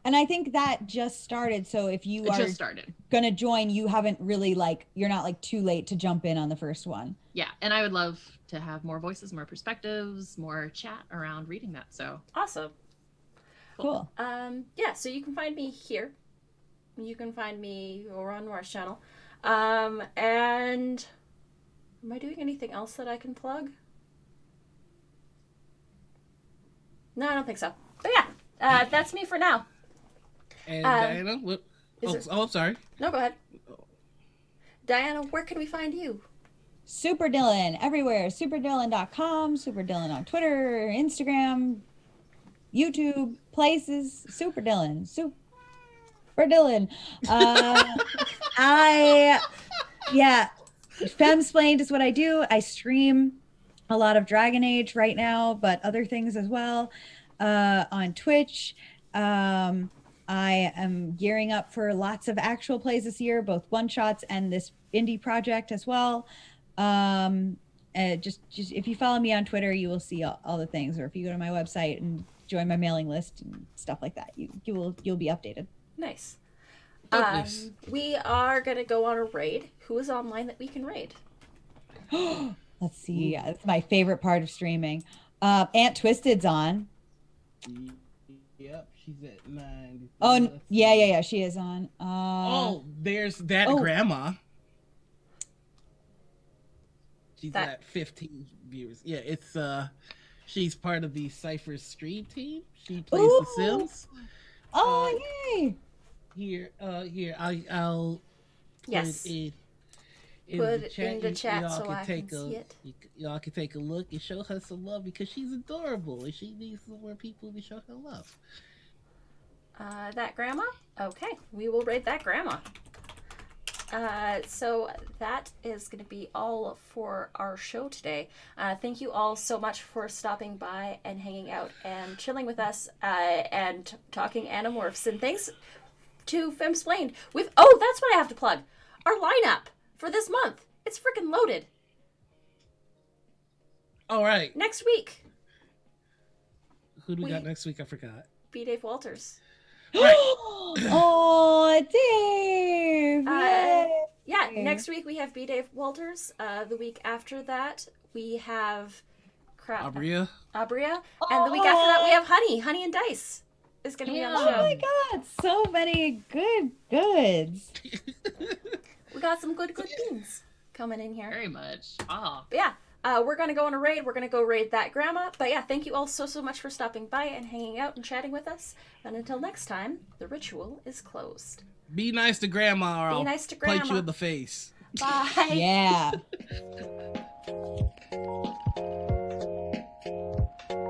And I think that just started. So if you are going to join, you haven't really you're not too late to jump in on the first one. Yeah. And I would love to have more voices, more perspectives, more chat around reading that. So awesome. Cool. Yeah, so you can find me here You can find me over on Noir's channel. And am I doing anything else that I can plug? No, I don't think so. But yeah, that's me for now. And Diana, what? I'm sorry. No, go ahead. Diana, where can we find you? Superdillin everywhere. Superdillin.com. Superdillin on Twitter, Instagram, YouTube, places. Superdillin. Superdillin. Femsplained is what I do. I stream a lot of Dragon Age right now, but other things as well on Twitch. I am gearing up for lots of actual plays this year, both one-shots and this indie project as well. Just if you follow me on Twitter, you will see all the things, or if you go to my website and join my mailing list and stuff like that, you'll be updated. Nice. Nice. We are gonna go on a raid. Who is online that we can raid? Let's see. That's my favorite part of streaming. Aunt Twisted's on. Yep, she's at 9. Oh, yeah. She is on. There's that grandma. She's at 15 viewers. Yeah, it's she's part of the Cypher stream team. She plays The Sims. Yay! Here, I'll Yes. put it in the chat y'all so can I take can see it. Y'all can take a look and show her some love because she's adorable and she needs some more people to show her love. That grandma? Okay, we will raid that grandma. So that is going to be all for our show today. Thank you all so much for stopping by and hanging out and chilling with us and talking Animorphs. And thanks to Femsplained. That's what I have to plug. Our lineup for this month. It's freaking loaded. All right. Next week. Who do we got next week? I forgot. B. Dave Walters. Right. Oh, Dave! Yeah, next week we have B. Dave Walters. The week after that we have Abria. And the week after that we have Honey and Dice is going to be on the show. Oh my god, so many goods. We got some good beans coming in here. Very much. Ah. But yeah, we're going to go on a raid. We're going to go raid that grandma. But yeah, thank you all so much for stopping by and hanging out and chatting with us. And until next time, the ritual is closed. Be nice to grandma or Be I'll nice to punch you grandma. in the face. Bye. Yeah.